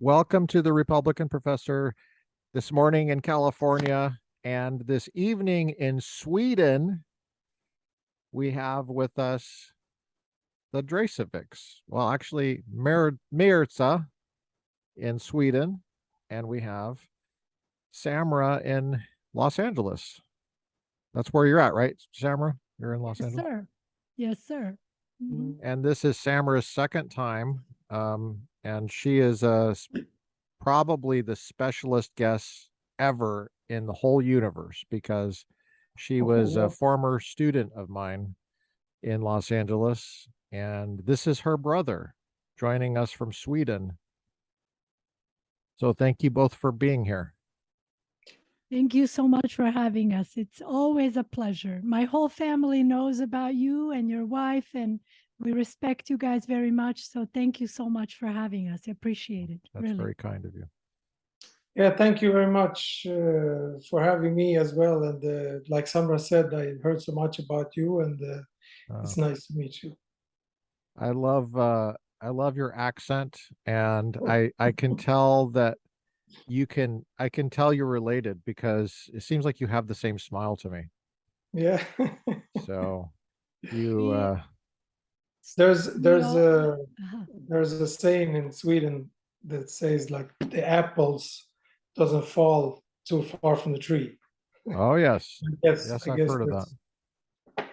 welcome to the Republican Professor this morning in California and this evening in Sweden. We have with us the Dracevics. Well, actually, Mirza in Sweden, and we have Samra in Los Angeles. That's where you're at, right, Samra? You're in Los Yes, Angeles? sir. Yes, sir. Mhm. And this is Samra's second time, and she is probably the specialist guest ever in the whole universe because she was a former student of mine in Los Angeles, and this is her brother joining us from Sweden. So thank you both for being here. Thank you so much for having us. It's always a pleasure. My whole family knows about you and your wife, and we respect you guys very much. So thank you so much for having us. I appreciate it. That's really very kind of you. Yeah, thank you very much for having me as well. And like Samra said, I heard so much about you, and it's nice to meet you. I love your accent, and I can tell that I can tell you're related because it seems like you have the same smile to me. Yeah. So you there's all- there's a saying in Sweden that says like the apples doesn't fall too far from the tree. oh yes. Yes, Yes, I I've guess heard of that.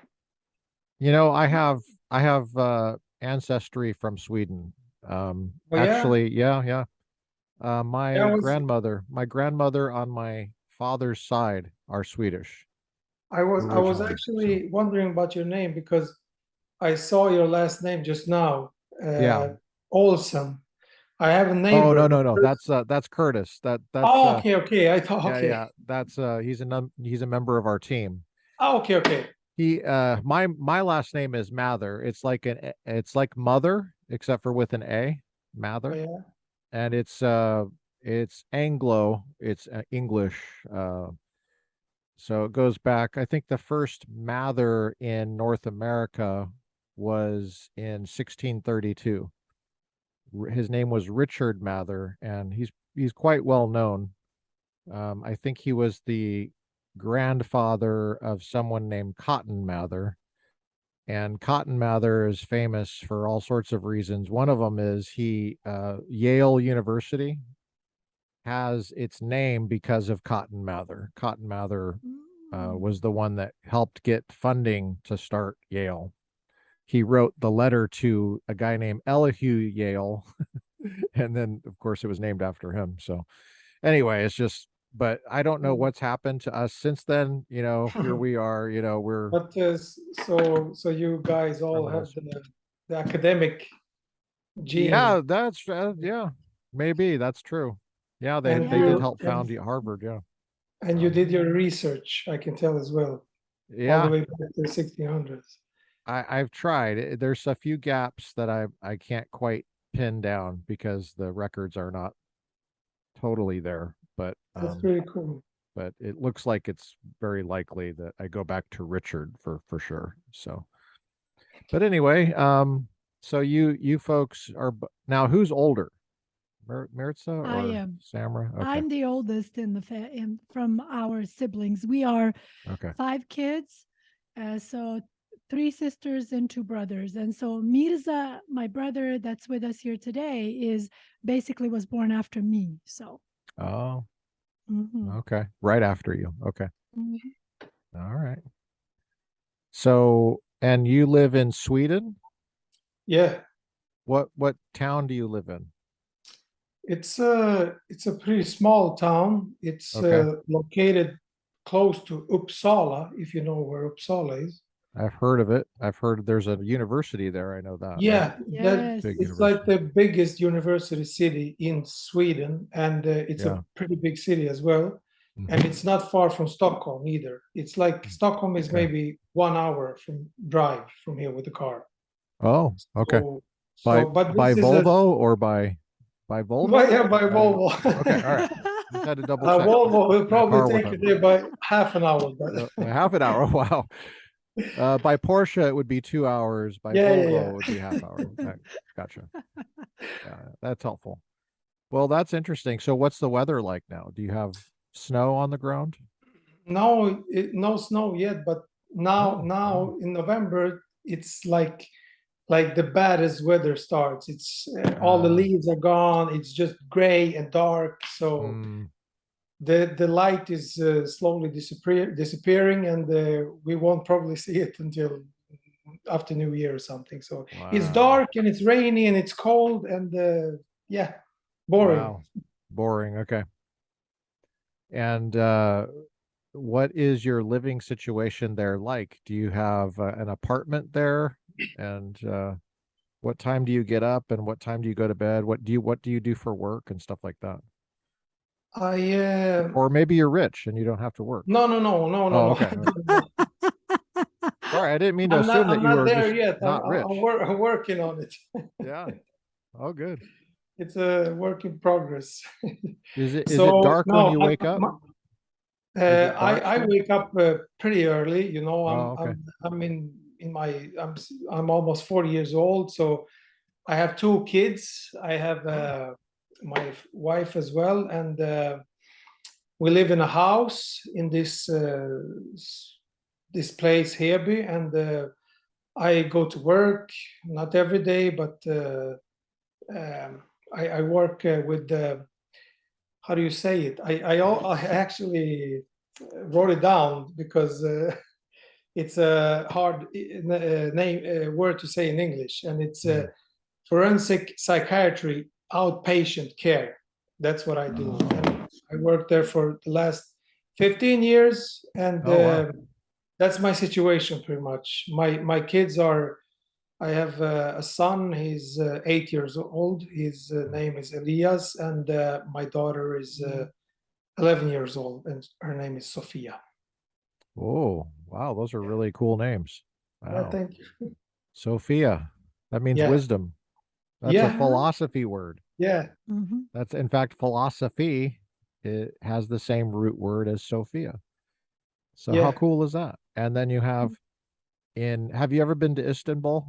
You know, I have ancestry from Sweden. Oh yeah, Actually, yeah. yeah. My grandmother on my father's side are Swedish I was originally. So actually wondering about your name because I saw your last name just now, yeah. Olsen. I have a Oh neighbor. no. That's Curtis. That's Oh, okay. I thought okay. yeah. That's he's a member of our team. Oh, okay. He my last name is Mather. It's like mother except for with an A, Oh, Mather. yeah. And it's Anglo, it's English. So it goes back. I think the first Mather in North America was in 1632. His name was Richard Mather, and he's quite well known. I think he was the grandfather of someone named Cotton Mather, and Cotton Mather is famous for all sorts of reasons. One of them is Yale University has its name because of Cotton Mather. Cotton Mather was the one that helped get funding to start Yale. He wrote the letter to a guy named Elihu Yale, and then of course it was named after him. So anyway, it's just, but I don't know what's happened to us since then. You know, here we are. You know, we're But so you guys all have the academic gene. yeah, that's yeah, maybe that's true. Yeah, they And did you help found Harvard. Yeah, and you did your research, I can tell as well, all the yeah. way back to the 1600s. I've tried. There's a few gaps that I can't quite pin down because the records are not totally there. That's pretty cool. But it looks like it's very likely that I go back to Richard for sure. So, but anyway, so you folks are now who's older, Mirza I or am. Samra? Okay, I'm the oldest from our siblings. We are okay. 5 kids, so 3 sisters and 2 brothers. And so Mirza, my brother that's with us here today, is basically was born after me. So. Oh, Mhm. okay. Right after you. Okay. Mhm. All right. So, and you live in Sweden? Yeah, What town do you live in? it's a pretty small town. It's Okay. located close to Uppsala, if you know where Uppsala is. I've heard of it. I've heard there's a university there. I know that, right? Yeah, that Yes. Big it's like university. the biggest university city in Sweden, and it's Yeah. a pretty big city as well. And Mhm. it's not far from Stockholm either. It's like Stockholm is Okay. maybe 1 hour from drive from here with the car. Oh, okay. But By this is a Volvo or by Volvo? yeah, by Volvo. Okay, all right. Just had to double check. Volvo will My probably car was take you on there by half an hour, but half an hour. Wow. By Porsche, it would be 2 hours. By yeah. Volvo, it would be half hour. Gotcha. Yeah, that's helpful. Well, that's interesting. So what's the weather like now? Do you have snow on the ground? No, no snow yet, but now Oh, wow. now in November it's like the baddest weather starts. It's all the Uh, leaves are gone. It's just gray and dark. So mm, the light is slowly disappearing, and we won't probably see it until after New Year or something. So it's wow. dark and it's rainy and it's cold and yeah, boring. Wow. Boring. Okay. And what is your living situation there like? Do you have an apartment there? And what time do you get up and what time do you go to bed? What do you do for work and stuff like that? I Or maybe you're rich and you don't have to work. no no no no no Oh, no. okay. Sorry, I didn't mean to I'm not assume that I'm you not were there just yet. not rich. I'm working on it. Yeah. Oh, good. It's a work in progress. Is it So dark when no, you wake up? Is it dark I still? wake up pretty early. You know, Oh, okay. I'm in my I'm almost 40 years old. So I have two kids. I have my wife as well, and we live in a house in this place Heby, and I go to work not every day, but I work with how do you say it? I actually wrote it down because it's a hard word to say in English, and it's Mm. forensic psychiatry outpatient care. That's what I do. Oh. And I worked there for the last 15 years, and Oh, wow. that's my situation pretty much. My kids are. I have a son. He's 8 years old. His name is Elias, and my daughter is 11 years old, and her name is Sophia. Oh, wow. Those are really cool names. Yeah, Wow. thank you. Sophia. That means Yeah, wisdom. That's a yeah, Uh-huh. philosophy word. yeah, Mm-hmm. That's, in fact, philosophy. It has the same root word as Sophia. So how yeah. cool is that? And then you have you ever been to Istanbul?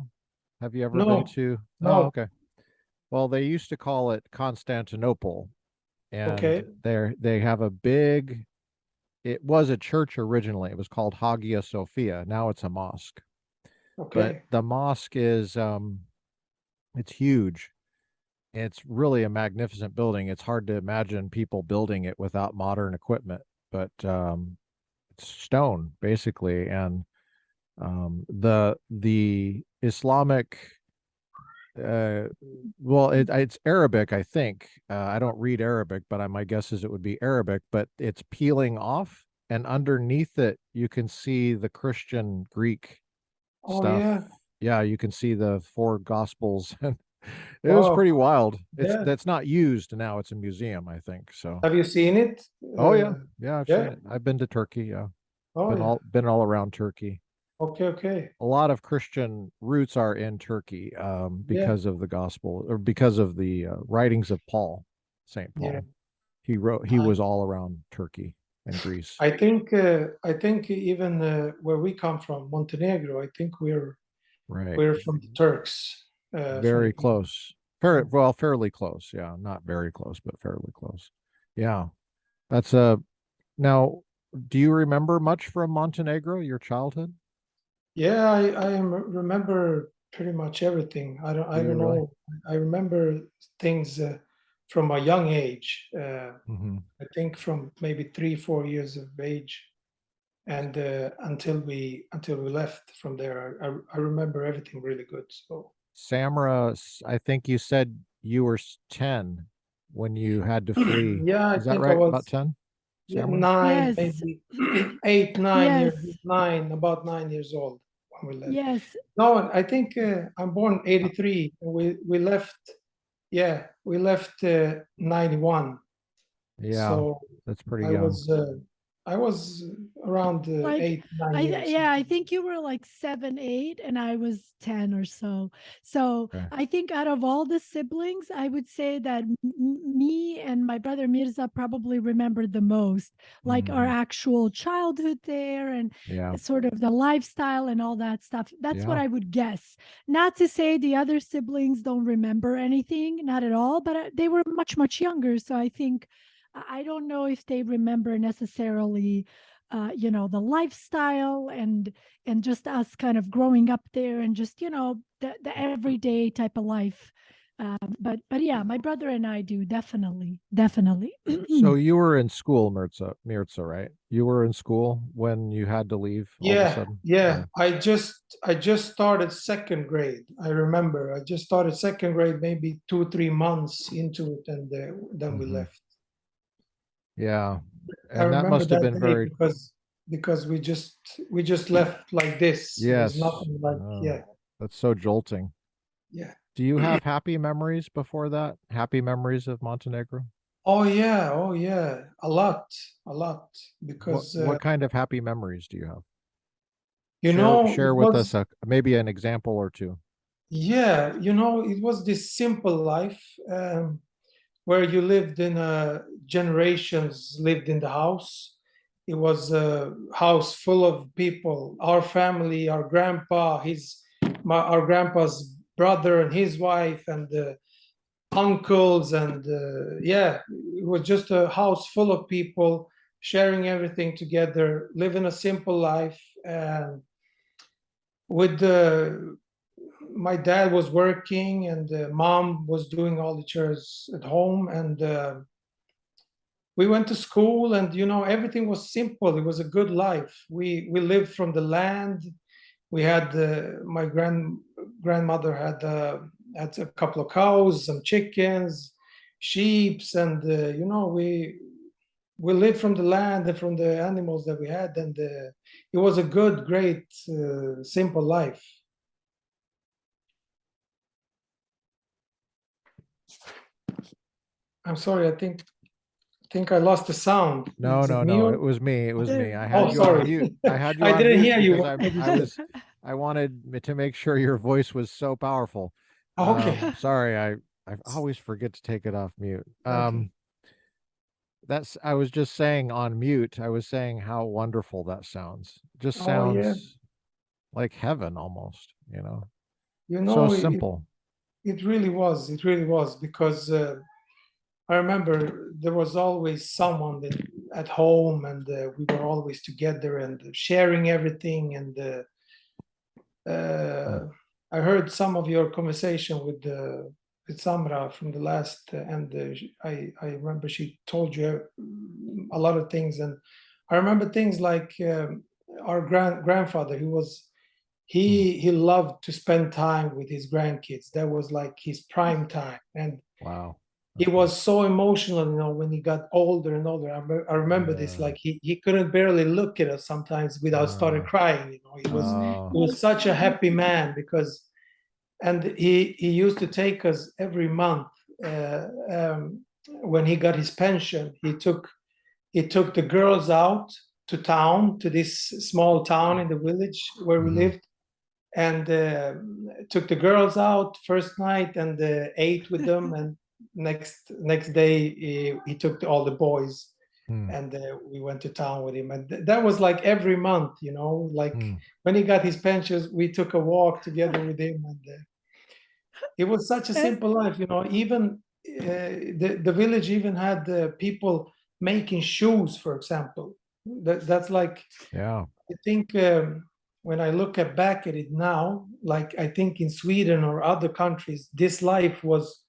Have you ever been No, to? Oh, no. okay. Well, they used to call it Constantinople, and Okay, they have a big, it was a church originally. It was called Hagia Sophia. Now it's a mosque. But okay. the mosque is it's huge. It's really a magnificent building. It's hard to imagine people building it without modern equipment, but it's stone basically, and the Islamic uh, well, it's Arabic, I think. I don't read Arabic, but my guess is it would be Arabic. But it's peeling off, and underneath it, you can see the Christian Greek Oh stuff. yeah. Yeah, you can see the four Gospels, and it was Wow. pretty wild. It's Yeah. that's not used now. It's a museum, I think. So, Have you seen it? oh yeah, yeah, I've seen Yeah. it. I've been to Turkey. Yeah, Oh been yeah. all around Turkey. Okay. Okay. A lot of Christian roots are in Turkey Yeah. because of the gospel or because of the writings of Paul, Saint Yeah. Paul. He I was all around Turkey and Greece. I think even where we come from, Montenegro. I think Right. we're from the Turks. Very From close. Fairly close. Yeah, not very close, but fairly close. Yeah. That's now, do you remember much from Montenegro, your childhood? yeah. Remember pretty much everything. Do I you don't really? know. I remember things from a young age. Hmm. I think from maybe 3 4 years of age, and until we left from there, I remember everything really good. So Samra, I think you said you were 10 when you had to flee. yeah, I Is that think I right? About was 10, yeah, Samra? nine, Yes, maybe eight, 9 years, yes, about 9 years old when we left. yes. No, I think I'm born 83. We left. Yeah, we left 91. Yeah, So that's pretty I young. was I was around Like 8, 9 years. I think you were like 7, 8, and I was 10 or so. So Okay. I think out of all the siblings, I would say that me and my brother Mirza probably remember the most, like our Mhm. actual childhood there and Yeah. sort of the lifestyle and all that stuff. That's what Yeah. I would guess. Not to say the other siblings don't remember anything, not at all, but they were much, much younger. So I think I don't know if they remember necessarily the lifestyle and just us kind of growing up there and just the everyday type of life. But yeah, my brother and I do definitely. So you were in school, Mirza, right? You were in school when you had to leave all of a Yeah, sudden? yeah. Yeah. I just started second grade. I remember I just started second grade, maybe 2, 3 months into it, and then we Hmm. left. Yeah. I And that remember must have that been day very, because we just left like this. It was yes. nothing like, yeah, That's so jolting. yeah. Do you have happy memories before that? Happy memories of Montenegro? Oh yeah, a lot. What Because what kind of happy memories do you have? it Share with us was, maybe an example or two. yeah, it was this simple life, where you lived in generations lived in the house. It was a house full of people. Our family, our grandpa, our grandpa's brother and his wife, and uncles, and yeah, it was just a house full of people sharing everything together, living a simple life. And with the my dad was working, and mom was doing all the chores at home, and we went to school, and everything was simple. It was a good life. We lived from the land. We had my grandmother had a couple of cows, some chickens, sheeps, and we lived from the land and from the animals that we had, and it was a good, great, simple life. I'm sorry, I think I lost the sound. No, Is it no, me no. or? It was me. It was me. There, I Oh, had you on sorry. mute. I had you I on didn't mute hear you. because What you said. I wanted to make sure your voice was so powerful. Oh, okay. Sorry, I always forget to take it off mute. Okay. That's I was just saying on mute. I was saying how wonderful that sounds. Just Oh, yeah. sounds like heaven almost, you know. You So know, it, simple. it really was. It really was because I remember there was always someone at home, and we were always together and sharing everything. And Mm, I heard some of your conversation with Samra from the last, and I remember she told you a lot of things, and I remember things like our grandfather, who was mm. he loved to spend time with his grandkids. That was like his prime time, and Wow. he Okay. was so emotional, when he got older and older. I remember this, Uh, like he couldn't barely look at us sometimes without started uh, crying. He was uh, he was such a happy man, because, and he used to take us every month, when he got his pension. He took the girls out to town, to this small town in the village where we mhm, lived, and took the girls out first night, and ate with them, and next day he took all the boys, mm, and we went to town with him, and that was like every month, like mm. when he got his pensions, we took a walk together with him, and it was such a and simple life. Even the village even had people making shoes, for example. That's like, Yeah. I think, when I look back at it now, like I think in Sweden or other countries, this life was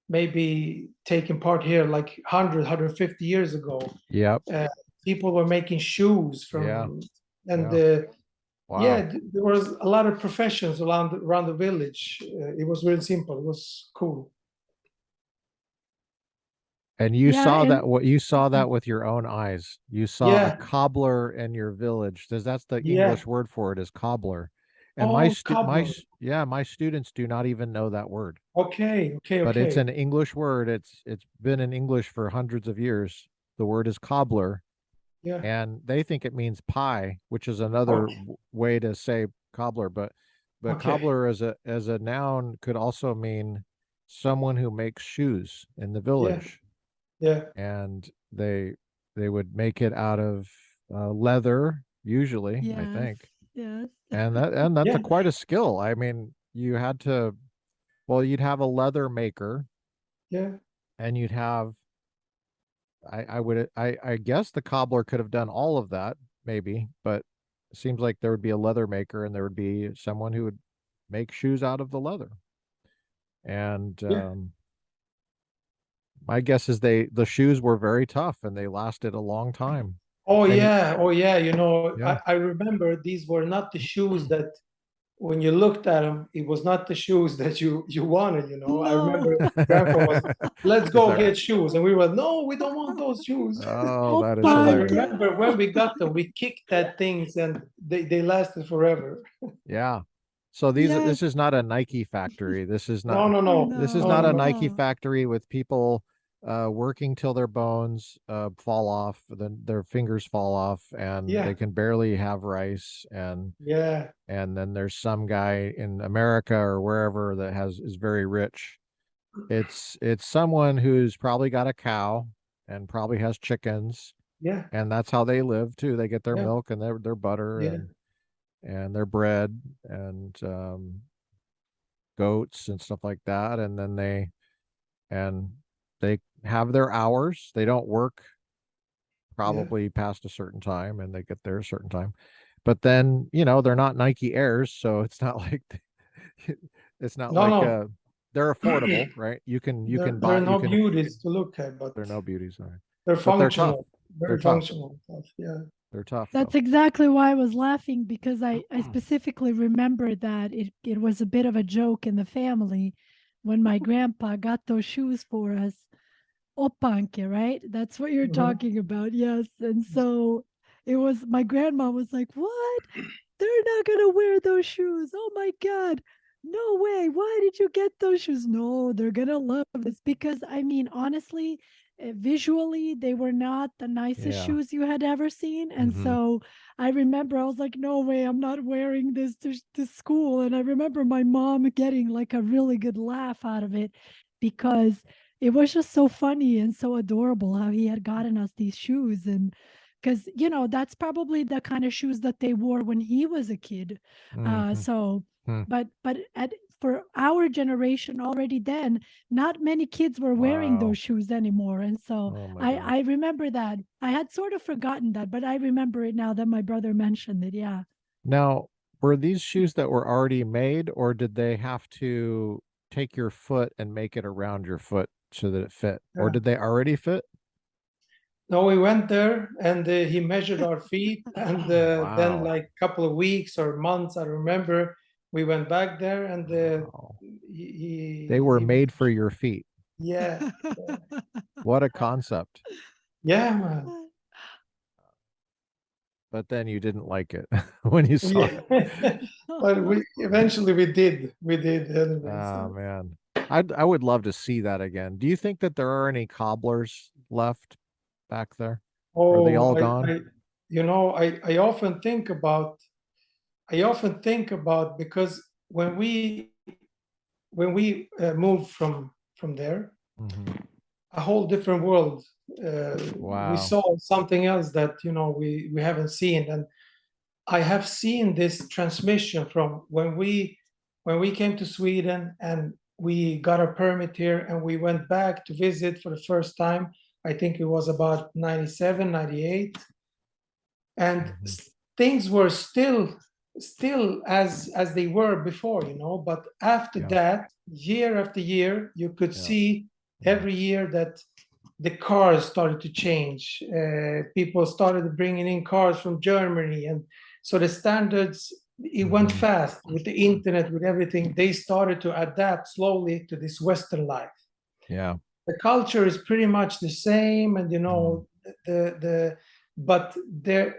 maybe taking part here like 150 years ago. Yep. Uh, People were making shoes Yeah. and Yeah. yeah, Wow. there was a lot of professions around the village. It was really simple. It was cool. And you yeah, saw and that what you saw that with your own eyes. You saw a Yeah, cobbler in your village. That's the yeah. English word for it is cobbler. And Oh, cobbler. my students do not even know that word. Okay, okay, But it's okay. an English word. It's been in English for hundreds of years. The word is cobbler. Yeah. and they think it means pie, which is another Okay. way to say cobbler. But Okay. cobbler as a noun could also mean someone who makes shoes in the Yeah. village, Yeah. and they would make it out of leather usually, I Yes, think, yes. and that's a Yeah. quite a skill. I mean, you had to, well, you'd have a leather maker, Yeah. and you'd have, I guess the cobbler could have done all of that, maybe, but it seems like there would be a leather maker and there would be someone who would make shoes out of the leather. And Yeah. my guess is the shoes were very tough and they lasted a long time. Oh And yeah. Oh yeah. You know, yeah, I remember these were not the shoes that when you looked at them, it was not the shoes that you wanted, you know. I No. remember grandpa was, let's he's go like, get shoes. And we were, no, we don't want those shoes. oh, that is But I Opanke. hilarious. remember when we got them, we kicked that things and they lasted forever. Yeah. So Yes. this is not a Nike factory. No, no, no, This is no, No, not no, a no. Nike no. factory with people working till their bones fall off, then their fingers fall off, and Yeah, they can barely have rice. yeah, And then there's some guy in America or wherever that is very rich. It's someone who's probably got a cow and probably has chickens, yeah, and that's how they live too. They get their yeah, milk and their butter yeah, and their bread and goats and stuff like that, and then and they have their hours. They don't work yeah. probably past a certain time, and they get there a certain time. But then, they're not Nike Airs, so it's not like it's not No, like no, they're affordable, right? You can there are buy you no can beauties to look at, but they're no beauties, all right. they're But they're tough. functional, They're very tough. functional stuff. Yeah. They're tough That's though. exactly why I was laughing because I specifically remembered that it was a bit of a joke in the family when my grandpa got those shoes for us. Opanke, right? That's what you're Mhm. talking about. Yes. And so it was my grandma was like, "What? They're not gonna wear those shoes. Oh my God. No way. Why did you get those shoes? No, they're gonna love this." Because I mean, honestly, visually, they were not the nicest Yeah. shoes you had ever seen. And Hmm. so I remember I was like, no way, I'm not wearing this to school. And I remember my mom getting like a really good laugh out of it because it was just so funny and so adorable how he had gotten us these shoes. And because that's probably the kind of shoes that they wore when he was a kid. Hmm. So Hmm. but for our generation already then, not many kids were wearing Wow. those shoes anymore. And so Oh my i God. i remember that. I had sort of forgotten that, but I remember it now that my brother mentioned it. Yeah. Now, were these shoes that were already made, or did they have to take your foot and make it around your foot so that it fit? Or Yeah. did they already fit? No, we went there and he measured our feet, and then Wow. like a couple of weeks or months, I remember, we went back there and Wow. They he, were he made for your feet. yeah, What a concept. yeah, man. But then you didn't like it when you saw Yeah. it. But we eventually we did anyway. Oh So man. I would love to see that again. Do you think that there are any cobblers left back there? Are they oh, all I gone? I often think about because when we moved from there, Hmm. a whole different world. We Wow. saw something else that we haven't seen, and I have seen this transmission from when we came to Sweden and we got a permit here and we went back to visit for the first time. I think it was about 97, 98, and Hmm. things were still as they were before, but after Yeah. that, year after year, you could Yeah. see Yeah. every year that the cars started to change. People started bringing in cars from Germany, and so the standards, it went Hmm. fast with the internet, with everything. They started to adapt slowly to this Western life. Yeah. The culture is pretty much the same, and Mm. the but there,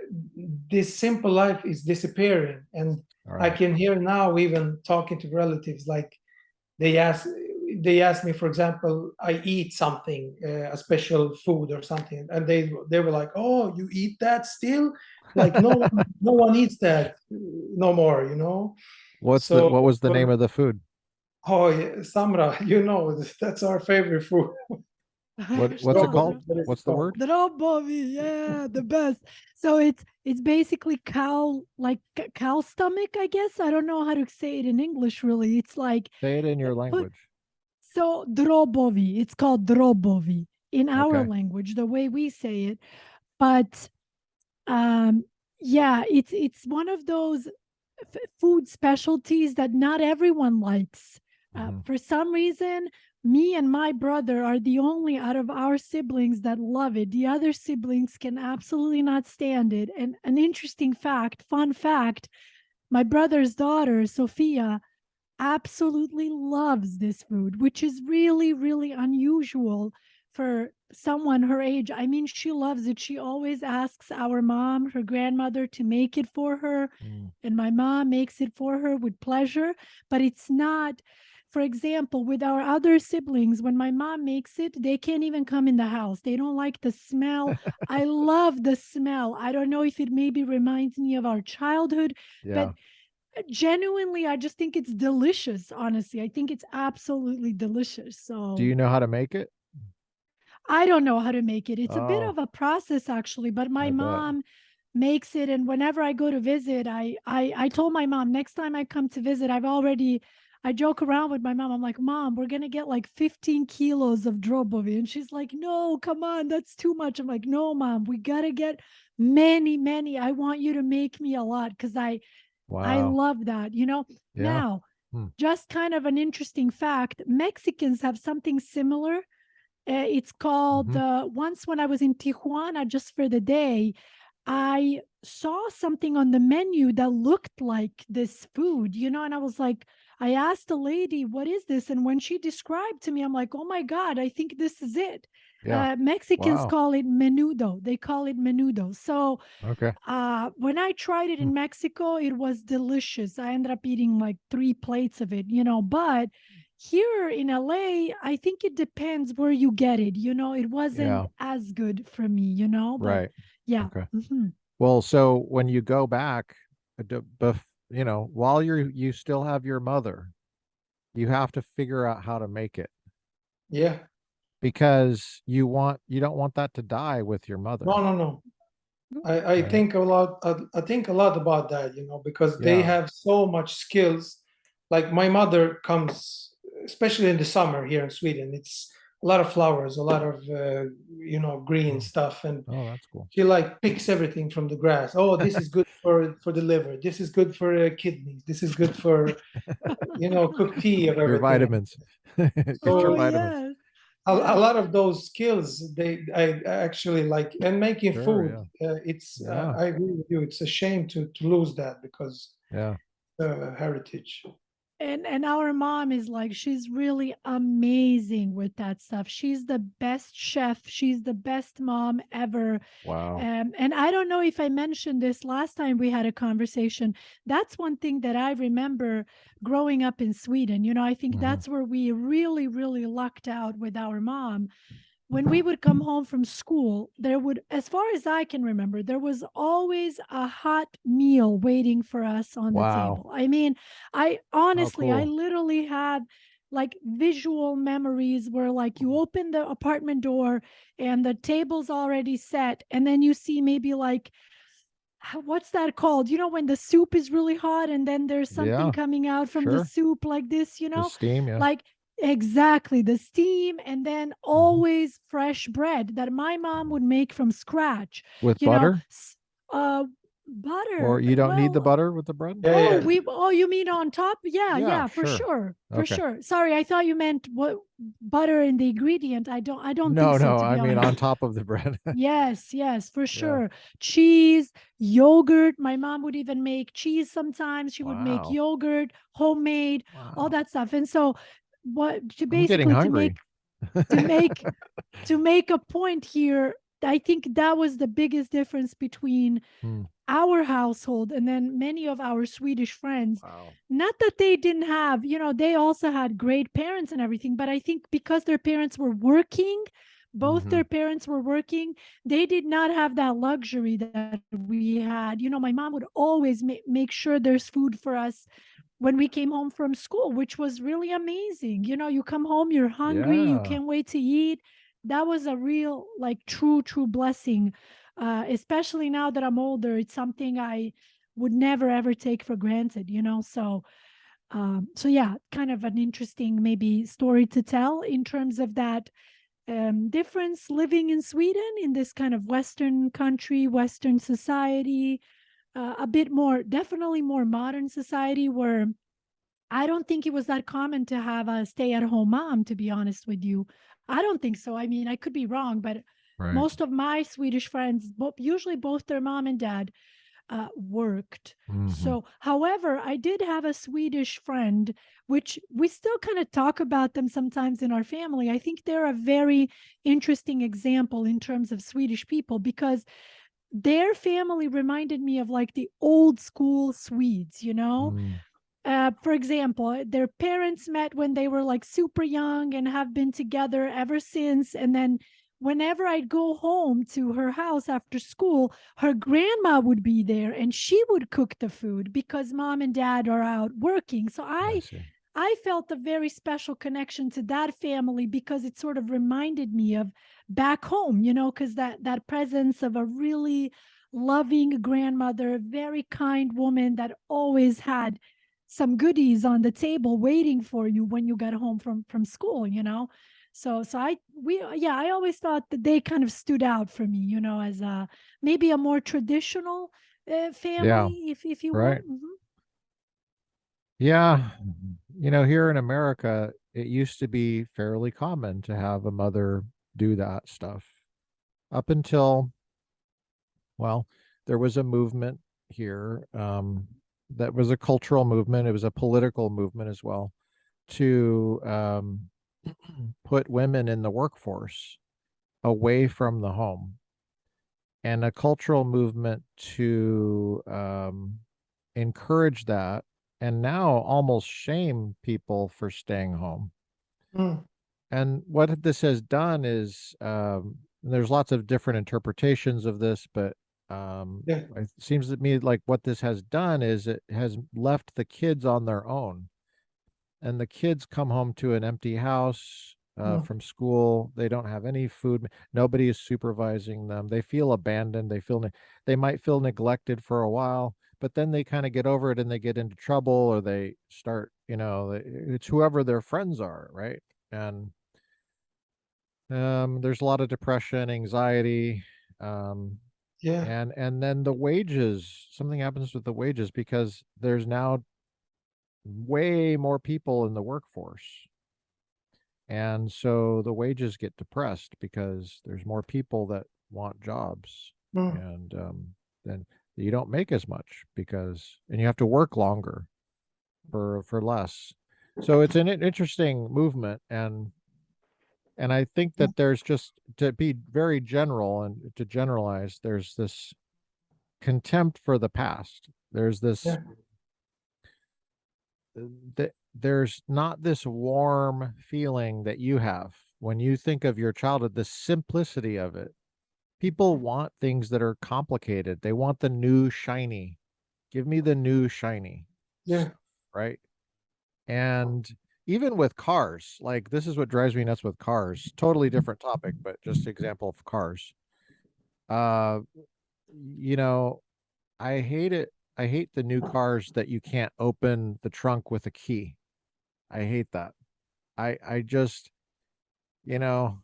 this simple life is disappearing. And All I right. can hear now, even talking to relatives, like they ask, they ask me, for example, I eat something, a special food or something, and they were like, "Oh, you eat that still? Like no one eats that no more, you know." What was the name of the food? Oh, yeah, Samra, you know, that's our favorite food. What's it called? What's the word? Drobovi, yeah, the best. So it's basically cow, like cow stomach, I guess. I don't know how to say it in English really. It's like Say it in your language. So drobovi, it's called drobovi in our Okay. language, the way we say it. But yeah, it's one of those food specialties that not everyone likes. For some reason, me and my brother are the only out of our siblings that love it. The other siblings can absolutely not stand it. And an interesting fact, fun fact, my brother's daughter, Sophia, absolutely loves this food, which is really, really unusual for someone her age. I mean, she loves it. She always asks our mom, her grandmother, to make it for her. And my mom makes it for her with pleasure. But it's not, for example, with our other siblings, when my mom makes it, they can't even come in the house. They don't like the smell. I love the smell. I don't know if it maybe reminds me of our childhood, but genuinely, I just think it's delicious. Honestly, I think it's absolutely delicious. So do you know how to make it? I don't know how to make it. It's a bit of a process actually, but my mom makes it, and whenever I go to visit, I told my mom, next time I come to visit, I joke around with my mom. I'm like, Mom, we're gonna get like 15 kilos of drobovi. And she's like, no, come on, that's too much. I'm like, no, Mom, we gotta get many. I want you to make me a lot because I love that, you know. Now, just kind of an interesting fact, Mexicans have something similar. It's called, once when I was in Tijuana just for the day, I saw something on the menu that looked like this food, you know, and I was like, I asked the lady, what is this? And when she described to me, I'm like, oh my God, I think this is it. Mexicans call it menudo. They call it menudo. So when I tried it in Mexico, it was delicious. I ended up eating like 3 plates of it, you know, but here in LA, I think it depends where you get it. You know, it wasn't as good for me, you know, but yeah. Okay. Well, so when you go back, you know, while you still have your mother, you have to figure out how to make it. Yeah. Because you don't want that to die with your mother. No. I think a lot. I think a lot about that, you know, because they have so much skills. Like my mother comes, especially in the summer here in Sweden. It's a lot of flowers, a lot of you know, green stuff, and that's cool. she like picks everything from the grass. Oh, this is good for the liver. This is good for kidneys. This is good for you know, cooked tea of everything. Your vitamins. Get your vitamins. Yes. A lot of those skills I actually like, and making food. It's I agree with you. It's a shame to lose that because heritage. And our mom is like, she's really amazing with that stuff. She's the best chef. She's the best mom ever. Wow. And I don't know if I mentioned this last time we had a conversation. That's one thing that I remember growing up in Sweden. You know, I think that's where we really, really lucked out with our mom. When we would come home from school, there would, as far as I can remember, there was always a hot meal waiting for us on the table. I mean, I honestly, I literally had like visual memories where like you open the apartment door and the table's already set, and then you see maybe like, what's that called? You know, when the soup is really hot and then there's something coming out from the soup like this, you know, the steam, like exactly the steam, and then always fresh bread that my mom would make from scratch with you butter. Butter, or you don't need the butter with the bread. You mean on top? Yeah, for sure. Sorry, I thought you meant what butter in the ingredient. I don't think so, no, to be I mean honest. on top of the bread. Yes, for sure. Cheese, yogurt. My mom would even make cheese sometimes. She would make yogurt, homemade, all that stuff. And so what to I'm getting basically hungry. to make a point here, I think that was the biggest difference between Hmm. our household and then many of our Swedish friends. Wow. Not that they didn't have, they also had great parents and everything, but I think because their parents were working, both Mm-hmm. their parents were working, they did not have that luxury that we had. My mom would always make sure there's food for us when we came home from school, which was really amazing. You come home, you're hungry, you Yeah. can't wait to eat. That was a real, like, true blessing. Especially now that I'm older, it's something I would never ever take for granted. So yeah, kind of an interesting maybe story to tell in terms of that difference living in Sweden, in this kind of Western country, Western society, a bit more, definitely more modern society, where I don't think it was that common to have a stay-at-home mom, to be honest with you. I don't think so. I mean, I could be wrong, but Right. most of my Swedish friends, usually both their mom and dad, worked. Mm-hmm. So, however, I did have a Swedish friend, which we still kind of talk about them sometimes in our family. I think they're a very interesting example in terms of Swedish people because their family reminded me of like the old school Swedes. Mm. For example, their parents met when they were like super young and have been together ever since. And then whenever I'd go home to her house after school, her grandma would be there and she would cook the food because mom and dad are out working. So I I see. I felt a very special connection to that family because it sort of reminded me of back home, because that presence of a really loving grandmother, very kind woman that always had some goodies on the table waiting for you when you got home from school. So I always thought that they kind of stood out for me, as a maybe a more traditional Yeah. family, if you will. Right. Yeah. Here in America, it used to be fairly common to have a mother do that stuff up until, well, there was a movement here that was a cultural movement. It was a political movement as well to put women in the workforce away from the home, and a cultural movement to encourage that, and now almost shame people for staying home. Mm. And what this has done is, there's lots of different interpretations of this, but Yeah. it seems to me like what this has done is it has left the kids on their own, and the kids come home to an empty house Mm. from school. They don't have any food. Nobody is supervising them. They feel abandoned. They might feel neglected for a while, but then they kind of get over it and they get into trouble, or they start, it's whoever their friends are, right? And there's a lot of depression, anxiety, um, Yeah. and then the wages. Something happens with the wages because there's now way more people in the workforce. And so the wages get depressed because there's more people that want jobs. Mm. And then you don't make as much and you have to work longer for less. So it's an interesting movement. And I think Mm. that there's, just to be very general and to generalize, there's this contempt for the past. There's this Yeah. there's not this warm feeling that you have when you think of your childhood, the simplicity of it. People want things that are complicated. They want the new shiny. Give me the new shiny Yeah. stuff, right? And even with cars, like, this is what drives me nuts with cars. Totally different topic, but just example of cars. Uh, you know, I hate it. I hate the new cars that you can't open the trunk with a key. I hate that. I just, you know,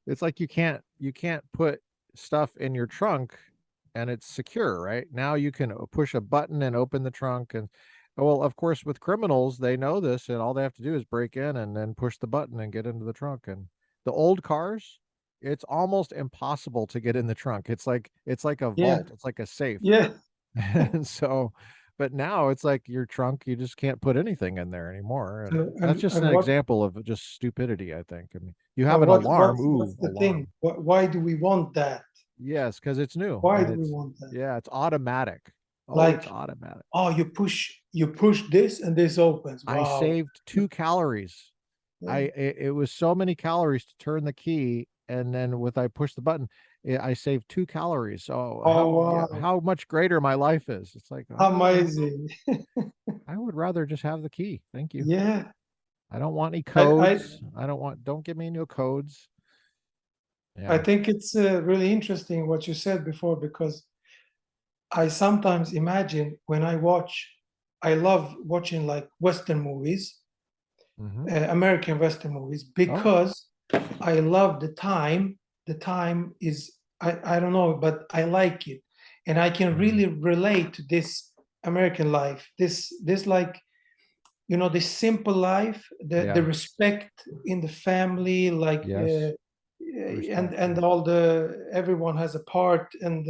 it's like you can't put stuff in your trunk and it's secure, right? Now you can push a button and open the trunk. And well, of course, with criminals, they know this, and all they have to do is break in and then push the button and get into the trunk. And the old cars, it's almost impossible to get in the trunk. It's like a Yeah. vault. It's like a safe. Yeah. And so But now it's like your trunk, you just can't put anything in there anymore. And And that's just an and what example of just stupidity, I think. I mean, you have but an alarm, what's ooh, the thing? alarm. Why do we want that? Yes, because it's new Why and do we it's, want that? yeah, it's automatic. Oh, it's Like, automatic. oh, you push this and this opens. I Wow. saved 2 calories. Yeah. It was so many calories to turn the key, and then with I push the button, I saved 2 calories. So Oh how, yeah, wow. how much greater my life is. It's like, oh, Amazing. I would rather just have the key. Thank you. Yeah. I don't want any I codes. Don't give me no codes. I Yeah. think it's really interesting what you said before, because I sometimes imagine when I love watching like Western movies, Hmm. American Western movies, Oh, because I love the time. The time is, I don't know, but I like it. And I can mm, really relate to this American life. This like, this simple life, the yeah. respect in the family, like Yes. and Respectful. all the everyone has a part, and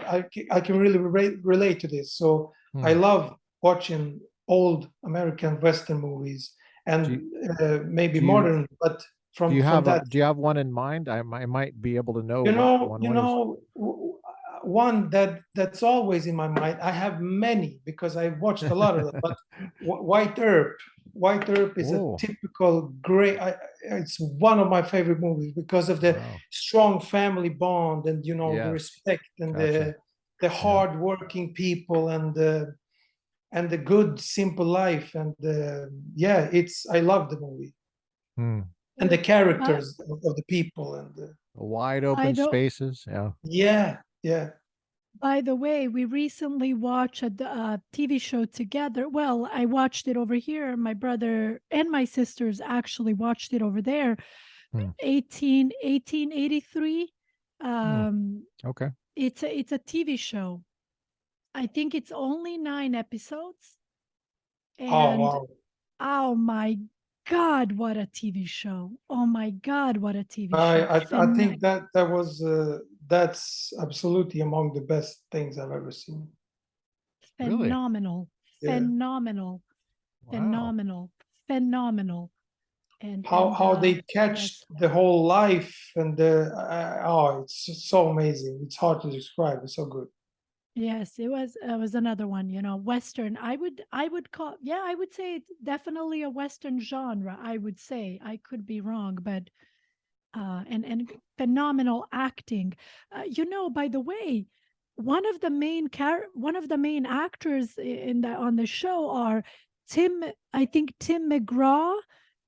I can really relate to this. So I Hmm. love watching old American Western movies, Do and you, maybe do you modern, but from that, do you have one in mind? I might be able to know you what know, one you was. know, one that's always in my mind. I have many because I watched a lot of them. But White Earp, White Earp is a Oh, typical great. It's one of my favorite movies because of the wow. strong family bond, and the Yes. respect, and Gotcha. the Yeah. hard working people, and the good simple life, and yeah, it's I love the movie, Hmm. and the But characters of the people, and Wide by open the spaces. Yeah. yeah, yeah. by the way, we recently watched a TV show together. Well, I watched it over here. My brother and my sisters actually watched it over there. Hmm. 1883. Hmm. Um, Okay. it's a TV show. I think it's only 9 episodes, Oh and wow. oh my God, what a TV show! Oh my God, what a TV I show! I, I think that's absolutely among the best things I've ever seen. Really? Phenomenal, Yeah. phenomenal, Wow. phenomenal, phenomenal, and How they catch yes, the whole life, and it's so amazing. It's hard to describe. It's so good. yes, it was another one. Western. I would call, yeah, I would say it's definitely a Western genre. I would say, I could be wrong, but and phenomenal acting. By the way, one of the main actors on the show are I think Tim McGraw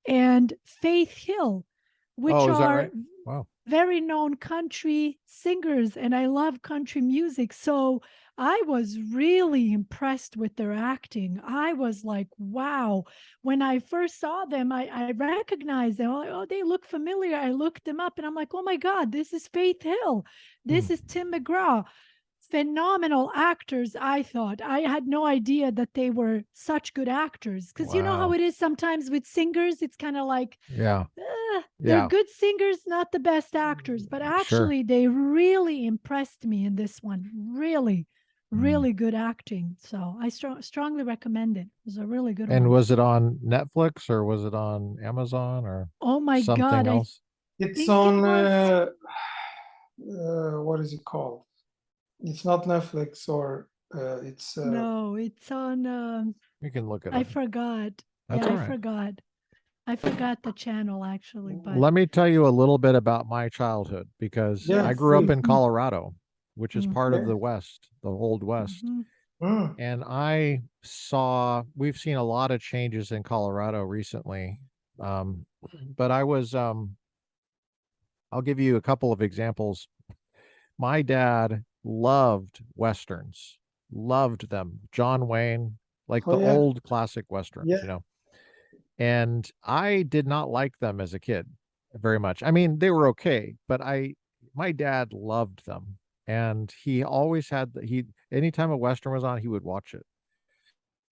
and Faith Hill, which Oh, is that are right? Wow. very known country singers, and I love country music. So I was really impressed with their acting. I was like, wow. When I first saw them, I recognized them. I'm like, oh, they look familiar. I looked them up and I'm like, oh my God, this is Faith Hill. Hmm. This is Tim McGraw. Phenomenal actors, I thought. I had no idea that they were such good actors. Because you know how Wow. it is sometimes with singers, it's kind of like, Yeah. they're Yeah. good singers, not the best actors, but Sure. actually they really impressed me in this one. Really, Hmm. really good acting. So I strongly recommend it. It was a really good And one. was it on Netflix or was it on Amazon or Oh my something God, I else? It's think it on was, what is it called? It's not Netflix, or it's no, it's on, You can look it I up. forgot. That's Yeah, all I right. forgot. I forgot the channel actually, but Let me tell you a little bit about my childhood because yeah, I yes. grew up please. in Colorado, which is part of Yeah. the West, the old West. Mm-hmm. Mm. And we've seen a lot of changes in Colorado recently. Um, but I'll give you a couple of examples. My dad loved Westerns, loved them. John Wayne, like Oh the yeah, old classic yeah. Westerns. And I did not like them as a kid very much. I mean, they were okay, but my dad loved them. And he always anytime a Western was on, he would watch it.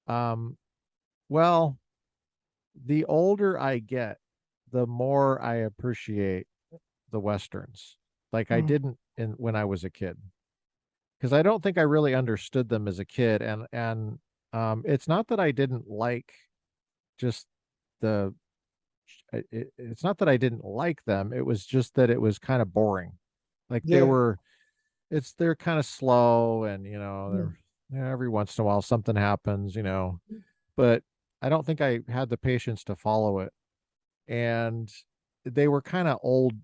Um, well, the older I get, the more I appreciate the Westerns. Like I Mm. didn't when I was a kid. Because I don't think I really understood them as a kid. And It's not that I didn't like just the it's not that I didn't like them. It was just that it was kind of boring. Like Yeah. they're kind of slow, and Mm. every once in a while something happens, but I don't think I had the patience to follow it. And they were kind of old,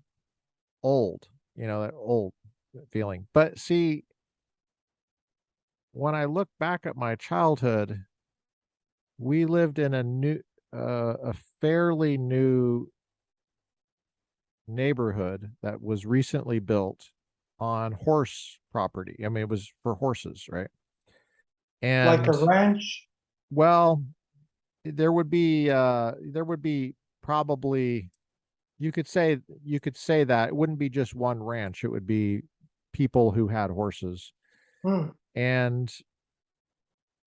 that old feeling. But see, when I look back at my childhood, we lived in a fairly new neighborhood that was recently built on horse property. I mean, it was for horses, right? Like a And ranch. well, there would be probably you could say that it wouldn't be just one ranch. It would be people who had horses. Mm. And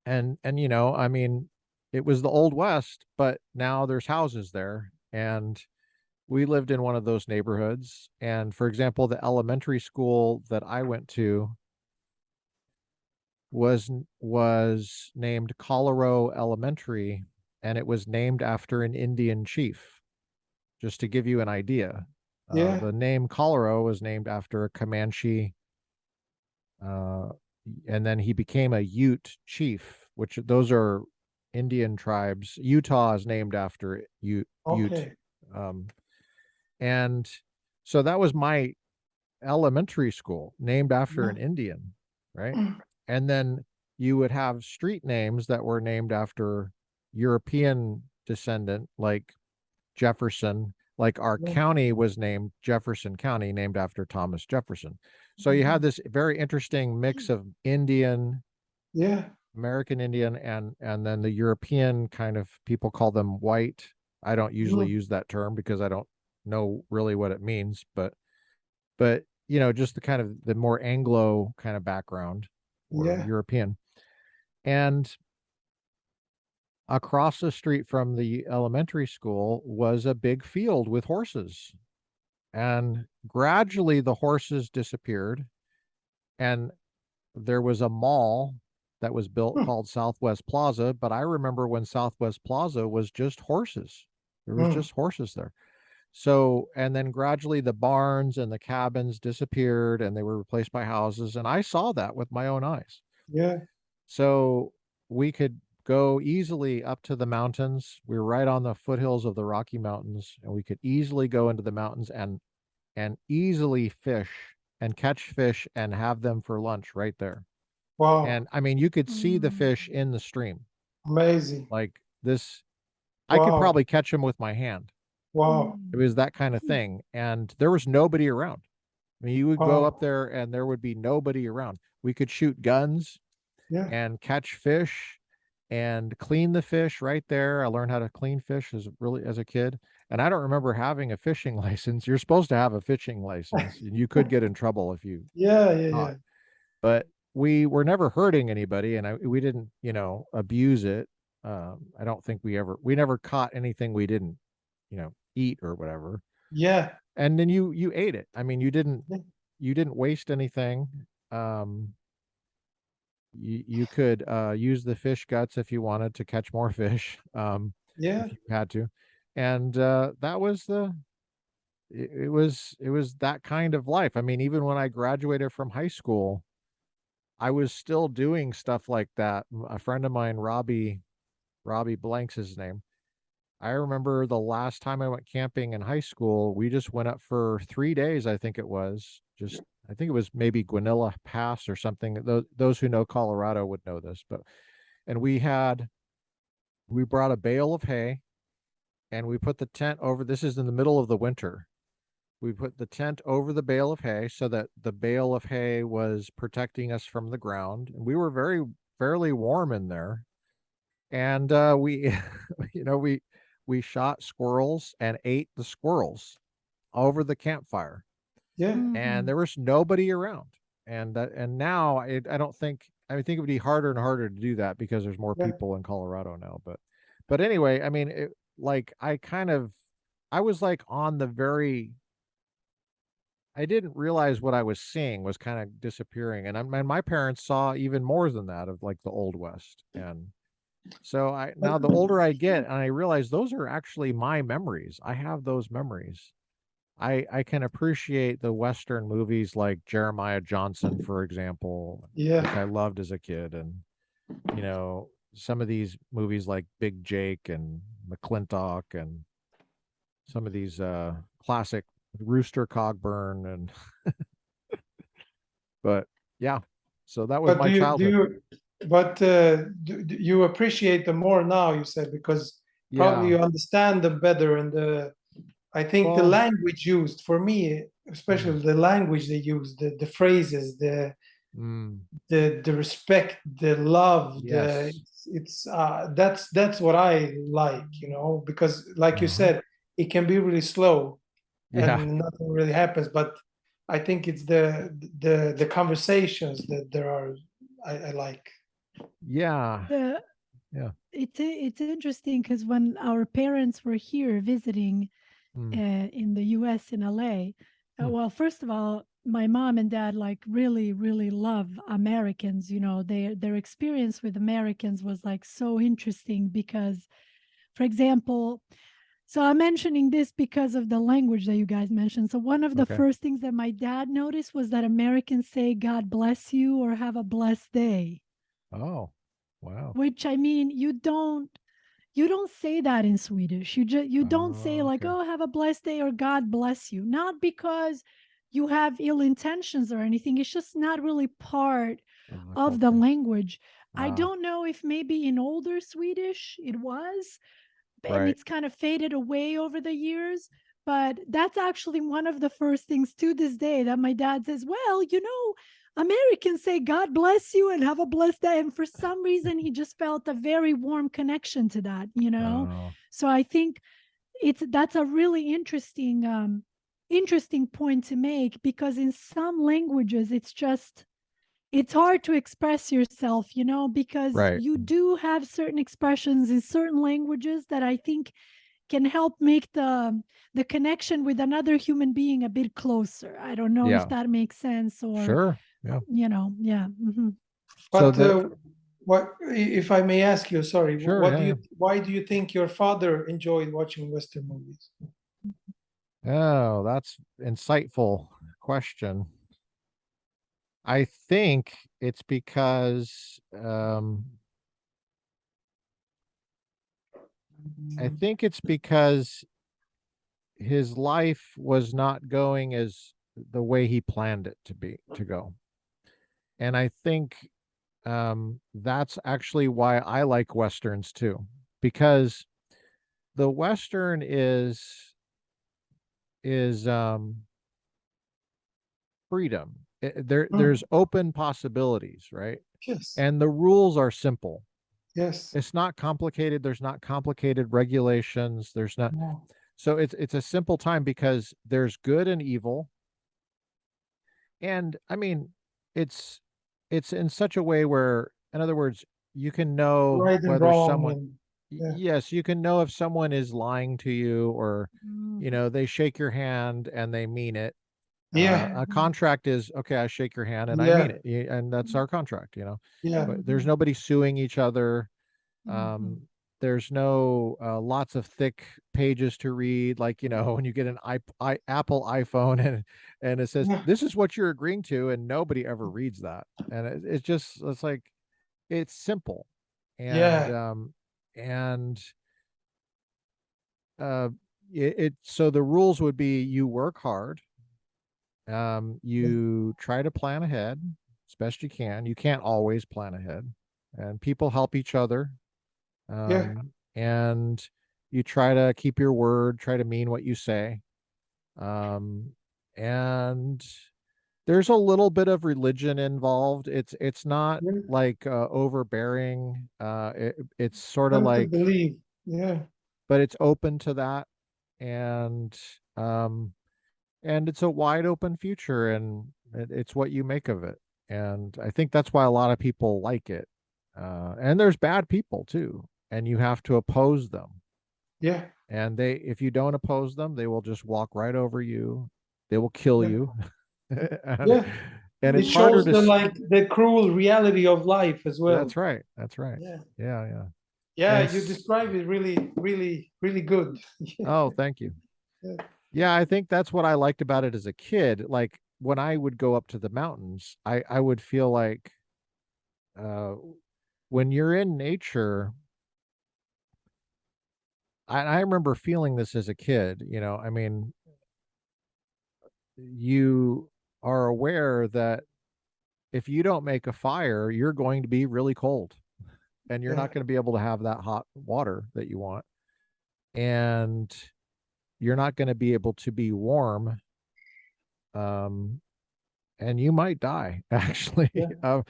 I mean, it was the old west, but now there's houses there. And we lived in one of those neighborhoods. And for example, the elementary school that I went to was named Colorado Elementary, and it was named after an Indian chief. Just to give you an idea, Yeah. the name Colorado was named after a Comanche, uh, and then he became a Ute chief, which those are Indian tribes. Utah is named after Ute. Okay. Um, and so that was my elementary school, named after Yeah. an Indian, right? And then you would have street names that were named after European descendant, like Jefferson. Like our Yeah. county was named Jefferson County, named after Thomas Jefferson. So you had this very interesting mix of Indian, Yeah. American Indian, and then the European kind of, people call them white. I don't usually Mm. use that term because I don't know really what it means, but just the kind of the more Anglo kind of background, or Yeah. European. And across the street from the elementary school was a big field with horses. And gradually the horses disappeared. And there was a mall that was built Mm. called Southwest Plaza. But I remember when Southwest Plaza was just horses. There was Mm. just horses there. So, and then gradually the barns and the cabins disappeared and they were replaced by houses. And I saw that with my own eyes. Yeah. So we could go easily up to the mountains. We were right on the foothills of the Rocky Mountains, and we could easily go into the mountains and easily fish and catch fish and have them for lunch right there. Wow. And I mean, you could see the Mm. fish in the stream. Amazing. Like this, I could Wow. probably catch them with my hand. Wow. It Mm. was that kind of thing. And there was nobody around. I mean, you would go up Wow. there and there would be nobody around. We could shoot guns Yeah. and catch fish and clean the fish right there. I learned how to clean fish as a kid. And I don't remember having a fishing license. You're supposed to have a fishing license, and you could get in trouble if you Yeah. Yeah. caught. Yeah. But we were never hurting anybody, and we didn't, abuse it. I don't think we never caught anything we didn't, eat or whatever. Yeah. And then you ate it. I mean, Yeah. you didn't waste anything. Um, you could use the fish guts if you wanted to catch more fish, Yeah. if you had to. And that was it was that kind of life. I mean, even when I graduated from high school, I was still doing stuff like that. A friend of mine, Robbie Blank's his name. I remember the last time I went camping in high school, we just went up for 3 days, I think it was. I think it was maybe Guanilla Pass or something. Those who know Colorado would know this, but and we brought a bale of hay, and we put the tent over. This is in the middle of the winter. We put the tent over the bale of hay so that the bale of hay was protecting us from the ground, and we were fairly warm in there. And we, you know, we shot squirrels and ate the squirrels over the campfire, Yeah. and Mm. there was nobody around. And now I don't think, I think it would be harder and harder to do that because there's more Yeah. people in Colorado now. But anyway, I mean, like I was like on the very, I didn't realize what I was seeing was kind of disappearing. And my parents saw even more than that of like the Old West. And So now the older I get, and I realize those are actually my memories. I have those memories. I can appreciate the Western movies like Jeremiah Johnson, for example, which I Yeah. loved as a kid, and some of these movies like Big Jake and McClintock, and some of these classic Rooster Cogburn, and but yeah, so that was But my childhood. do you appreciate them more now, you said, because probably Yeah. you understand them better, and I think the Well, language used for me, especially the language they use, the phrases, mm, the respect, the love, yes. it's that's what I like, because like you Uh-huh. said, it can be really slow Yeah. and nothing really happens, but I think it's the conversations that there are I like. Yeah. The Yeah. it's interesting because when our parents were here visiting Mm, in the US in LA, mm, well, first of all, my mom and dad like really, really love Americans. Their experience with Americans was like so interesting because, for example, so I'm mentioning this because of the language that you guys mentioned. So one of the okay. first things that my dad noticed was that Americans say "God bless you" or "Have a blessed day," Oh, wow. which I mean, you don't say that in Swedish. You don't say Oh, like, okay. "Oh, have a blessed day" or "God bless you." Not because you have ill intentions or anything. It's just not really part Of the of the culture. language. I Ah, don't know if maybe in older Swedish it was, and right. it's kind of faded away over the years. But that's actually one of the first things to this day that my dad says, well, Americans say God bless you and have a blessed day. And for some reason, he just felt a very warm connection to that. Oh, So I think that's a really interesting point to make, because in some languages it's hard to express yourself, because right. you do have certain expressions in certain languages that I think can help make the connection with another human being a bit closer. I don't know if Yeah. that makes sense, or Sure. Yeah. yeah. So But that, what, if I may ask you, sorry, sure. Yeah. Yeah. why do you think your father enjoyed watching Western movies? Oh, that's insightful question. I think it's because I think it's because his life was not going as the way he planned it to go. And I think that's actually why I like westerns too, because the western is freedom. There's Mm, open possibilities, right? yes, And the rules are simple. yes, It's not complicated. There's not complicated regulations. There's not. no, So it's a simple time because there's good and evil. And I mean, it's it's in such a way where, in other words, you can know right and whether wrong, someone, and yeah, yes, you can know if someone is lying to you, or Mhm. they shake your hand and they mean it. yeah, A contract is, okay, I shake your hand and I mean yeah, it, and that's our contract. yeah, But there's Mhm. nobody suing each other. Mhm. There's no lots of thick pages to read, like when you get an Apple iPhone, and it says yeah, this is what you're agreeing to, and nobody ever reads that, and it's like it's simple, and yeah, and uh, so the rules would be you work hard, you try to plan ahead as best you can. You can't always plan ahead, and people help each other, yeah, and you try to keep your word, try to mean what you say. Um, and there's a little bit of religion involved. It's not yeah. like overbearing. It's sort of Come to like, believe, yeah, but it's open to that, and um, and it's a wide open future, and it's what you make of it. And I think that's why a lot of people like it. And there's bad people too, and you have to oppose them. yeah, And if you don't oppose them, they will just walk right over you. They will kill yeah, you. and, yeah. and It it's harder shows to, the cruel reality of life as well. that's right. That's right. Yeah. Yeah. Yeah. Yeah, And you described it really, really, really good. oh, thank you. Yeah. Yeah, I think that's what I liked about it as a kid. Like when I would go up to the mountains, I would feel like uh, when you're in nature, I remember feeling this as a kid, you know, I mean, you are aware that if you don't make a fire, you're going to be really cold and you're Yeah. not going to be able to have that hot water that you want. And you're not going to be able to be warm. Um, and you might die actually. Yeah.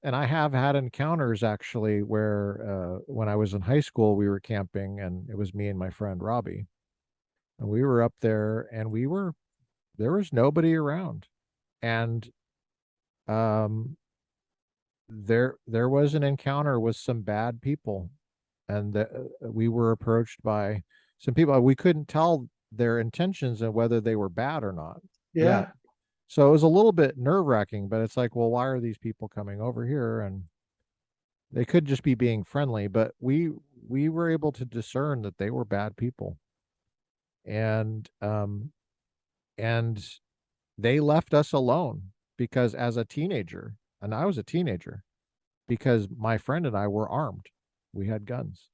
And I have had encounters actually where when I was in high school, we were camping and it was me and my friend Robbie. And we were up there and there was nobody around. And um there was an encounter with some bad people and we were approached by some people. We couldn't tell their intentions and whether they were bad or not yet. Yeah. So it was a little bit nerve-wracking, but it's like, well, why are these people coming over here? And they could just be being friendly, but we were able to discern that they were bad people. And and they left us alone because as a teenager, and I was a teenager, because my friend and I were armed. We had guns.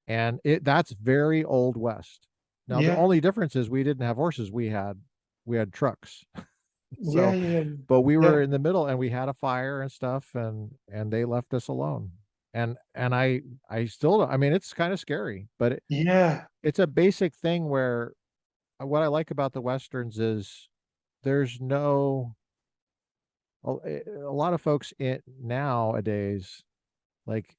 And that's very old west. Now the Yeah. only difference is we didn't have horses, we had trucks. Yeah. So Yeah. but we Yeah. were in the middle and we had a fire and stuff and they left us alone. And I still don't, I mean it's kind of scary, but Yeah. it's a basic thing where what I like about the westerns is there's no a lot of folks nowadays like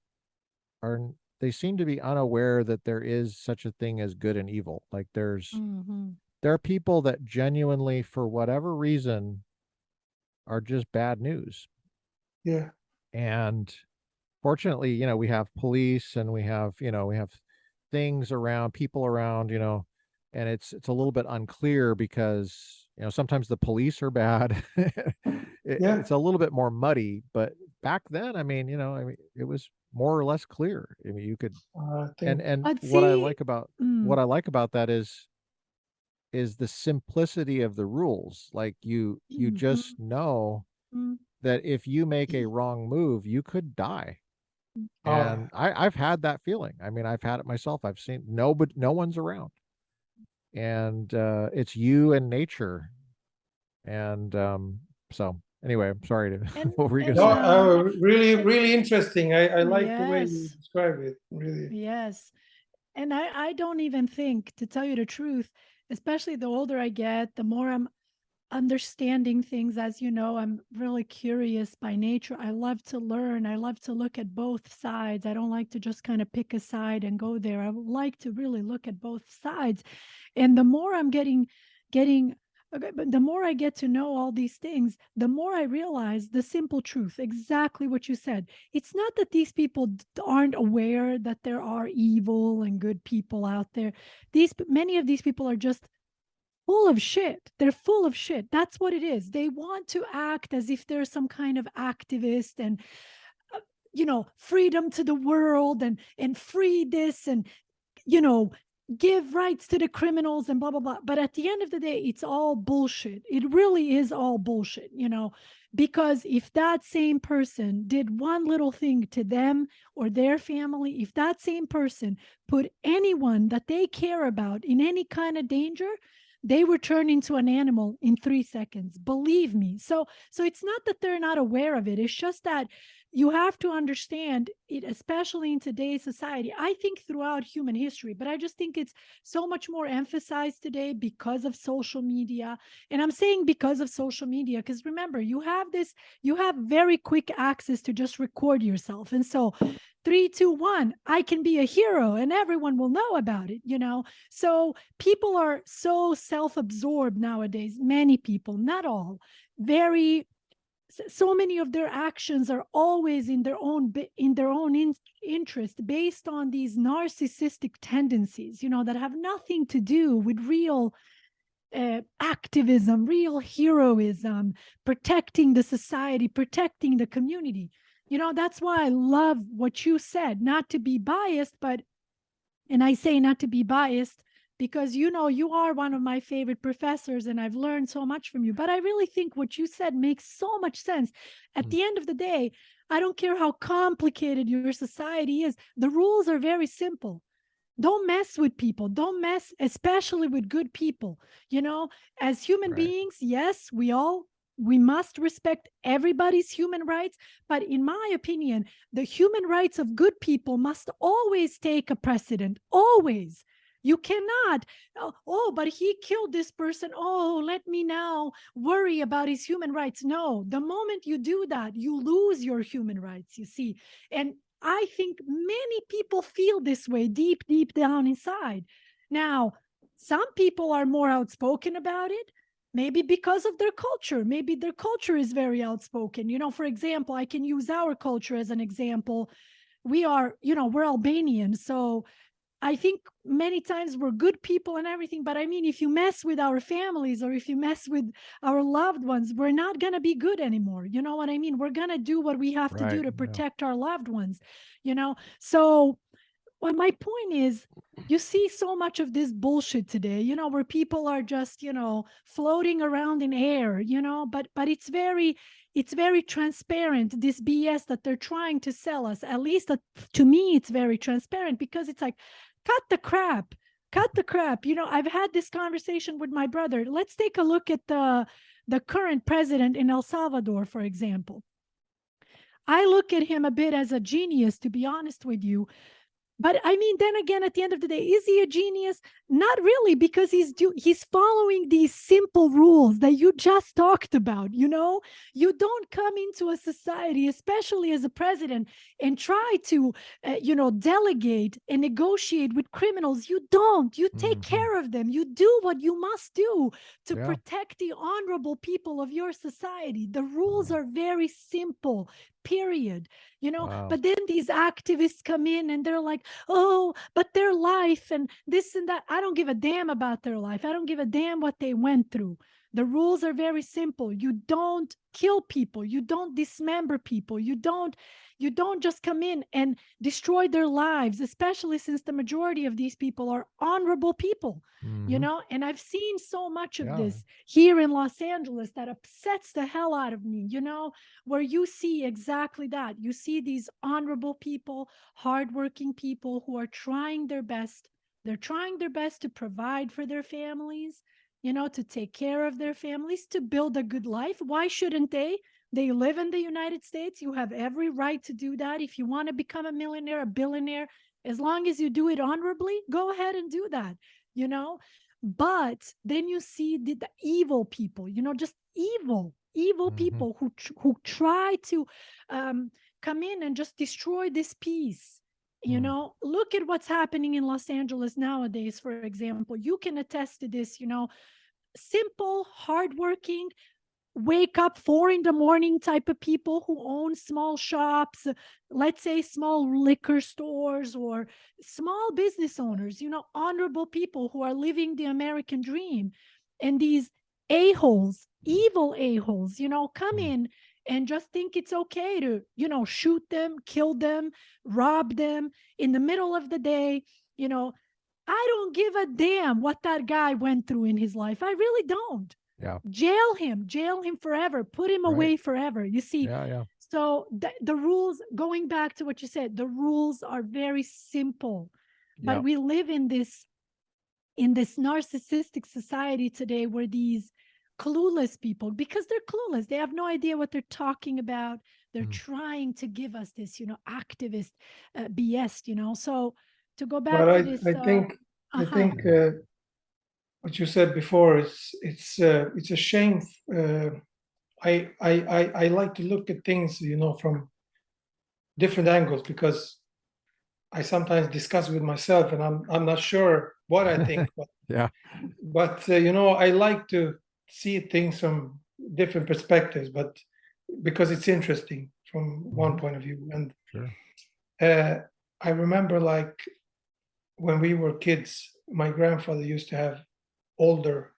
are they seem to be unaware that there is such a thing as good and evil. Like Mm-hmm. there are people that genuinely for whatever reason are just bad news. Yeah. And fortunately, you know, we have police and we have things around, people around, you know, and it's a little bit unclear because, you know, sometimes the police are bad. Yeah. It's a little bit more muddy, but back then, I mean, you know, I mean, it was more or less clear. I mean, you could I think. and I'd say, what mm, I like about that is the simplicity of the rules. Like you mhm, just know mm, that if you make a wrong move, you could die. Oh, And I've had that feeling. I mean, I've had it myself. I've seen no one's around. And it's you and nature. And so anyway, I'm sorry to and what were you gonna no, and say? really, and really interesting. I like the way you yes, describe it. Really. yes. And I don't even think, to tell you the truth, especially the older I get, the more I'm understanding things. As you know, I'm really curious by nature. I love to learn. I love to look at both sides. I don't like to just kind of pick a side and go there. I would like to really look at both sides. And the more I'm getting okay, but the more I get to know all these things, the more I realize the simple truth, exactly what you said. It's not that these people aren't aware that there are evil and good people out there. Many of these people are just full of shit. They're full of shit. That's what it is. They want to act as if they're some kind of activist and freedom to the world and free this and you know give rights to the criminals and blah blah blah. But at the end of the day, it's all bullshit. It really is all bullshit, because if that same person did one little thing to them or their family, if that same person put anyone that they care about in any kind of danger, they would turn into an animal in 3 seconds, believe me. So it's not that they're not aware of it. It's just that you have to understand it, especially in today's society. I think throughout human history, but I just think it's so much more emphasized today because of social media. And I'm saying because of social media, because remember, you have very quick access to just record yourself. And so 3, 2, 1, I can be a hero and everyone will know about it, So people are so self-absorbed nowadays. Many people, not all, very so many of their actions are always in their own interest, based on these narcissistic tendencies, that have nothing to do with real activism, real heroism, protecting the society, protecting the community. You know, that's why I love what you said, not to be biased, and I say not to be biased because, you know, you are one of my favorite professors and I've learned so much from you. But I really think what you said makes so much sense. At the end of the day, I don't care how complicated your society is. The rules are very simple. Don't mess with people. Don't mess, especially with good people. You know, as human Right. beings, yes, we must respect everybody's human rights. But in my opinion, the human rights of good people must always take a precedent. Always. You cannot, oh, but he killed this person. Oh, let me now worry about his human rights. No, the moment you do that, you lose your human rights, you see. And I think many people feel this way deep, deep down inside. Now, some people are more outspoken about it, maybe because of their culture. Maybe their culture is very outspoken. You know, for example, I can use our culture as an example. We are, you know, we're Albanian. So I think many times we're good people and everything, but I mean, if you mess with our families or if you mess with our loved ones, we're not going to be good anymore. You know what I mean? We're going to do what we have to do Right. to Yeah. protect our loved ones, you know? So, well, my point is, you see so much of this bullshit today, you know, where people are just, you know, floating around in air, you know, but it's very transparent, this BS that they're trying to sell us. At least to me, it's very transparent because it's like, cut the crap. Cut the crap. You know, I've had this conversation with my brother. Let's take a look at the current president in El Salvador, for example. I look at him a bit as a genius, to be honest with you. But I mean, then again, at the end of the day, is he a genius? Not really, because he's following these simple rules that you just talked about. You know, you don't come into a society, especially as a president, and try to, you know, delegate and negotiate with criminals. You don't. You take care of them. You do what you must do to Yeah. protect the honorable people of your society. The rules are very simple. Period. You know, Wow. but then these activists come in and they're like, oh, but their life and this and that. I don't give a damn about their life. I don't give a damn what they went through. The rules are very simple. You don't kill people. You don't dismember people. You don't just come in and destroy their lives, especially since the majority of these people are honorable people. You know, and I've seen so much of Yeah. this here in Los Angeles that upsets the hell out of me, you know, where you see exactly that. You see these honorable people, hardworking people who are trying their best. They're trying their best to provide for their families, you know, to take care of their families, to build a good life. Why shouldn't they? They live in the United States. You have every right to do that. If you want to become a millionaire, a billionaire, as long as you do it honorably, go ahead and do that, you know. But then you see the evil people, you know, just evil people who try to come in and just destroy this peace. You know, look at what's happening in Los Angeles nowadays, for example. You can attest to this, you know, simple, hardworking, wake up 4 a.m. type of people who own small shops, let's say small liquor stores or small business owners, you know, honorable people who are living the American dream. And these a-holes, evil a-holes, you know, come in and just think it's okay to, you know, shoot them, kill them, rob them in the middle of the day. You know, I don't give a damn what that guy went through in his life. I really don't. Yeah. Jail him forever, put him away forever. You see, Yeah. so the rules, going back to what you said, the rules are very simple, but we live in this narcissistic society today where these clueless people, because they're clueless, they have no idea what they're talking about. They're trying to give us this, you know, activist BS, you know. So to go back But to this, I think what you said before, it's a shame. I like to look at things, you know, from different angles because I sometimes discuss with myself and I'm not sure what I think. But you know, I like to see things from different perspectives, but because it's interesting from one point of view. And I remember, like, when we were kids, my grandfather used to have older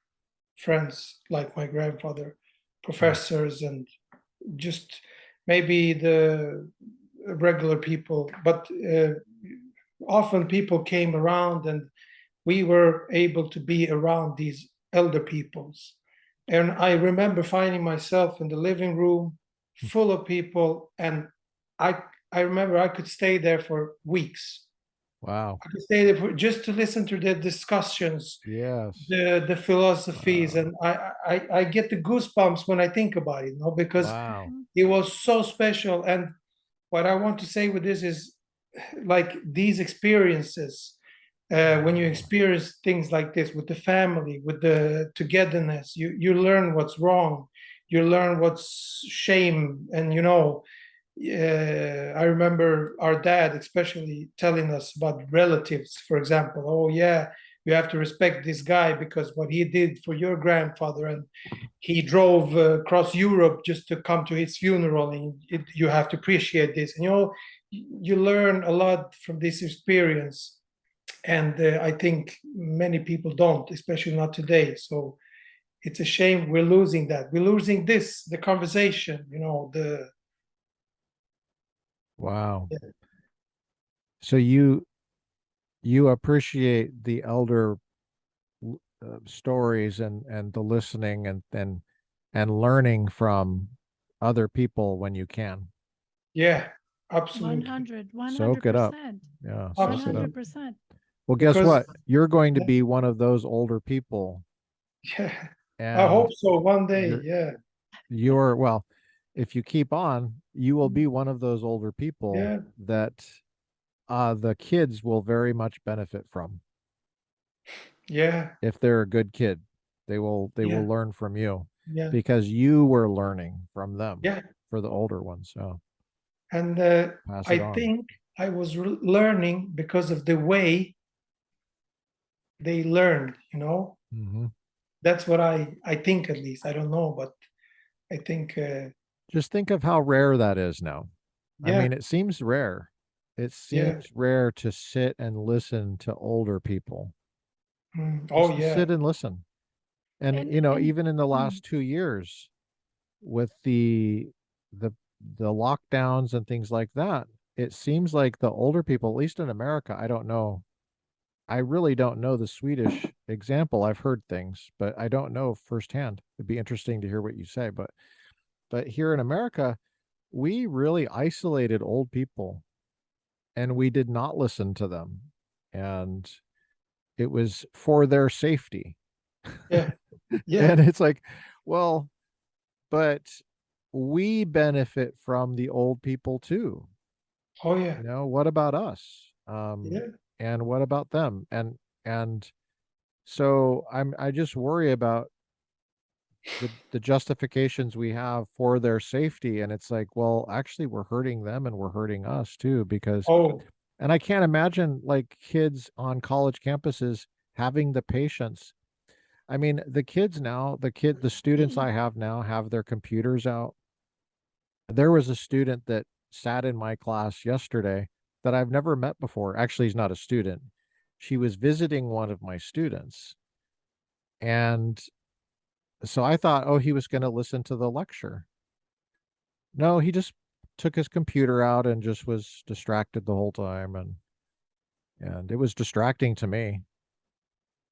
friends like my grandfather, professors, and just maybe the regular people, but often people came around and we were able to be around these elder peoples. And I remember finding myself in the living room full of people, and I I remember I could stay there for weeks. Wow. I could stay there just to listen to the discussions, Yes. the philosophies, Wow. and I get the goosebumps when I think about it, because Wow. it was so special. And what I want to say with this is, like, these experiences, when you experience things like this with the family, with the togetherness, you learn what's wrong, you learn what's shame. And I remember our dad especially telling us about relatives, for example. Oh yeah, you have to respect this guy because what he did for your grandfather, and he drove across Europe just to come to his funeral, and you have to appreciate this. And you learn a lot from this experience. And I think many people don't, especially not today. So it's a shame we're losing that. We're losing this, the conversation, the Wow. So you appreciate the elder stories and the listening and learning from other people when you can. yeah, absolutely, 100, Soak it up. 100%, Yeah, soak it up. absolutely. 100%. Well, guess Because what? You're going to be one of those older people, yeah, I and hope so one day. you're Yeah, well, if you keep on, you will be one of those older people yeah, that the kids will very much benefit from. yeah, If they're a good kid, they yeah, will learn from you yeah, because you were learning from them yeah. for the older ones. So And pass I it on. think I was learning because of the way they learned. Hmm. That's what I think, at least. I don't know, but I think Just think of how rare that is now. I yeah, mean, it seems rare. It yeah. seems rare to sit and listen to older people, Oh just to yeah, sit and listen. And, And even in the mm, last 2 years with the, the lockdowns and things like that, it seems like the older people, at least in America, I don't know. I really don't know the Swedish example. I've heard things, but I don't know firsthand. It'd be interesting to hear what you say. But here in America, we really isolated old people and we did not listen to them. And it was for their safety. yeah, yeah. And it's like, well, but we benefit from the old people too. Oh yeah, What about us? yeah. And what about them? And so I just worry about the justifications we have for their safety. And it's like, well, actually we're hurting them and we're hurting us too, because Oh and I can't imagine like kids on college campuses having the patience. I mean, the kids now, the students I have now have their computers out. There was a student that sat in my class yesterday that I've never met before. Actually, he's not a student. She was visiting one of my students. And so I thought, oh, he was going to listen to the lecture. No, he just took his computer out and just was distracted the whole time. And it was distracting to me.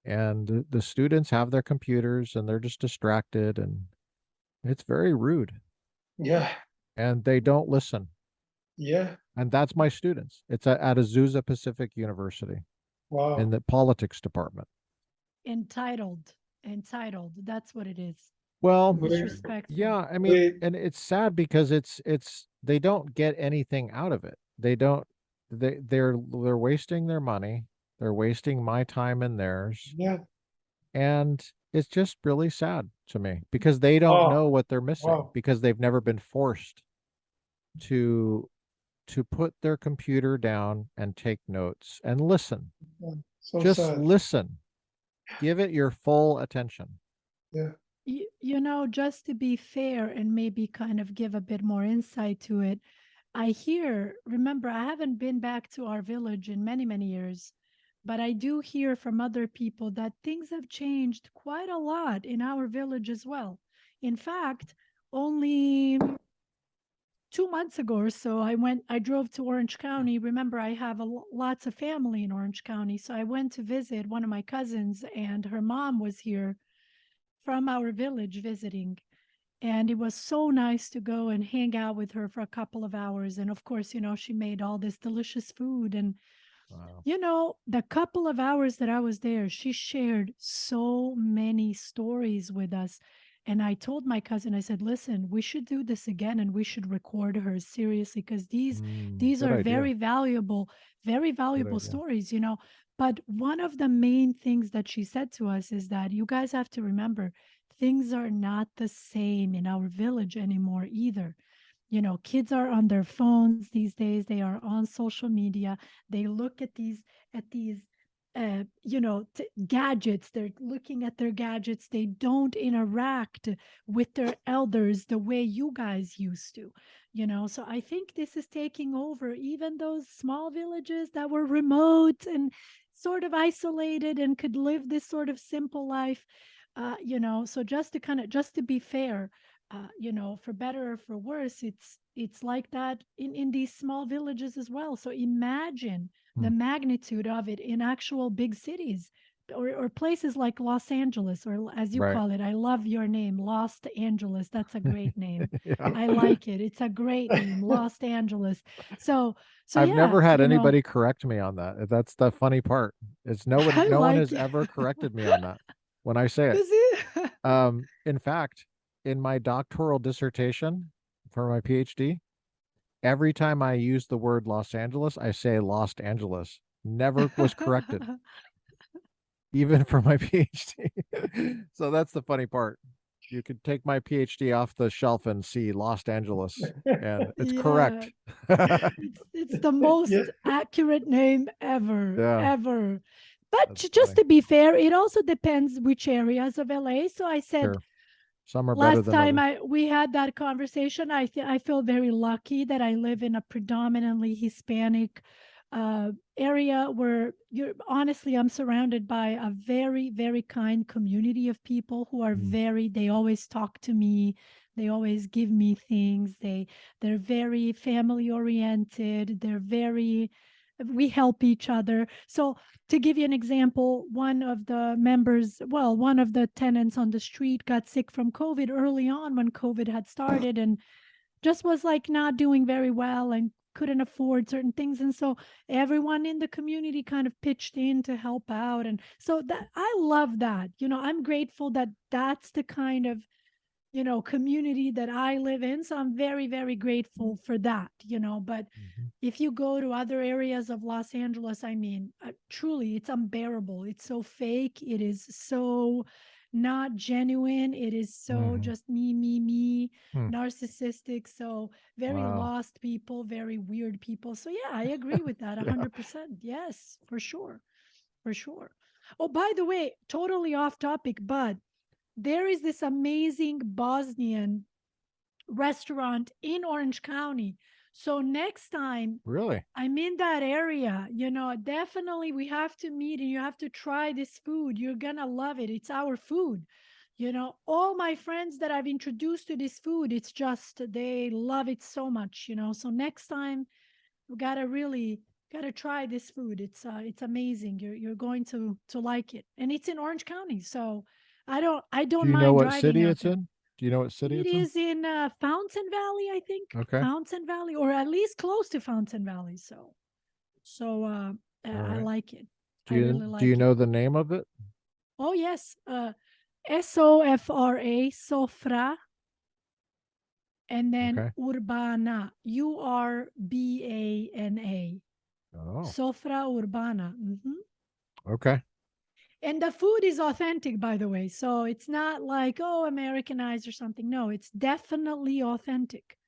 And the students have their computers and they're just distracted. And it's very rude. yeah, And they don't listen. yeah. And that's my students. It's at Azusa Pacific University in Wow. the politics department. entitled, entitled. That's what it is. Well, We, Disrespectful. yeah, I mean, we, and it's sad because it's they don't get anything out of it. They don't they're wasting their money. They're wasting my time and theirs. yeah. And it's just really sad to me because they don't Oh know what they're missing wow. because they've never been forced to put their computer down and take notes and listen. So Just sad. listen. Give it your full attention. Yeah. Just to be fair and maybe kind of give a bit more insight to it, remember, I haven't been back to our village in many, many years, but I do hear from other people that things have changed quite a lot in our village as well. In fact, only 2 months ago or so, I drove to Orange County. Remember, I have lots of family in Orange County. So I went to visit one of my cousins, and her mom was here from our village visiting. And it was so nice to go and hang out with her for a couple of hours. And of course, she made all this delicious food. And Wow. the couple of hours that I was there, she shared so many stories with us. And I told my cousin, I said, listen, we should do this again and we should record her seriously, because these Good are idea. very Good valuable idea. stories. But one of the main things that she said to us is that you guys have to remember things are not the same in our village anymore either. Kids are on their phones these days. They are on social media. They look at these gadgets. They're looking at their gadgets. They don't interact with their elders the way you guys used to. So I think this is taking over even those small villages that were remote and sort of isolated and could live this sort of simple life. So just to be fair, for better or for worse, it's like that in these small villages as well. So imagine the magnitude of it in actual big cities, or places like Los Angeles, or as you Right. call it. I love your name, Los Angeles. That's a great name. Yeah. I like it. It's a great name, Los Angeles. So I've yeah, never had anybody correct me on that. That's the funny part. It's no I one like has it. ever corrected me on that when I say it. Does it? In fact, in my doctoral dissertation for my PhD, every time I use the word Los Angeles, I say Los Angeles. Never was corrected, even for my PhD. So that's the funny part. You could take my PhD off the shelf and see Los Angeles, and it's Yeah. correct. It's the Yeah. most accurate name ever, Yeah, ever. But that's just funny. to be fair, it also depends which areas of LA. So I said Sure. Some are better last than time others. we had that conversation, I feel very lucky that I live in a predominantly Hispanic area where honestly, I'm surrounded by a very, very kind community of people who are Mm. they always talk to me. They always give me things. They're very family oriented. We help each other. So to give you an example, one of the tenants on the street got sick from COVID early on when COVID had started, and just was like not doing very well and couldn't afford certain things. And so everyone in the community kind of pitched in to help out. And so that I love that. I'm grateful that that's the kind of community that I live in. So I'm very, very grateful for that. But Mhm. if you go to other areas of Los Angeles, I mean, truly, it's unbearable. It's so fake. It is so not genuine. It is so Mhm. just me, Hmm. narcissistic. So very Wow. lost people, very weird people. So yeah, I agree with that Yeah. 100%. Yes, for sure. For sure. Oh, by the way, totally off topic, but there is this amazing Bosnian restaurant in Orange County. So next time Really? I'm in that area, definitely we have to meet and you have to try this food. You're gonna love it. It's our food. All my friends that I've introduced to this food, it's just they love it so much. So next time we gotta try this food. It's amazing. You're going to like it. And it's in Orange County. So I Do don't you know mind what driving city out it's there. in? Do you know what city It it's in? is in Fountain Valley, I think. Okay. Fountain Valley, or at least close to Fountain Valley. So All I right. like it. Do I really you like it. know the name of it? Oh yes, Sofra, Sofra, and then Okay. Urbana, Urbana, Oh, Sofra Urbana. okay. And the food is authentic, by the way. So it's not like, oh, Americanized or something. No, it's definitely authentic.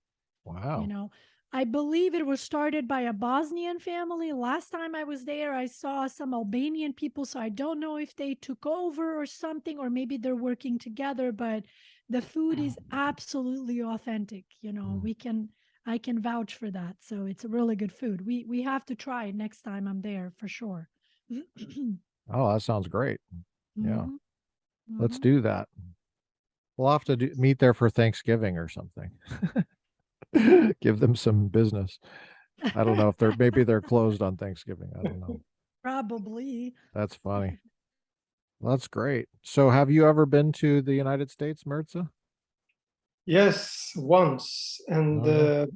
You Wow. know, I believe it was started by a Bosnian family. Last time I was there, I saw some Albanian people. So I don't know if they took over or something, or maybe they're working together, but the food is absolutely authentic. Mm. I can vouch for that. So it's a really good food. We have to try it next time I'm there for sure. Oh, that sounds great. Yeah. Hmm. Let's Hmm. do that. We'll have to meet there for Thanksgiving or something. Give them some business. I don't know if maybe they're closed on Thanksgiving. I don't know. Probably. That's funny. Well, that's great. So have you ever been to the United States, Mirza? Yes, once. And Oh, yeah.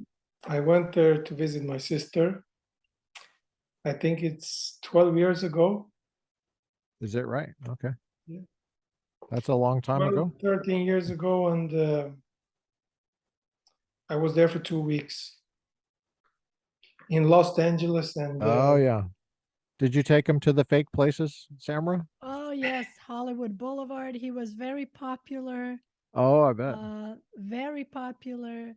I went there to visit my sister. I think it's 12 years ago. Is it right? Okay. Yeah. That's a long time 12, ago. 13 years ago. And I was there for 2 weeks in Los Angeles. And Oh, yeah. Did you take him to the fake places, Samra? Oh, yes. Hollywood Boulevard. He was very popular. Oh, I bet. Very popular.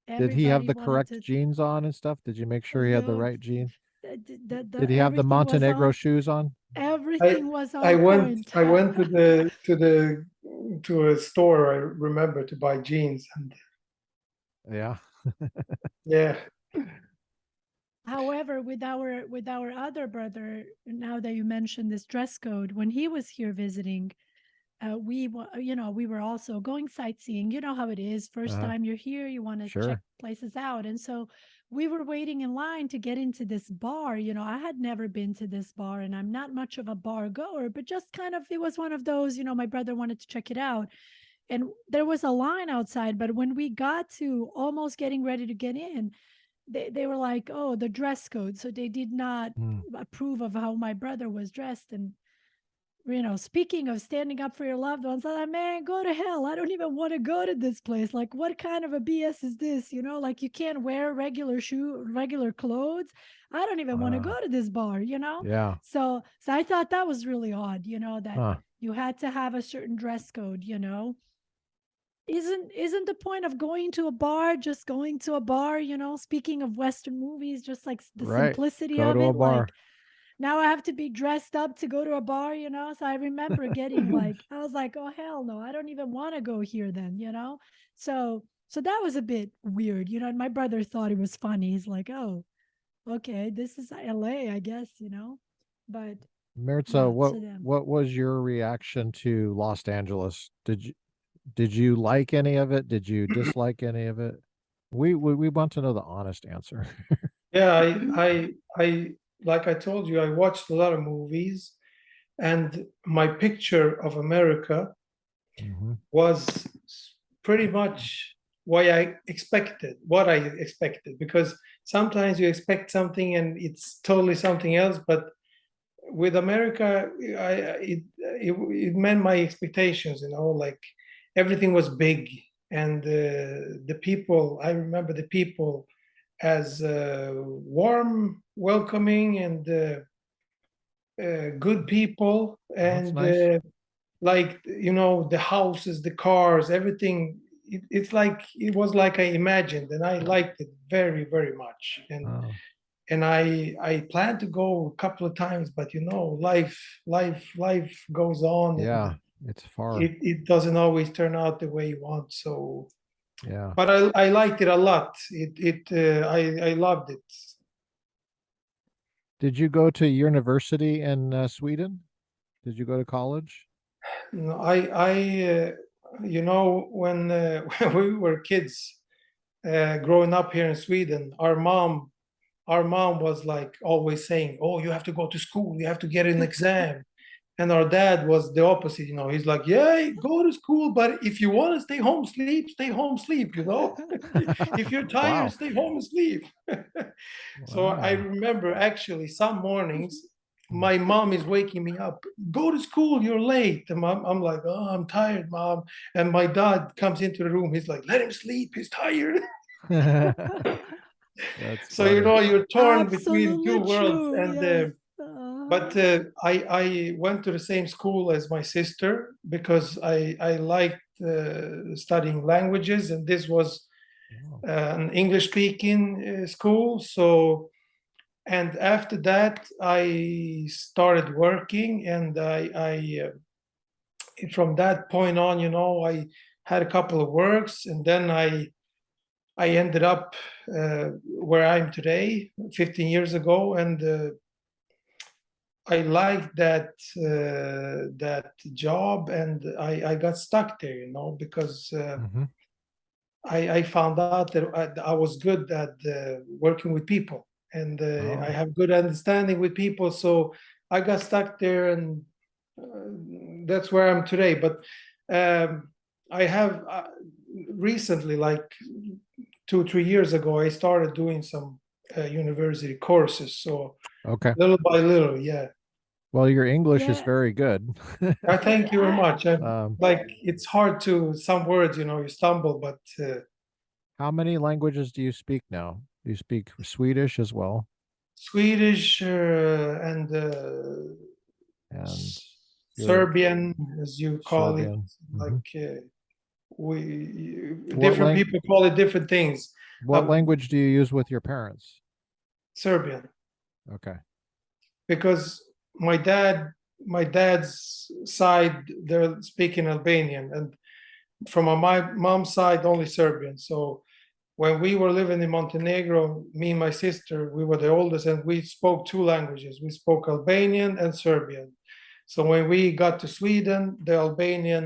Did he have Everybody the wanted correct to. jeans on and stuff? Did you make sure he had the The, right jeans? the Did he have the everything was Montenegro on. shoes on? Everything was I on went point. I went to a store, I remember, to buy jeans. And Yeah. yeah, However, with our other brother, now that you mentioned this dress code, when he was here visiting, we were also going sightseeing. You know how it is. First Uh-huh. time you're here, you want to check Sure. places out, and so we were waiting in line to get into this bar. I had never been to this bar, and I'm not much of a bar goer, but just kind of, it was one of those. My brother wanted to check it out, and there was a line outside. But when we got to almost getting ready to get in, they were like, oh, the dress code. So they did not Mm. approve of how my brother was dressed. And, speaking of standing up for your loved ones, I'm like, man, go to hell. I don't even want to go to this place. Like, what kind of a BS is this? Like, you can't wear regular clothes. I don't even want to Wow. go to this bar, Yeah. So I thought that was really odd, that Huh. you had to have a certain dress code. Isn't the point of going to a bar just going to a bar? Speaking of Western movies, just like the Right. simplicity Go of to a it, bar. like now I have to be dressed up to go to a bar. So I remember getting like, I was like, oh hell no, I don't even want to go here then. So that was a bit weird. And my brother thought it was funny. He's like, oh, okay, this is LA, I guess. But Mirza, yeah, what to them. what was your reaction to Los Angeles? Did you like any of it? Did you dislike any of it? We want to know the honest answer. yeah. I like I told you, I watched a lot of movies, and my picture of America Hmm. was pretty much what I expected, because sometimes you expect something and it's totally something else. But with America, it met my expectations. Like everything was big, and the people. I remember the people as warm, welcoming, and good people. That's And nice. like the houses, the cars, everything. It was like I imagined, and I liked it very, very much. And Oh, and I plan to go a couple of times, but life goes on, and yeah, it's far. it doesn't always turn out the way you want. So, Yeah. but I liked it a lot. I loved it. Did you go to university in Sweden? Did you go to college? No, when when we were kids, growing up here in Sweden, our mom was like always saying, "Oh, you have to go to school. You have to get an exam." And our dad was the opposite. He's like, "Yeah, go to school, but if you want to stay home, sleep. Stay home, sleep. If you're tired, Wow. stay home and sleep." So I Wow. remember actually some mornings, Hmm. my mom is waking me up. Go to school, you're late. And I'm like, "Oh, I'm tired, mom." And my dad comes into the room. He's like, "Let him sleep. He's tired." That's So funny. you're torn between two Absolutely worlds. true. And Yes. but I went to the same school as my sister, because I liked studying languages, and this was Wow. an English speaking school. So, and after that I started working, and from that point on, I had a couple of works, and then I ended up where I'm today 15 years ago. And I liked that job, and I got stuck there, because Hmm. I found out that I was good at working with people, and I Oh, have good understanding with people. So I got stuck there, and that's where I'm today. But I have recently, like 2-3 years ago, I started doing some university courses. So okay. little by little, yeah. Well, your English is Yeah. very good. I thank you very much. Um, Like it's hard to some words, you stumble, but how many languages do you speak now? Do you speak Swedish as well? Swedish and And your Serbian, as you call it, Serbian. like Mhm. we What different lang people call it different things. what language do you use with your parents? Serbian, Okay. because my dad's side they're speaking Albanian, and from my mom's side only Serbian. So when we were living in Montenegro, me and my sister, we were the oldest, and we spoke two languages. We spoke Albanian and Serbian. So when we got to Sweden, the Albanian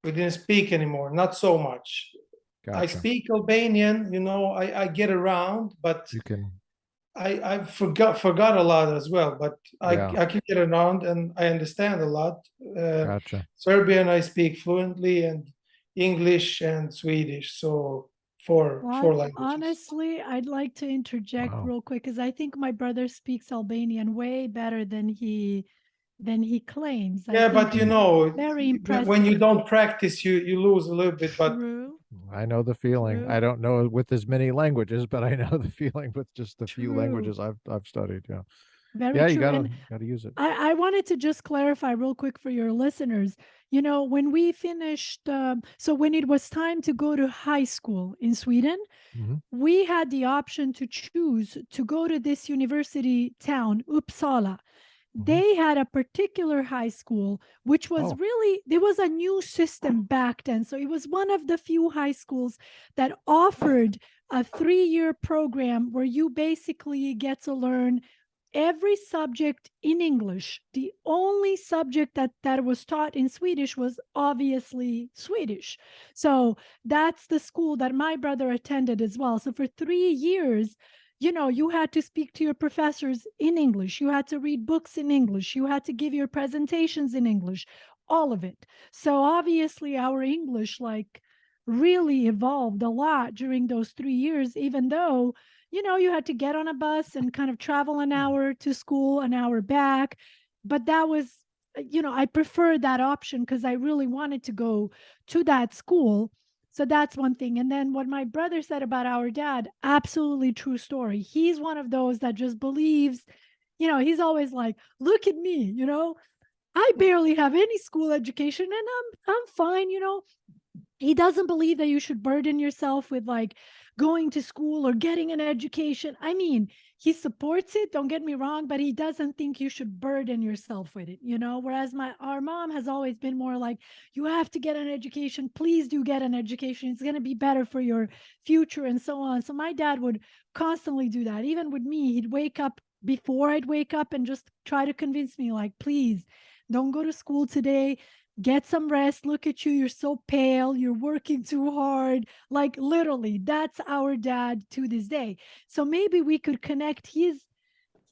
we didn't speak anymore, not so much. I Gotcha. speak Albanian, I get around, but You can, I forgot a lot as well. But yeah, I can get around and I understand a lot. gotcha. Serbian I speak fluently, and English and Swedish. So four languages. Honestly, I'd like to interject Wow. real quick because I think my brother speaks Albanian way better than he claims. I Yeah, think but he's Mm. very when you impressive. don't practice, you lose a little bit. But True, I know the feeling. I true, don't know with as many languages, but I know the feeling with just the few true. languages I've studied. Yeah. Very Yeah, you true. gotta And gotta use it. I wanted to just clarify real quick for your listeners. When we finished, so when it was time to go to high school in Sweden, Hmm. we had the option to choose to go to this university town, Uppsala. Hmm. They had a particular high school, which was Oh, really, there was a new system back then. So it was one of the few high schools that offered a 3-year program where you basically get to learn every subject in English. The only subject that was taught in Swedish was obviously Swedish. So that's the school that my brother attended as well. So for 3 years, you had to speak to your professors in English. You had to read books in English. You had to give your presentations in English, all of it. So obviously, our English really evolved a lot during those 3 years, even though, you had to get on a bus and kind of travel an hour to school, an hour back. But that was, I preferred that option because I really wanted to go to that school. So that's one thing. And then what my brother said about our dad, absolutely true story. He's one of those that just believes, he's always like, look at me, I barely have any school education and I'm fine. He doesn't believe that you should burden yourself with going to school or getting an education. I mean, he supports it, don't get me wrong, but he doesn't think you should burden yourself with it, whereas our mom has always been more like, you have to get an education, please do get an education, it's going to be better for your future and so on. So my dad would constantly do that. Even with me, he'd wake up before I'd wake up and just try to convince me, like, please don't go to school today, get some rest, look at you, you're so pale, you're working too hard. Like literally, that's our dad to this day. So maybe we could connect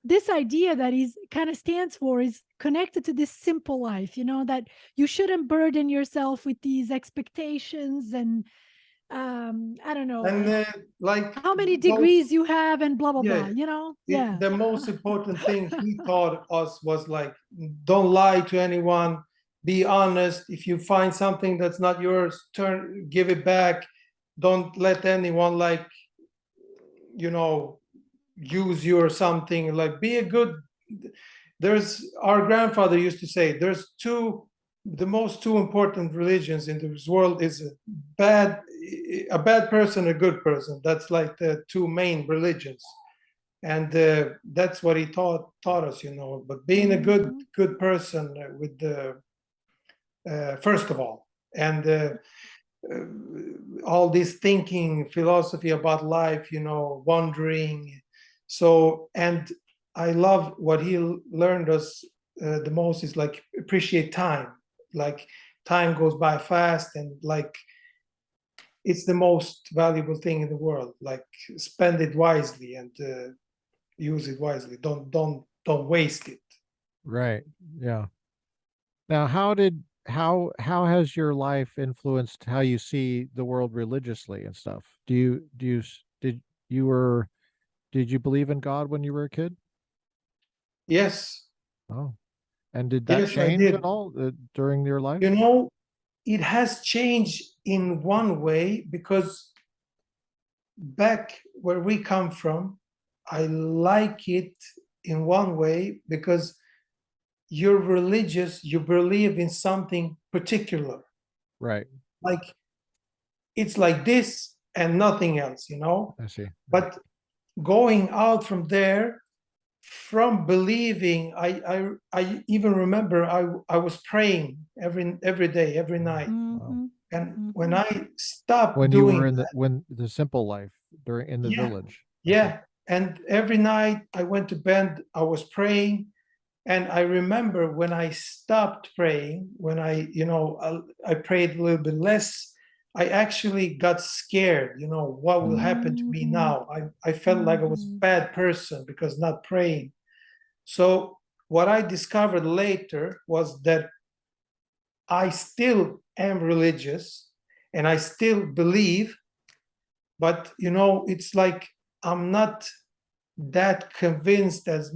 this idea that he's kind of stands for is connected to this simple life, that you shouldn't burden yourself with these expectations and I don't know, and like like how many those, degrees you have and blah blah blah, yeah, yeah. the most important thing he taught us was like, don't lie to anyone, be honest. If you find something that's not yours, give it back. Don't let anyone use you or something. Like, be a good. There's our grandfather used to say, there's the most two important religions in this world is a bad person, a good person. That's like the two main religions, and that's what he taught us. But being a good person with the first of all, and all this thinking philosophy about life, wondering. So, and I love what he learned us the most is like appreciate time. Like time goes by fast, and like it's the most valuable thing in the world. Like, spend it wisely and use it wisely. Don't waste it. Right. Yeah. Now, how has your life influenced how you see the world religiously and stuff? Did you believe in God when you were a kid? Yes, Oh, and did that yes, I change at did. all during your life? You know, it has changed in one way, because back where we come from, I like it in one way, because you're religious, you believe in something particular. Right. Like, it's like this and nothing else, I see. But going out from there, from believing, I even remember I was praying every day, every night. Wow. Mhm. And when I stopped When you were doing in that, the simple life during in the yeah, village. I see. yeah. And every night I went to bed, I was praying. And I remember when I stopped praying, when I prayed a little bit less, I actually got scared, what will happen to me Mhm. now? I felt like I was a Mhm. bad person because not praying. So what I discovered later was that I still am religious and I still believe, but it's like I'm not that convinced as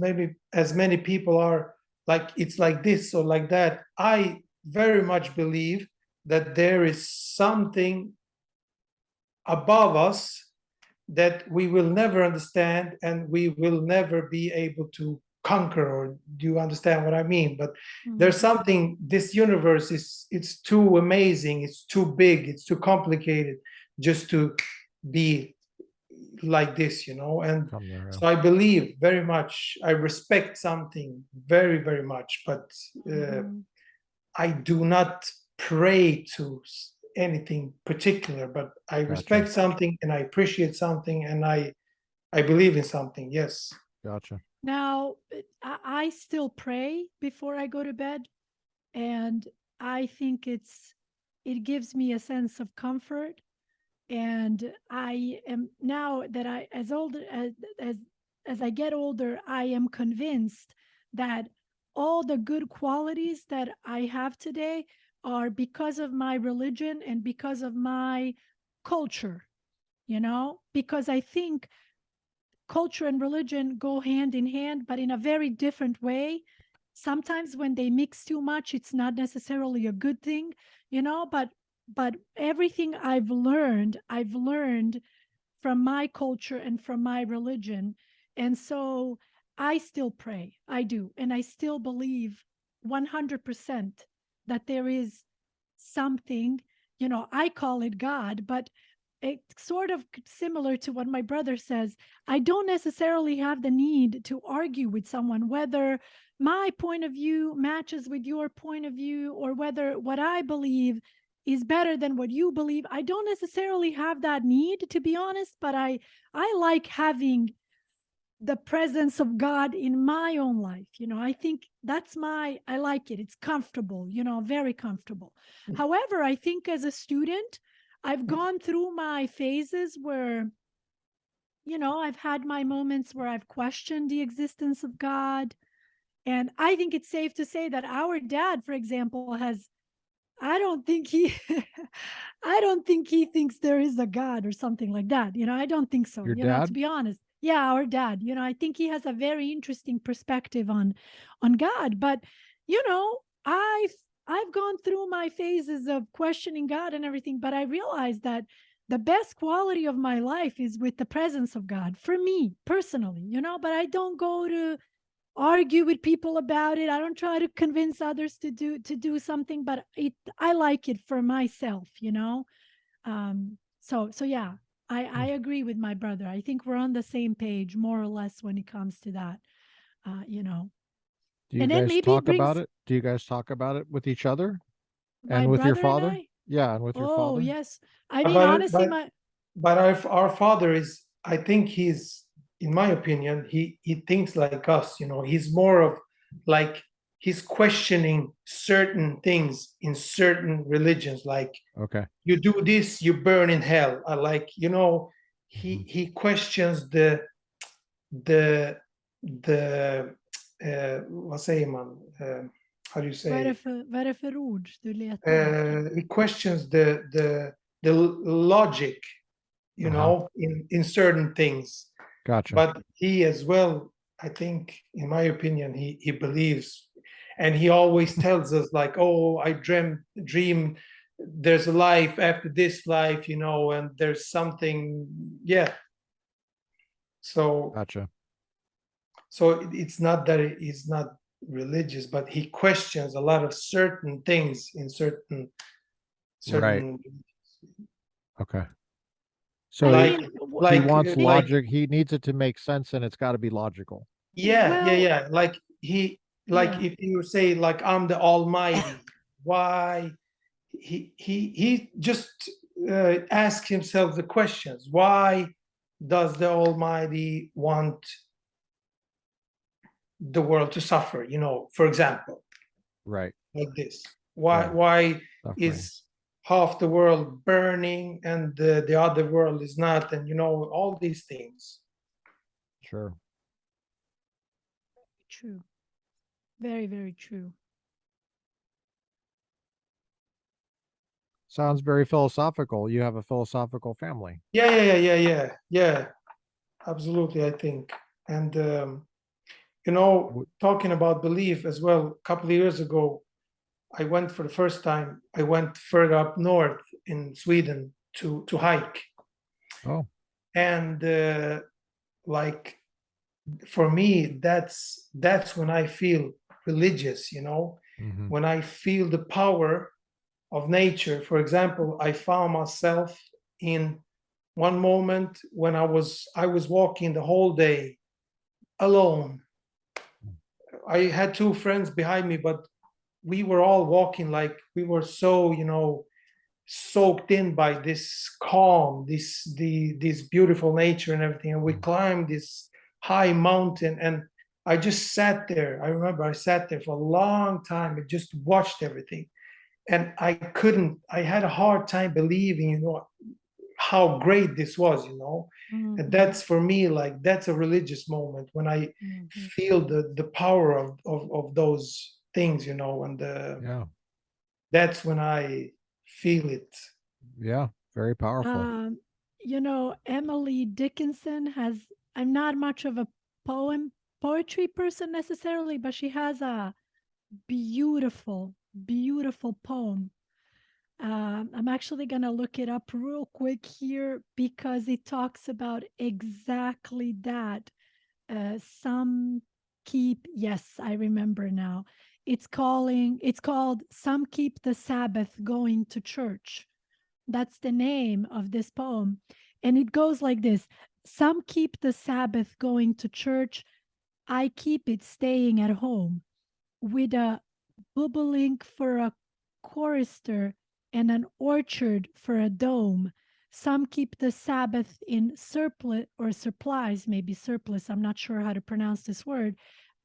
many people are, like it's like this or like that. I very much believe that there is something above us that we will never understand and we will never be able to conquer. Or do you understand what I mean? But there's Mhm. something, this universe it's too amazing, it's too big, it's too complicated just to be like this, and Come there. so I believe very much, I respect something very, very much, but Mhm. I do not pray to anything particular, but I Gotcha. respect something and I appreciate something and I believe in something. Yes. Gotcha. Now, I still pray before I go to bed, and I think it gives me a sense of comfort. And I am, now that I as older as I get older, I am convinced that all the good qualities that I have today are because of my religion and because of my culture, because I think culture and religion go hand in hand, but in a very different way. Sometimes when they mix too much, it's not necessarily a good thing, but everything I've learned from my culture and from my religion. And so I still pray. I do. And I still believe 100% that there is something, I call it God, but it's sort of similar to what my brother says. I don't necessarily have the need to argue with someone whether my point of view matches with your point of view, or whether what I believe is better than what you believe. I don't necessarily have that need, to be honest, but I like having the presence of God in my own life. I think I like it. It's comfortable, very comfortable. However, I think as a student, I've gone through my phases where, I've had my moments where I've questioned the existence of God. And I think it's safe to say that our dad, for example, I don't think he I don't think he thinks there is a God or something like that. I don't think so, Your to dad? be honest. Yeah, our dad, I think he has a very interesting perspective on God, but you know, I've I've gone through my phases of questioning God and everything, but I realized that the best quality of my life is with the presence of God for me personally, but I don't go to argue with people about it. I don't try to convince others to do something, but I like it for myself. So yeah, I Hmm. agree with my brother. I think we're on the same page more or less when it comes to that. Do you And then guys maybe it talk about brings it? Do you guys talk about it with each other my and with your brother and father? I. Yeah, and with your Oh father? yes, I mean But honestly, but my but our father is, I think he's, in my opinion, he thinks like us. He's more of like he's questioning certain things in certain religions, like Okay. you do this, you burn in hell. Like, you know, he questions the vad säger man? How do you say? Vad är det för ord du letar efter? He questions the logic, you know, in certain things. Gotcha. But he as well, I think, in my opinion, he believes, and he always tells us like, oh, I dream there's a life after this life, you know, and there's something, yeah. So Gotcha. so it's not that he's not religious, but he questions a lot of certain things in certain Okay. So like he wants like logic. He needs it to make sense, and it's got to be logical. yeah. Like Yeah. if you say like I'm the Almighty, why he just asks himself the questions. Why does the Almighty want the world to suffer? You know, for example, Right. like this. Yeah. Why Suffering. is half the world burning and the other world is not? And you know, all these things. Sure. True. Very, very true. Sounds very philosophical. You have a philosophical family. Yeah. Absolutely, I think. And you know, talking about belief as well, a couple of years ago, I went for the first time, I went further up north in Sweden to hike. Oh. And like for me, that's when I feel religious, you know, when I feel the power of nature. For example, I found myself in one moment when I was walking the whole day alone. I had two friends behind me, but we were all walking like we were so, you know, soaked in by this calm, this beautiful nature and everything. And we climbed this high mountain, and I just sat there. I remember I sat there for a long time and just watched everything. And I had a hard time believing, you know, how great this was, you know. And that's for me, like, that's a religious moment when I feel the power of those things, you know, and that's when I feel it. Yeah, very powerful. You know, Emily Dickinson I'm not much of a poetry person necessarily, but she has a beautiful, beautiful poem. I'm actually going to look it up real quick here because it talks about exactly that. Yes, I remember now. It's called Some Keep the Sabbath Going to Church. That's the name of this poem. And it goes like this: some keep the Sabbath going to church. I keep it staying at home with a bobolink for a chorister and an orchard for a dome. Some keep the Sabbath in surplus or surplice, maybe surplus. I'm not sure how to pronounce this word.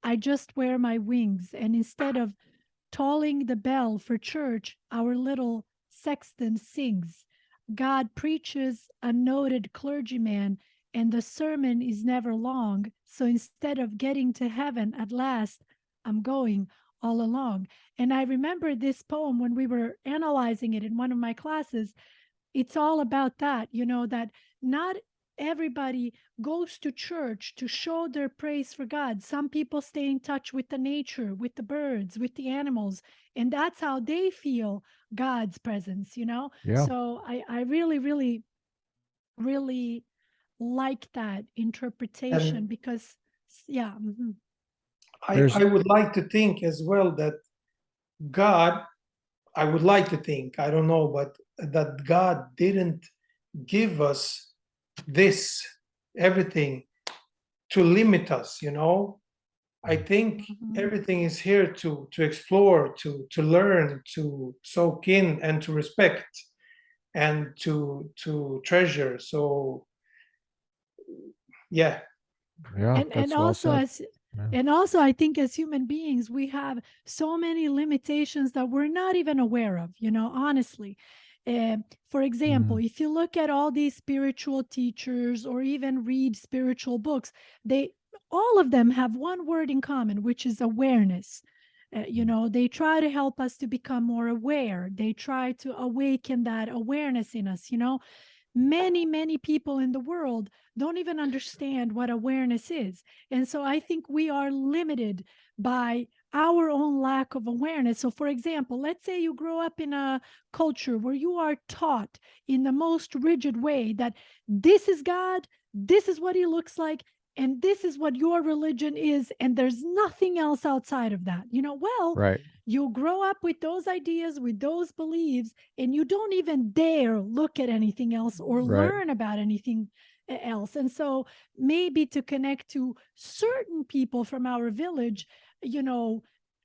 I just wear my wings, and instead of tolling the bell for church, our little sexton sings. God preaches a noted clergyman, and the sermon is never long. So instead of getting to heaven at last, I'm going all along. And I remember this poem when we were analyzing it in one of my classes. It's all about that, you know, that not everybody goes to church to show their praise for God. Some people stay in touch with the nature, with the birds, with the animals, and that's how they feel God's presence, you know? Yeah. So I really, really, really like that interpretation And because, yeah. I would like to think as well that God, I would like to think, I don't know, but that God didn't give us this, everything, to limit us, you know. I think everything is here to explore, to learn, to soak in, and to respect, and to treasure. So yeah. Yeah, And that's also well said. Yeah. And also, I think as human beings, we have so many limitations that we're not even aware of, honestly. For example, if you look at all these spiritual teachers or even read spiritual books, all of them have one word in common, which is awareness. They try to help us to become more aware. They try to awaken that awareness in us. Many, many people in the world don't even understand what awareness is. And so I think we are limited by our own lack of awareness. So, for example, let's say you grow up in a culture where you are taught in the most rigid way that this is God, this is what he looks like, and this is what your religion is, and there's nothing else outside of that. Well, Right. you grow up with those ideas, with those beliefs, and you don't even dare look at anything else or Right. learn about anything else. And so maybe to connect to certain people from our village,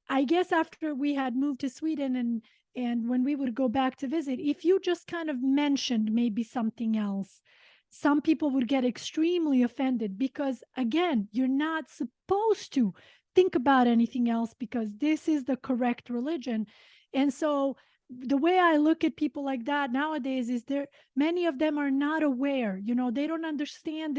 I guess after we had moved to Sweden and when we would go back to visit, if you just kind of mentioned maybe something else, some people would get extremely offended because, again, you're not supposed to think about anything else because this is the correct religion. And so the way I look at people like that nowadays is many of them are not aware. They don't understand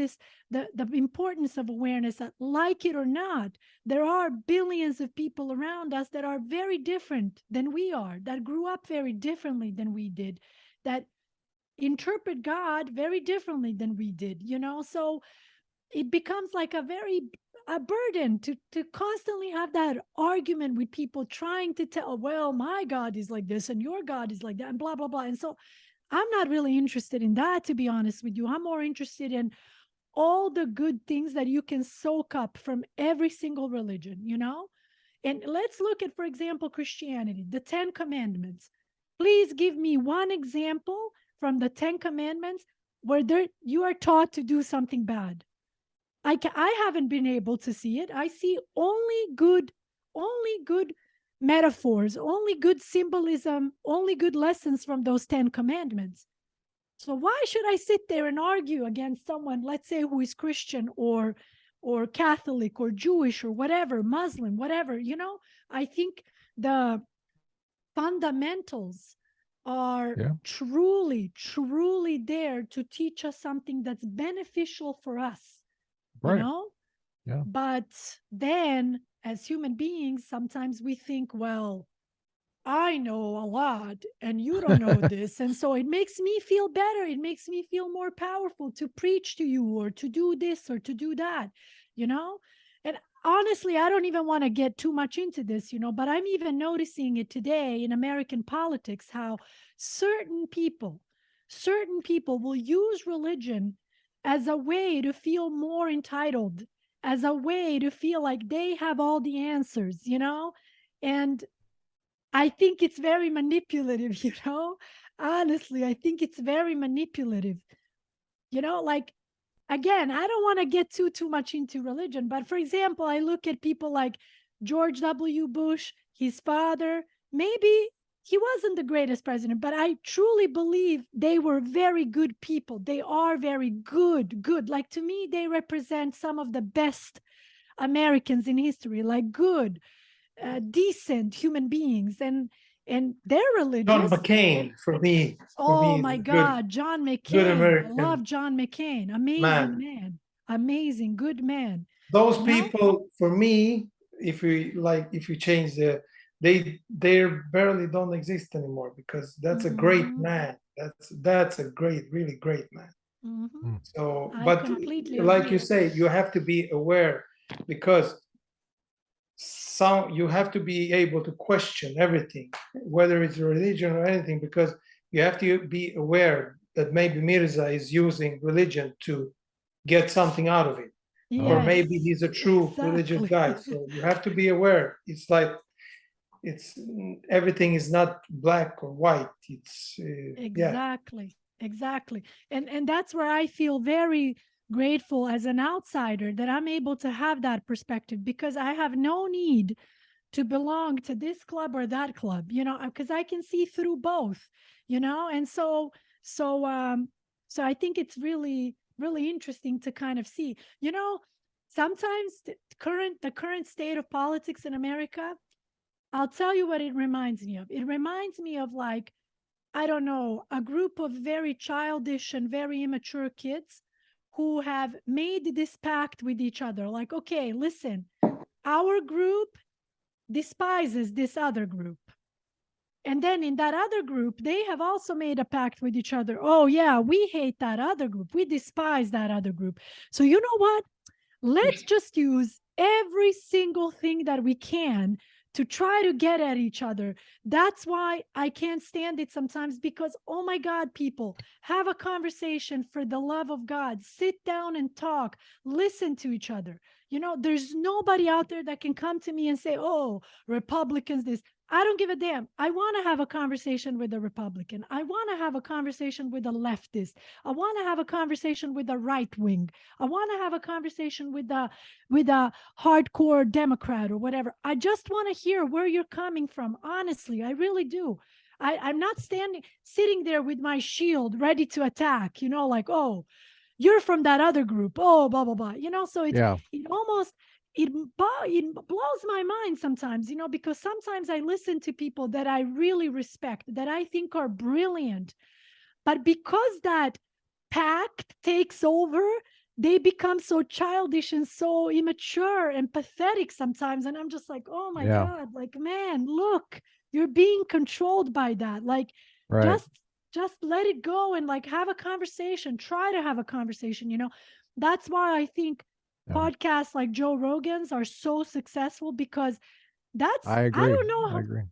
the importance of awareness, that, like it or not, there are billions of people around us that are very different than we are, that grew up very differently than we did, that interpret God very differently than we did, so it becomes like a burden to constantly have that argument with people trying to tell, well, my God is like this and your God is like that and blah blah blah. And so I'm not really interested in that, to be honest with you. I'm more interested in all the good things that you can soak up from every single religion. And let's look at, for example, Christianity, the 10 commandments. Please give me one example from the 10 commandments where you are taught to do something bad. I haven't been able to see it. I see only good metaphors, only good symbolism, only good lessons from those 10 commandments. So why should I sit there and argue against someone, let's say, who is Christian or Catholic or Jewish or whatever, Muslim, whatever, I think the fundamentals are truly, truly there to teach us something that's beneficial for us, Right. Yeah. But then as human beings, sometimes we think, well, I know a lot and you don't know this. And so it makes me feel better. It makes me feel more powerful to preach to you or to do this or to do that, And honestly, I don't even want to get too much into this, but I'm even noticing it today in American politics, how certain people will use religion as a way to feel more entitled, as a way to feel like they have all the answers, And I think it's very manipulative, Honestly, I think it's very manipulative. Like, again, I don't want to get too much into religion, but for example, I look at people like George W. Bush, his father. Maybe he wasn't the greatest president, but I truly believe they were very good people. They are very good. Like, to me, they represent some of the best Americans in history, like good, decent human beings, and they're religious. John McCain, for me. Oh my God, John McCain. I love John McCain. Amazing man. Amazing, good man. Those people, for me, if you change they barely don't exist anymore, because that's a great man. That's a really great man. So, but like you say, you have to be aware, because you have to be able to question everything, whether it's religion or anything, because you have to be aware that maybe Mirza is using religion to get something out of it. Yes, or maybe he's a true religious guy. So you have to be aware. It's like everything is not black or white. It's exactly. And that's where I feel very grateful as an outsider that I'm able to have that perspective, because I have no need to belong to this club or that club, because I can see through both, and so I think it's really, really interesting to kind of see, sometimes the current state of politics in America, I'll tell you what it reminds me of. It reminds me of, like, I don't know, a group of very childish and very immature kids who have made this pact with each other. Like, okay, listen, our group despises this other group. And then in that other group, they have also made a pact with each other. Oh, yeah, we hate that other group. We despise that other group. So you know what? Let's just use every single thing that we can to try to get at each other. That's why I can't stand it sometimes, because, oh my God, people, have a conversation for the love of God. Sit down and talk, listen to each other. You know, there's nobody out there that can come to me and say, oh, Republicans this. I don't give a damn. I want to have a conversation with a Republican. I want to have a conversation with a leftist. I want to have a conversation with a right wing. I want to have a conversation with a hardcore Democrat or whatever. I just want to hear where you're coming from. Honestly, I really do. I'm not sitting there with my shield ready to attack, you know, like, oh, you're from that other group. Oh, blah, blah, blah. You know, so it almost, it blows my mind sometimes, you know, because sometimes I listen to people that I really respect, that I think are brilliant. But because that pact takes over, they become so childish and so immature and pathetic sometimes. And I'm just like, oh my God, like, man, look, you're being controlled by that. Like, just let it go and, like, have a conversation, try to have a conversation, you know. That's why I think podcasts like Joe Rogan's are so successful, because I agree. I don't know how, I agree.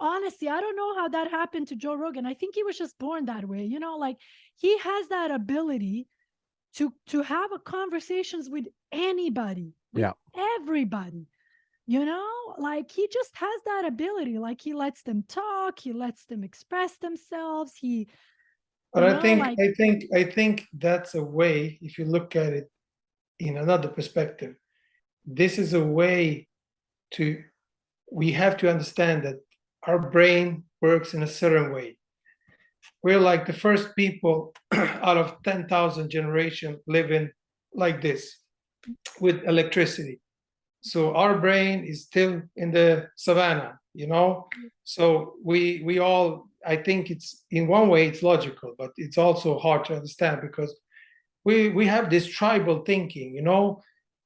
honestly, I don't know how that happened to Joe Rogan. I think he was just born that way, you know, like, he has that ability to have a conversations with anybody, with everybody, you know, like, he just has that ability. Like, he lets them talk, he lets them express themselves. But I think that's a way, if you look at it in another perspective, this is a way we have to understand that our brain works in a certain way. We're like the first people out of 10,000 generations living like this with electricity. So our brain is still in the savannah, you know. So we all, I think it's, in one way it's logical, but it's also hard to understand, because we have this tribal thinking, you know,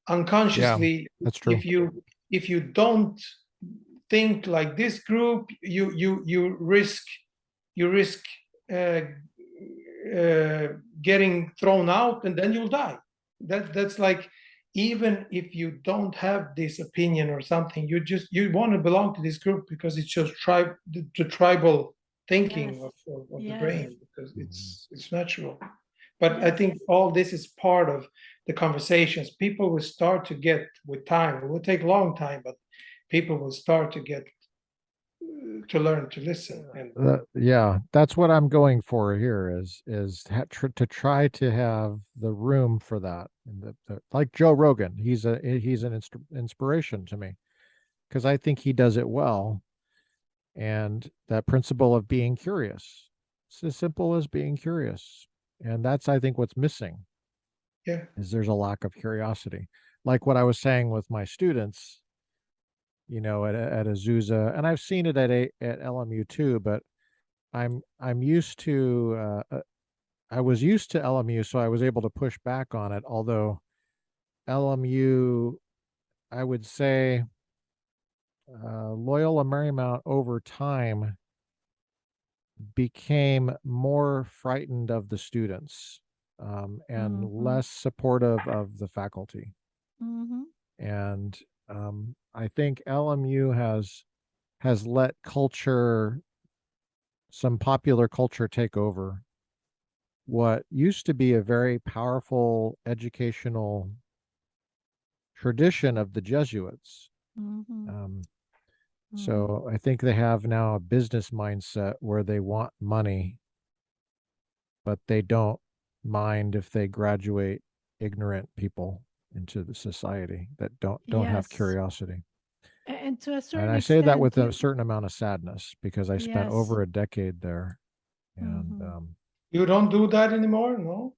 unconsciously. That's true. If you don't think like this group, you risk getting thrown out, and then you'll die. That's like, even if you don't have this opinion or something, you want to belong to this group, because it's just the tribal thinking of the brain, because it's natural. But I think all this is part of the conversations. People will start to get, with time, it will take a long time, but people will start to get to learn to listen. And that's what I'm going for here, is to try to have the room for that. And like Joe Rogan, he's an inspiration to me, because I think he does it well. And that principle of being curious, it's as simple as being curious. And that's, I think, what's missing. Is there's a lack of curiosity. Like what I was saying with my students, you know, at Azusa, and I've seen it at LMU too, but I'm used to I was used to LMU, so I was able to push back on it. Although LMU, I would say, Loyola Marymount over time became more frightened of the students, and less supportive of the faculty. And I think LMU has let some popular culture take over what used to be a very powerful educational tradition of the Jesuits. So I think they have now a business mindset where they want money, but they don't mind if they graduate ignorant people into the society that don't have curiosity. And to a certain extent, I say that with a certain amount of sadness, because I spent over a decade there. And you don't do that anymore, no?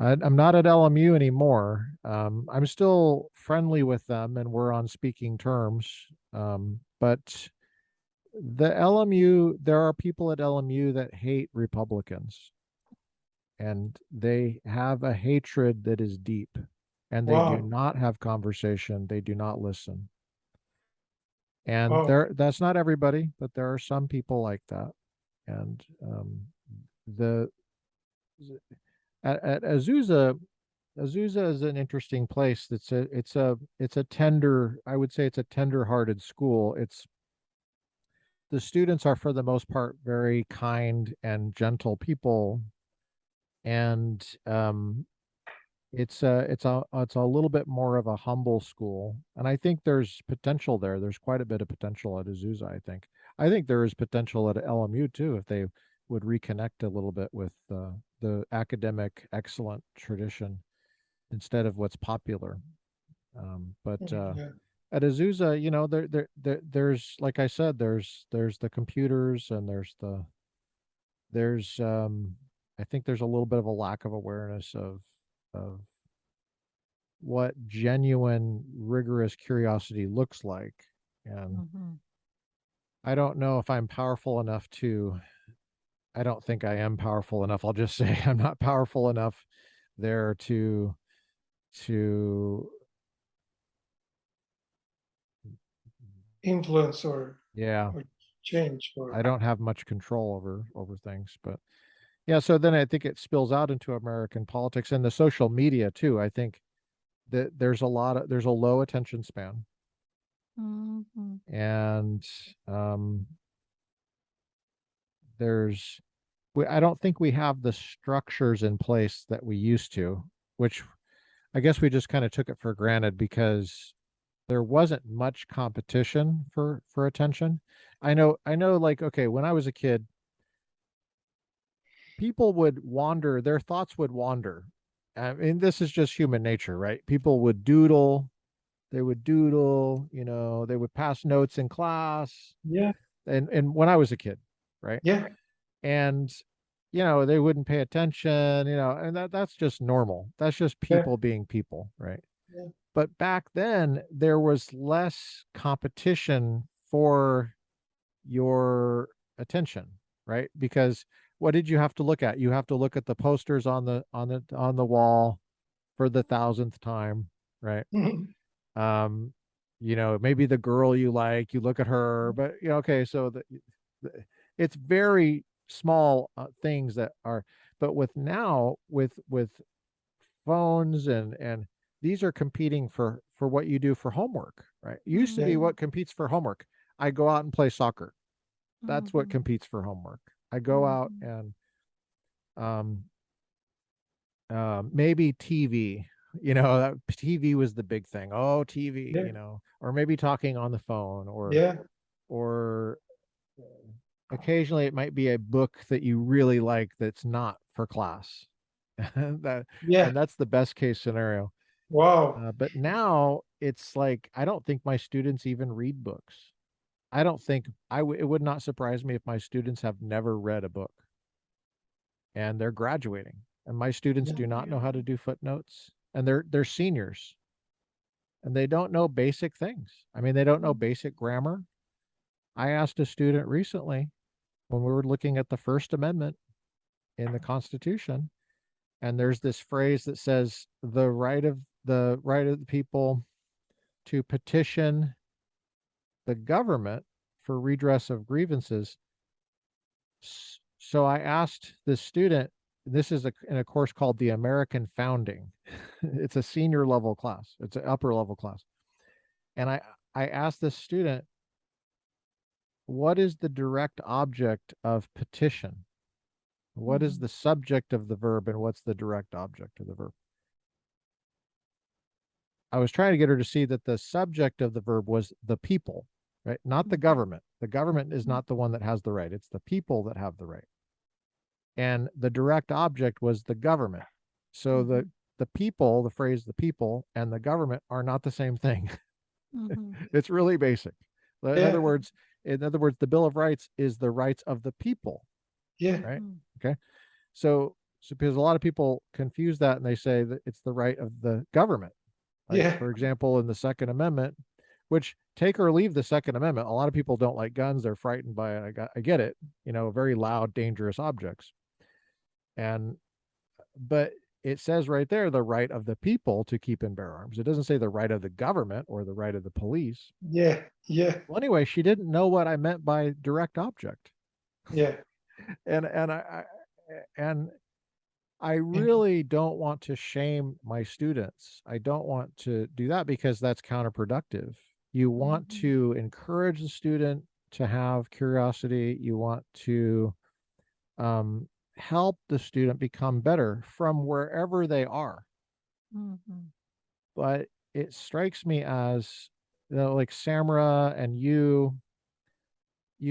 I'm not at LMU anymore. I'm still friendly with them and we're on speaking terms. But the LMU, there are people at LMU that hate Republicans and they have a hatred that is deep and they do Wow. not have conversation. They do not listen. And Wow. that's not everybody, but there are some people like that. And the at Azusa, Azusa is an interesting place. It's a tender, I would say it's a tender-hearted school. It's the students are for the most part very kind and gentle people, and it's a little bit more of a humble school, and I think there's potential there. There's quite a bit of potential at Azusa. I think there is potential at LMU too if they would reconnect a little bit with the academic excellent tradition instead of what's popular. But Yeah. at Azusa, you know, there's like I said, there's the computers and there's I think there's a little bit of a lack of awareness of what genuine rigorous curiosity looks like. And Mhm. I don't know if I'm powerful enough to, I don't think I am powerful enough. I'll just say I'm not powerful enough there to Influence yeah, or change I or don't have much control over things. But yeah, so then I think it spills out into American politics and the social media too. I think that there's a low attention span, Mhm. and there's I don't think we have the structures in place that we used to, which I guess we just kind of took it for granted because there wasn't much competition for attention. I know like okay, when I was a kid, people would wander, their thoughts would wander. I mean, this is just human nature, right? People would doodle, they would doodle, you know, they would pass notes in class, yeah, and when I was a kid, right? yeah, And you know, they wouldn't pay attention, you know, and that's just normal. That's just yeah, people being people, right? yeah, But back then there was less competition for your attention, right? Because what did you have to look at? You have to look at the posters on the wall for the thousandth time, right? mhm, Um, you know, maybe the girl you like, you look at her, but you know, okay, so the it's very small things that are, but with now with phones and these are competing for what you do for homework, right? It used to yeah, be Mhm. what competes for homework. I go out and play soccer. That's what Mhm. competes for homework. I go out Mhm. and um, maybe TV. You know, that TV was the big thing. Oh, TV. yeah, You know, or maybe talking on the phone, yeah, or occasionally it might be a book that you really like that's not for class. that yeah. and that's the best case scenario. Wow. But now it's like I don't think my students even read books. I don't think it would not surprise me if my students have never read a book and they're graduating. And my students Yeah, do not know how to do footnotes and they're seniors and they don't know basic things. I mean, they don't know basic grammar. I asked a student recently when we were looking at the First Amendment in the Constitution, and there's this phrase that says the right of the people to petition the government for redress of grievances. So I asked this student, this is in a course called the American Founding. It's a senior level class. It's an upper level class. And I asked this student, what is the direct object of petition? What is Mhm. the subject of the verb and what's the direct object of the verb? I was trying to get her to see that the subject of the verb was the people, right? Not the Mhm. government. The government is not the one that has the right. It's the people that have the right. And the direct object was the government. So Mhm. the people, the phrase the people and the government are not the same thing. Mhm. It's really basic. yeah, In other words, the Bill of Rights is the rights of the people, yeah, right? Mhm. Okay. So So because a lot of people confuse that and they say that it's the right of the government. Like, Yeah. for example, in the Second Amendment, which take or leave the Second Amendment, a lot of people don't like guns. They're frightened by it. I get it, very loud, dangerous objects. And, but it says right there, the right of the people to keep and bear arms. It doesn't say the right of the government or the right of the police. Yeah. Yeah. Well, anyway, she didn't know what I meant by direct object. Yeah. And I really don't want to shame my students. I don't want to do that because that's counterproductive. You want to encourage the student to have curiosity. You want to help the student become better from wherever they are. But it strikes me as, like Samra and you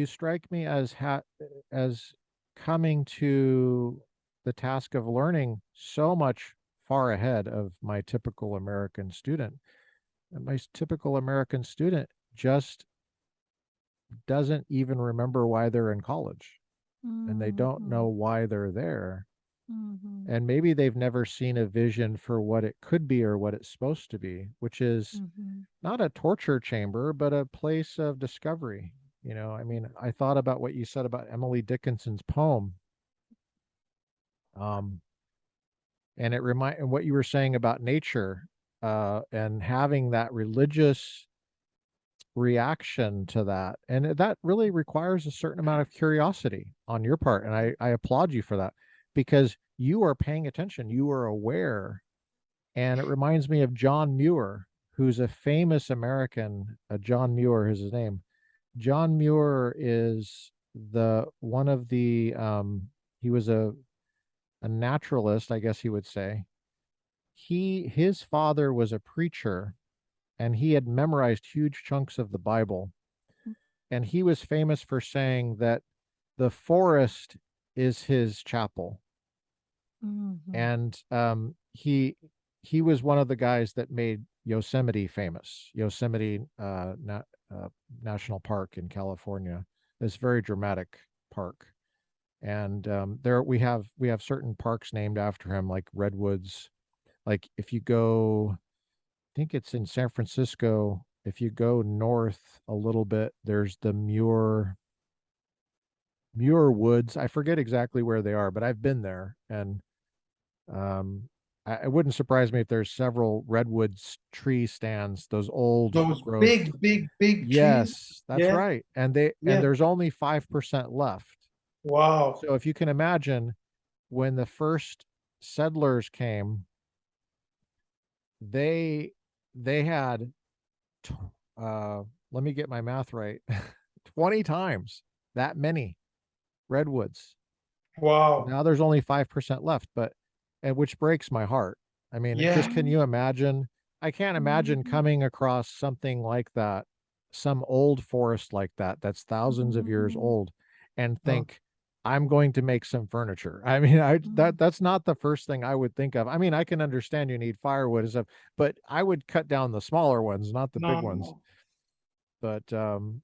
strike me as coming to the task of learning so much far ahead of my typical American student. And my typical American student just doesn't even remember why they're in college, and they don't know why they're there. And maybe they've never seen a vision for what it could be or what it's supposed to be, which is not a torture chamber, but a place of discovery. I mean, I thought about what you said about Emily Dickinson's poem. And and what you were saying about nature, and having that religious reaction to that. And that really requires a certain amount of curiosity on your part. And I applaud you for that, because you are paying attention, you are aware. And it reminds me of John Muir, who's a famous American. John Muir is his name. John Muir is one of the he was a naturalist, I guess you would say. His father was a preacher, and he had memorized huge chunks of the Bible. And he was famous for saying that the forest is his chapel. And he was one of the guys that made Yosemite famous. Yosemite National Park in California. This very dramatic park. And there we have certain parks named after him, like Redwoods. Like if you go, I think it's in San Francisco, if you go north a little bit, there's the Muir Woods. I forget exactly where they are, but I've been there. And it wouldn't surprise me if there's several redwoods tree stands, those old Those growth. big trees. Yes, that's Yeah. right. And Yeah. there's only 5% left. Wow. So if you can imagine, when the first settlers came, they had let me get my math right, 20 times that many redwoods. Wow. Now there's only 5% left, and which breaks my heart. I mean, Yeah. just, can you imagine? I can't imagine coming across something like that, some old forest like that, that's thousands of years old, and think, I'm going to make some furniture. I mean, that's not the first thing I would think of. I mean, I can understand you need firewood and stuff, but I would cut down the smaller ones, not the big ones. But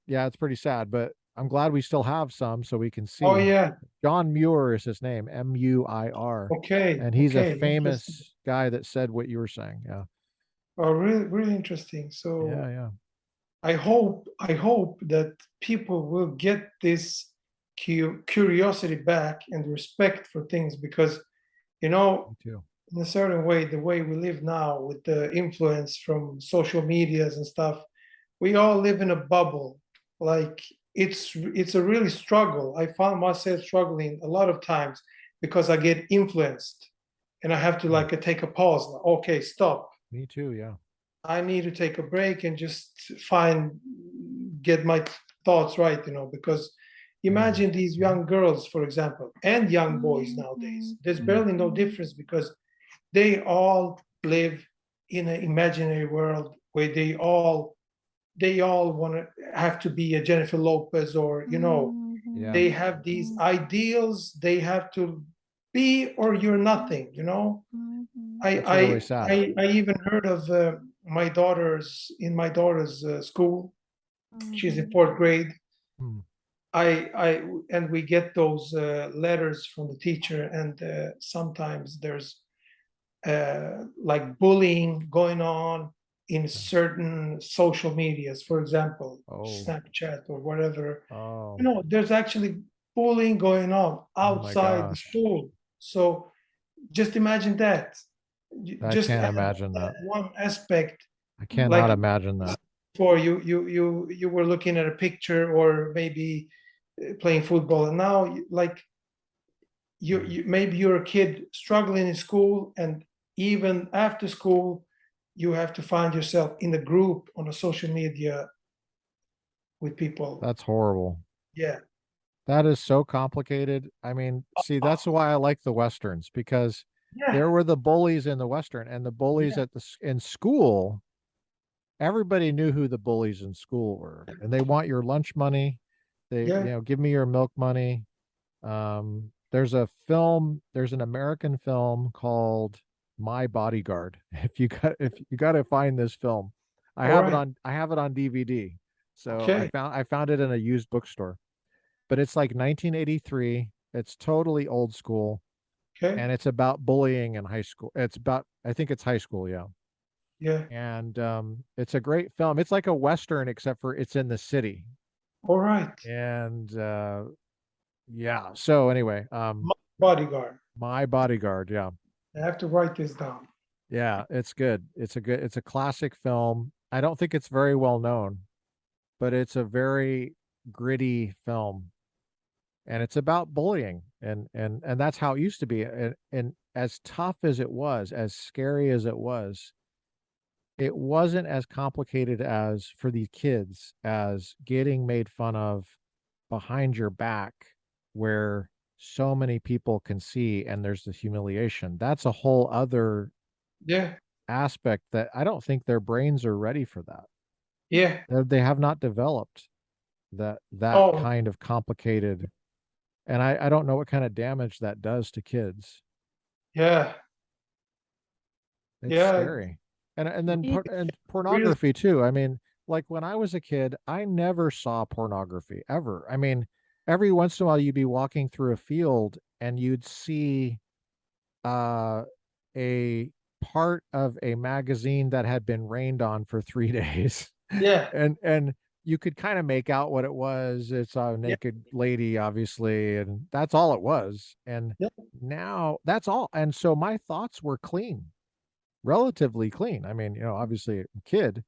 yeah, it's pretty sad, but I'm glad we still have some so we can see. Oh yeah. John Muir is his name, Muir. Okay. And he's a Interesting. famous guy that said what you were saying. Yeah. Oh, really, really interesting. So Yeah. I hope that people will get this curiosity back and respect for things, because Me too. in a certain way, the way we live now with the influence from social medias and stuff, we all live in a bubble. Like it's a really struggle. I found myself struggling a lot of times because I get influenced and I have to like take a pause. Okay, stop. Me too. Yeah. I need to take a break and just get my thoughts right, because imagine these young girls, for example, and young boys nowadays. There's barely no difference, because they all live in an imaginary world where they all want to have to be a Jennifer Lopez, or Yeah. they have these ideals they have to be, or you're nothing. That's really sad. I even heard of my daughter's school. She's in 4th grade. and we get those letters from the teacher, and sometimes there's like bullying going on in certain social medias, for example, Snapchat or whatever. Oh, There's actually bullying going on oh my outside the gosh. school. So just imagine that. I Just can't add imagine that that. one aspect, I cannot like imagine that. before you were looking at a picture or maybe playing football, and now like you maybe you're a kid struggling in school, and even after school you have to find yourself in a group on a social media with people. That's horrible. Yeah, That is so complicated. I mean, see, that's why I like the Westerns, because yeah, there were the bullies in the Western, and the bullies yeah, at in school. Everybody knew who the bullies in school were, and they want your lunch money. They, yeah. give me your milk money. There's a film, there's an American film called My Bodyguard. If you got to find this film. All right. I have it on DVD. So Okay. I found it in a used bookstore. But it's like 1983. It's totally old school, Okay. and it's about bullying in high school. It's about, I think it's high school, yeah. Yeah. And it's a great film. It's like a Western, except for it's in the city. All right. And yeah. So anyway, My Bodyguard. My Bodyguard, yeah. I have to write this down. Yeah, it's good. It's a classic film. I don't think it's very well known, but it's a very gritty film. And it's about bullying, and that's how it used to be. And as tough as it was, as scary as it wasn't as complicated as for these kids as getting made fun of behind your back, where so many people can see, and there's the humiliation. That's a whole other Yeah. aspect that I don't think their brains are ready for that. Yeah. They have not developed that Oh, kind of complicated, and I don't know what kind of damage that does to kids. yeah. It's Yeah. scary. And then It's Really. pornography too. I mean, like when I was a kid, I never saw pornography ever. I mean, every once in a while you'd be walking through a field and you'd see uh a part of a magazine that had been rained on for 3 days. Yeah. And you could kind of make out what it was. It's a Yeah. naked lady, obviously, and that's all it was. And Yeah. now that's all. And so my thoughts were clean, relatively clean. I mean, obviously a kid,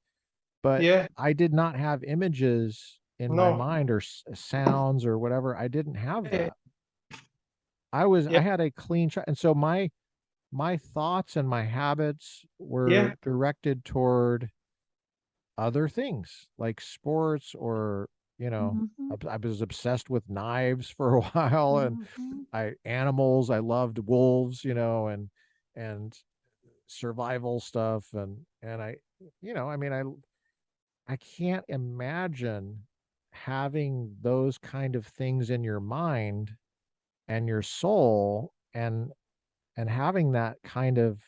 but Yeah. I did not have images in my No. mind or sounds or whatever. I didn't have Yeah. that. Yeah. I had a clean and so my thoughts and my habits Yeah. were directed toward other things like sports, or mhm, I was obsessed with knives for a while, and mhm, animals. I loved wolves, and survival stuff, and I mean, I can't imagine having those kind of things in your mind and your soul, and having that kind of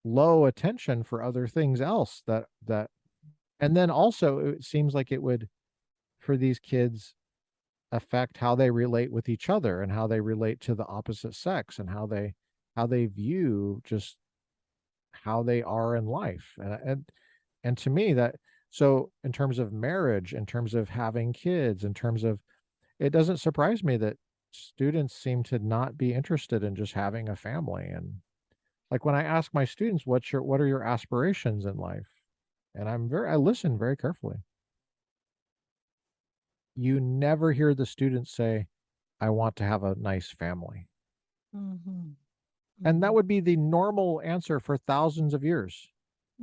low attention for other things else, that and then also it seems like it would, for these kids, affect how they relate with each other, and how they relate to the opposite sex, and how they view just how they are in life. And to me, that, so in terms of marriage, in terms of having kids, in terms of, it doesn't surprise me that students seem to not be interested in just having a family. And like when I ask my students, what are your aspirations in life? And I listen very carefully. You never hear the students say, I want to have a nice family. mhm, And that mhm, would be the normal answer for thousands of years.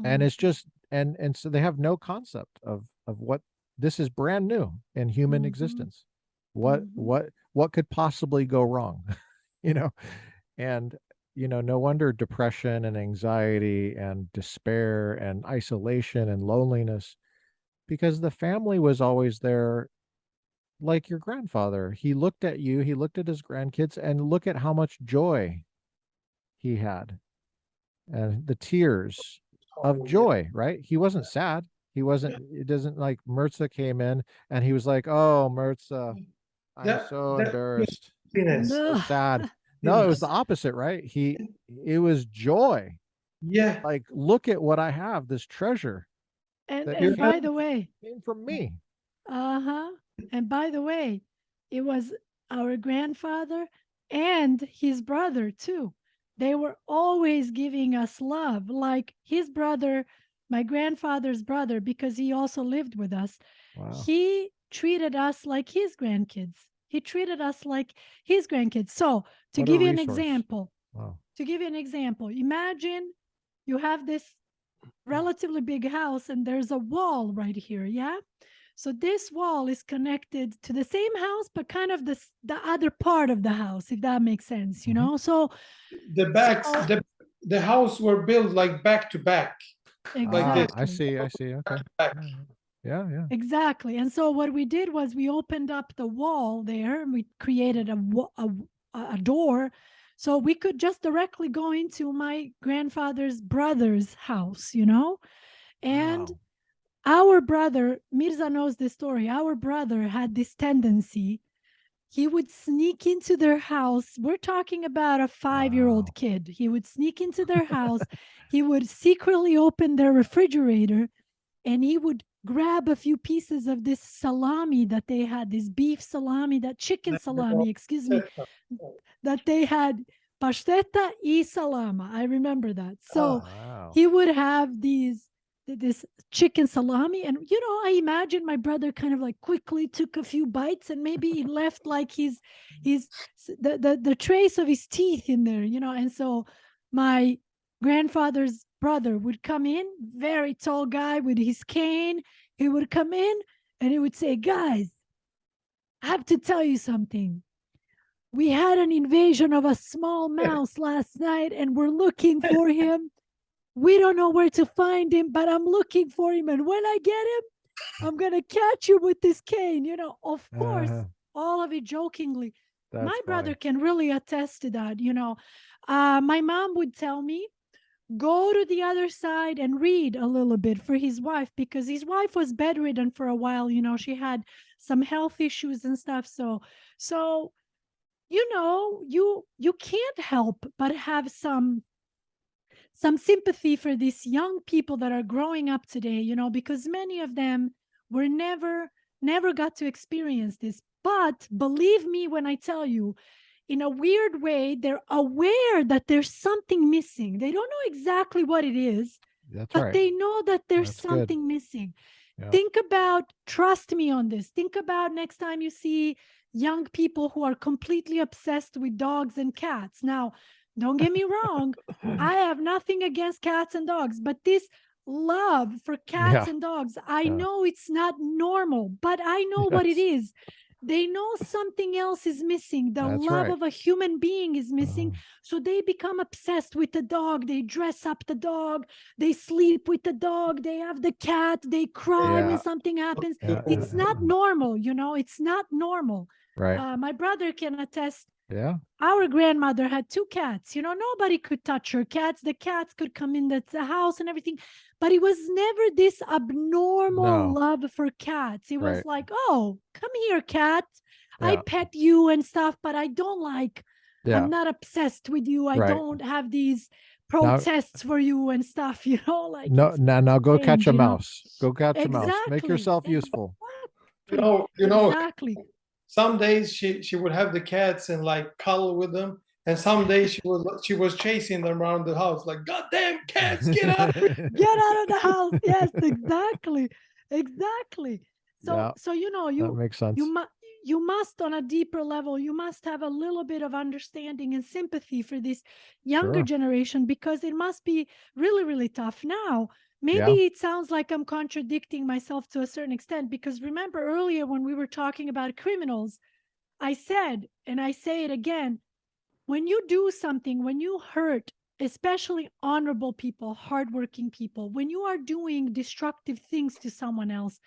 And mhm, it's just, and so they have no concept of what, this is brand new in human mhm, existence. What mhm, what what could possibly go wrong? you know, and no wonder depression and anxiety and despair and isolation and loneliness, because the family was always there. Like your grandfather, he looked at you, he looked at his grandkids, and look at how much joy he had, and the tears of Oh, yeah. joy, right? He wasn't sad. He wasn't, it doesn't like Mirza came in and he was like, oh, Mirza, I'm That so that embarrassed. happiness, So No. sad. No, it was the happiness. opposite, right? It was joy. Yeah, Like, look at what I have, this treasure that you And have by the way, came from me. uh-huh. And by the way, it was our grandfather and his brother too. They were always giving us love. Like his brother, my grandfather's brother, because he also lived with us, Wow. he treated us like his grandkids. He treated us like his grandkids. So, to What a give you an resource. example, Wow. imagine you have this relatively big house and there's a wall right here, yeah? So this wall is connected to the same house, but kind of the other part of the house, if that makes sense, you Mhm. know? So the backs, so the house were built like back to back, like this. I exactly. see. I see. Okay. Back. Yeah. Yeah. Exactly. And so what we did was we opened up the wall there and we created a door so we could just directly go into my grandfather's brother's house, you know? And Wow. our brother, Mirza knows this story. Our brother had this tendency. He would sneak into their house. We're talking about a 5-year-old Wow. kid. He would sneak into their house. He would secretly open their refrigerator and he would grab a few pieces of this salami that they had, this beef salami, that chicken salami, excuse me, that they had, pasteta y salama. I remember that. So Ah, Wow. he would have this chicken salami, and I imagine my brother kind of like quickly took a few bites, and maybe he left like his the trace of his teeth in there, and so my grandfather's brother would come in, very tall guy with his cane. He would come in and he would say, guys, I have to tell you something. We had an invasion of a small mouse last night and we're looking for him. We don't know where to find him, but I'm looking for him. And when I get him, I'm going to catch you with this cane. Of course, Uh, all of it jokingly. that's My brother funny. can really attest to that. My mom would tell me, go to the other side and read a little bit for his wife, because his wife was bedridden for a while. She had some health issues and stuff. So you can't help but have some sympathy for these young people that are growing up today, because many of them were never got to experience this. But believe me when I tell you, in a weird way, they're aware that there's something missing. They don't know exactly what it is, That's but right. they know that there's That's good. something missing. Yeah. Think about, trust me on this. Think about next time you see young people who are completely obsessed with dogs and cats. Now, don't get me wrong. I have nothing against cats and dogs, but this love for cats Yeah. and dogs, I Yeah. know it's not normal, but I know what it Yes. is. They know something else is missing. The That's love right. of a human being is missing. Uh, So they become obsessed with the dog. They dress up the dog. They sleep with the dog. They have the cat. They cry when yeah. something happens. Yeah. It's not normal, It's not normal. Right. My brother can attest. Yeah. Our grandmother had 2 cats. Nobody could touch her cats. The cats could come in the house and everything. But it was never this abnormal No. love for cats. It was Right. like, oh, come here, cat. I Yeah. pet you and stuff, but I don't I'm Yeah. not obsessed with you. I Right. don't have these Now, protests for you and stuff, like no, it's now go catch strange, a mouse. Go catch a mouse. Make Exactly. yourself useful. Exactly. some days she would have the cats and like cuddle with them, and some days she was chasing them around the house like, goddamn cats, get out of here. Get out of the house. Yes, exactly. Exactly. Yeah, So that makes sense. you must, on a deeper level, you must have a little bit of understanding and sympathy for this younger Sure. generation, because it must be really, really tough. Now, maybe Yeah. it sounds like I'm contradicting myself to a certain extent, because remember earlier when we were talking about criminals, I said, and I say it again, when you do something, when you hurt, especially honorable people, hardworking people, when you are doing destructive things to someone else,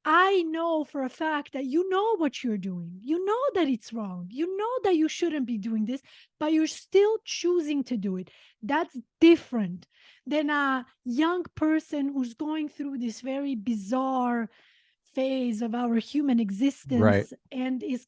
I know for a fact that you know what you're doing. You know that it's wrong. You know that you shouldn't be doing this, but you're still choosing to do it. That's different than a young person who's going through this very bizarre phase of our human existence and is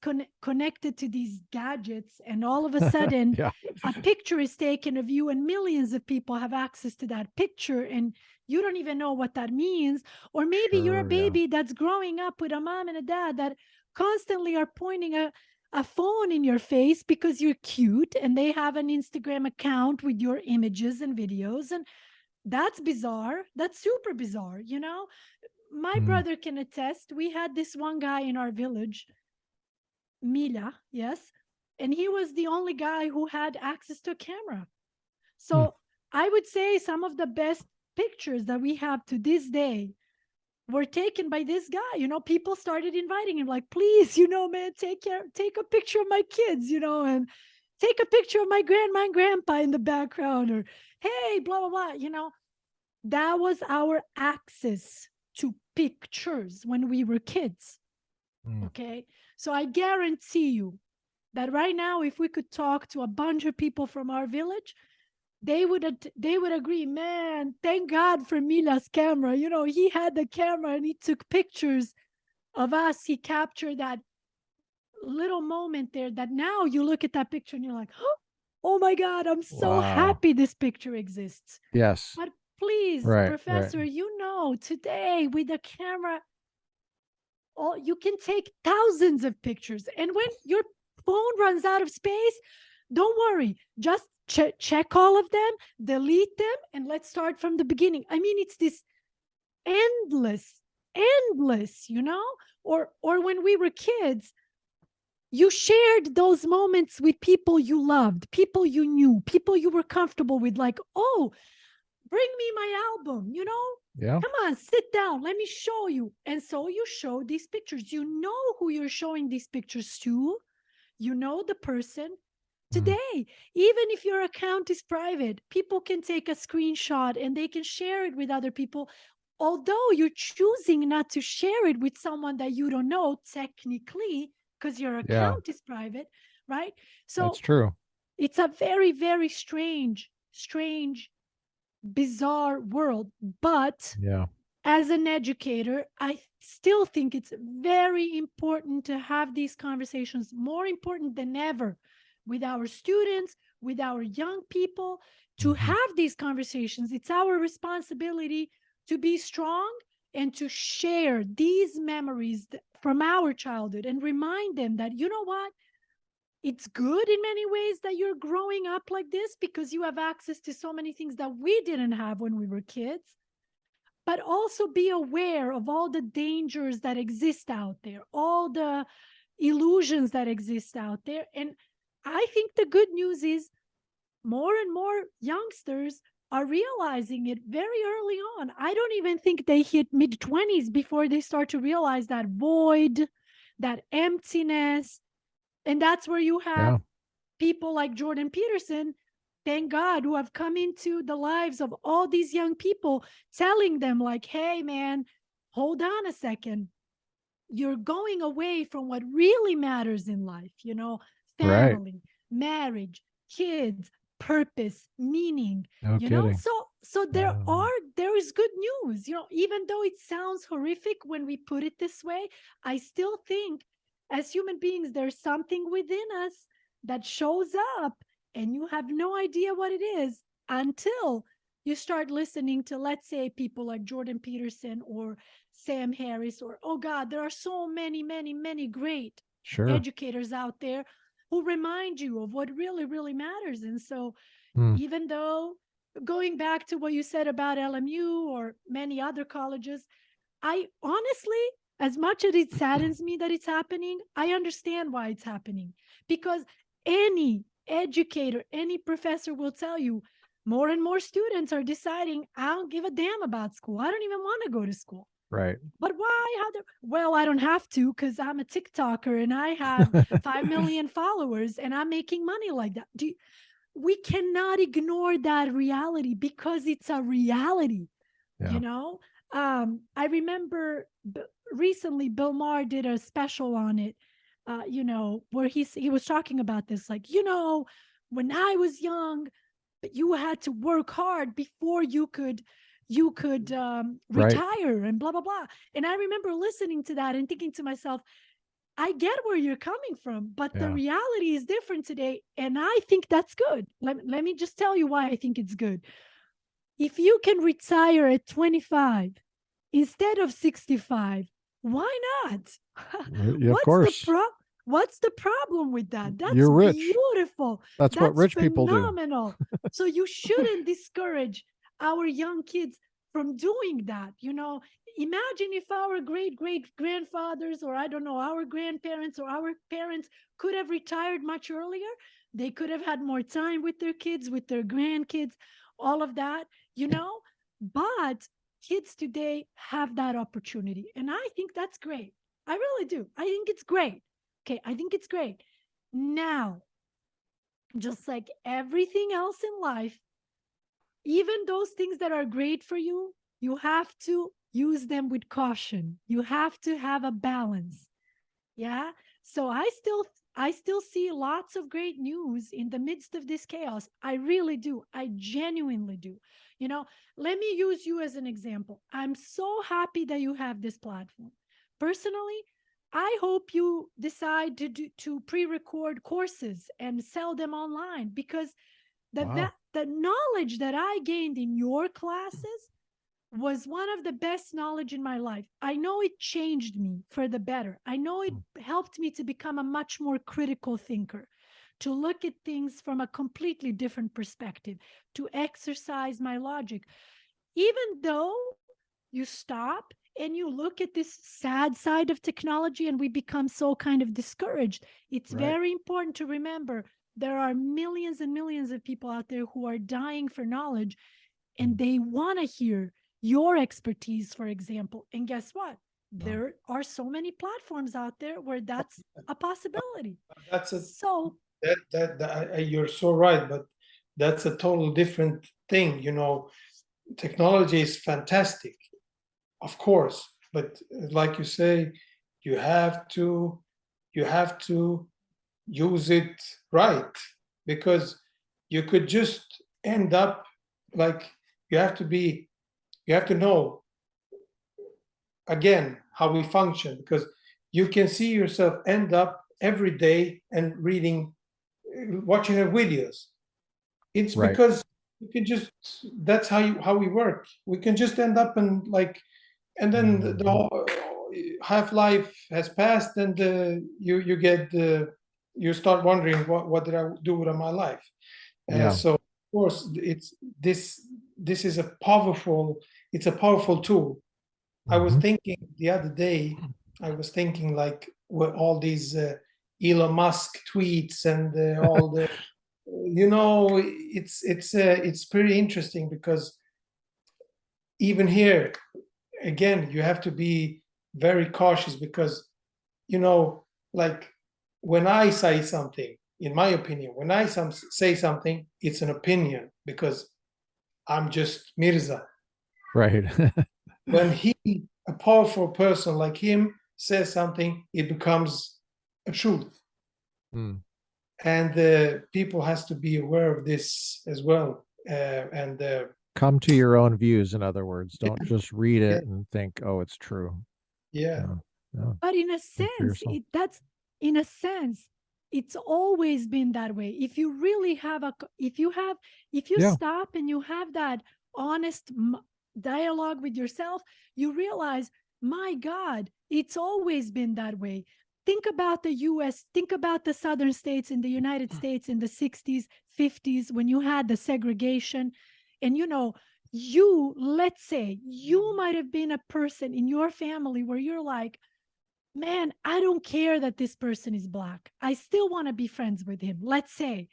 connected to these gadgets, and all of a sudden Yeah. a picture is taken of you and millions of people have access to that picture and you don't even know what that means. Or maybe you're a Sure, yeah. baby that's growing up with a mom and a dad that constantly are pointing a phone in your face because you're cute and they have an Instagram account with your images and videos. And that's bizarre. That's super bizarre, you know? My Mm. brother can attest. We had this one guy in our village, Mila, yes, and he was the only guy who had access to a camera. Hmm. So I would say some of the best pictures that we have to this day were taken by this guy. You know, people started inviting him, like, please, you know, man, take a picture of my kids, you know, and take a picture of my grandma and grandpa in the background, or hey, blah, blah, blah, you know. That was our access to pictures when we were kids. Mm. Okay. So I guarantee you that right now, if we could talk to a bunch of people from our village, they would agree, man, thank God for Mila's camera. You know, he had the camera and he took pictures of us. He captured that little moment there that now you look at that picture and you're like, oh my God, I'm so Wow. happy this picture exists. Yes. But please, Right, right. Professor, you know, today with the camera, you can take thousands of pictures. And when your phone runs out of space, don't worry. Just check all of them, delete them, and let's start from the beginning. I mean, it's this endless, you know? Or when we were kids, you shared those moments with people you loved, people you knew, people you were comfortable with, like, oh, bring me my album, you know? Yeah. Come on, sit down. Let me show you. And so you show these pictures. You know who you're showing these pictures to. You know the person. Mm. Today, even if your account is private, people can take a screenshot and they can share it with other people. Although you're choosing not to share it with someone that you don't know, technically, because your Yeah. account is private, right? That's So true. it's a very, very strange, bizarre world. But Yeah. as an educator, I still think it's very important to have these conversations, more important than ever, with our students, with our young people, to Mhm. have these conversations. It's our responsibility to be strong and to share these memories from our childhood and remind them that, you know what? It's good in many ways that you're growing up like this because you have access to so many things that we didn't have when we were kids. But also be aware of all the dangers that exist out there, all the illusions that exist out there. And I think the good news is more and more youngsters are realizing it very early on. I don't even think they hit mid-20s before they start to realize that void, that emptiness. And that's where you have Yeah. people like Jordan Peterson, thank God, who have come into the lives of all these young people, telling them, like, hey, man, hold on a second. You're going away from what really matters in life, you know, Right. family, marriage, kids, purpose, meaning, No you know. kidding. So there is good news, you know, even though it sounds horrific when we put it this way. I still think as human beings, there's something within us that shows up and you have no idea what it is until you start listening to, let's say, people like Jordan Peterson or Sam Harris, or, oh God, there are so many, many, many great Sure. educators out there who remind you of what really, really matters. And so Mm. even though, going back to what you said about LMU or many other colleges, I honestly, as much as it saddens me that it's happening, I understand why it's happening. Because any educator, any professor will tell you, more and more students are deciding, I don't give a damn about school. I don't even want to go to school. Right. But why? Well, I don't have to because I'm a TikToker and I have 5 million followers and I'm making money like that. We cannot ignore that reality because it's a reality, Yeah. you know? I remember recently Bill Maher did a special on it, you know, where he was talking about this, like, you know, when I was young, you had to work hard before you could, you could Right. retire and blah, blah, blah. And I remember listening to that and thinking to myself, I get where you're coming from, but the Yeah. reality is different today. And I think that's good. Let me just tell you why I think it's good. If you can retire at 25 instead of 65, why not? Yeah, of course. What's the problem with that? That's You're rich. beautiful. That's what rich people do. Phenomenal. So you shouldn't discourage our young kids from doing that. You know, imagine if our great grandfathers, or I don't know, our grandparents or our parents could have retired much earlier. They could have had more time with their kids, with their grandkids, all of that, you know. But kids today have that opportunity. And I think that's great. I really do. I think it's great. Okay, I think it's great. Now, just like everything else in life, even those things that are great for you, you have to use them with caution. You have to have a balance. Yeah. So I still see lots of great news in the midst of this chaos. I really do. I genuinely do. You know, let me use you as an example. I'm so happy that you have this platform. Personally, I hope you decide to pre-record courses and sell them online, because Wow. the knowledge that I gained in your classes was one of the best knowledge in my life. I know it changed me for the better. I know it helped me to become a much more critical thinker, to look at things from a completely different perspective, to exercise my logic. Even though you stop and you look at this sad side of technology and we become so kind of discouraged, it's Right. very important to remember there are millions and millions of people out there who are dying for knowledge, and they want to hear your expertise, for example. And guess what? There are so many platforms out there where that's a possibility. That's a So you're so right, but that's a total different thing. You know, technology is fantastic, of course, but like you say, you have to use it right, because you could just end up like, you have to know again how we function, because you can see yourself end up every day and watching her videos. It's Right. because you can just, that's how we work. We can just end up and like, and then the whole half-life has passed, and you start wondering, what did I do with my life? Yeah. So of course this is a powerful tool. I was thinking the other day, like, with all these Elon Musk tweets and all the, it's pretty interesting, because even here, again, you have to be very cautious, because, like, when I say something, in my opinion, when I say something, it's an opinion, because I'm just Mirza. Right. When a powerful person like him says something, it becomes a truth. And people has to be aware of this as well. Come to your own views, in other words. Don't just read it Yeah. and think, oh, it's true. Yeah. But in a Think for sense, yourself. it's always been that way. If you really have if you Yeah. stop and you have that honest dialogue with yourself, you realize, my God, it's always been that way. Think about the US, think about the southern states in the United States in the 60s, 50s, when you had the segregation. And let's say you might have been a person in your family where you're like, man, I don't care that this person is Black. I still want to be friends with him, let's say.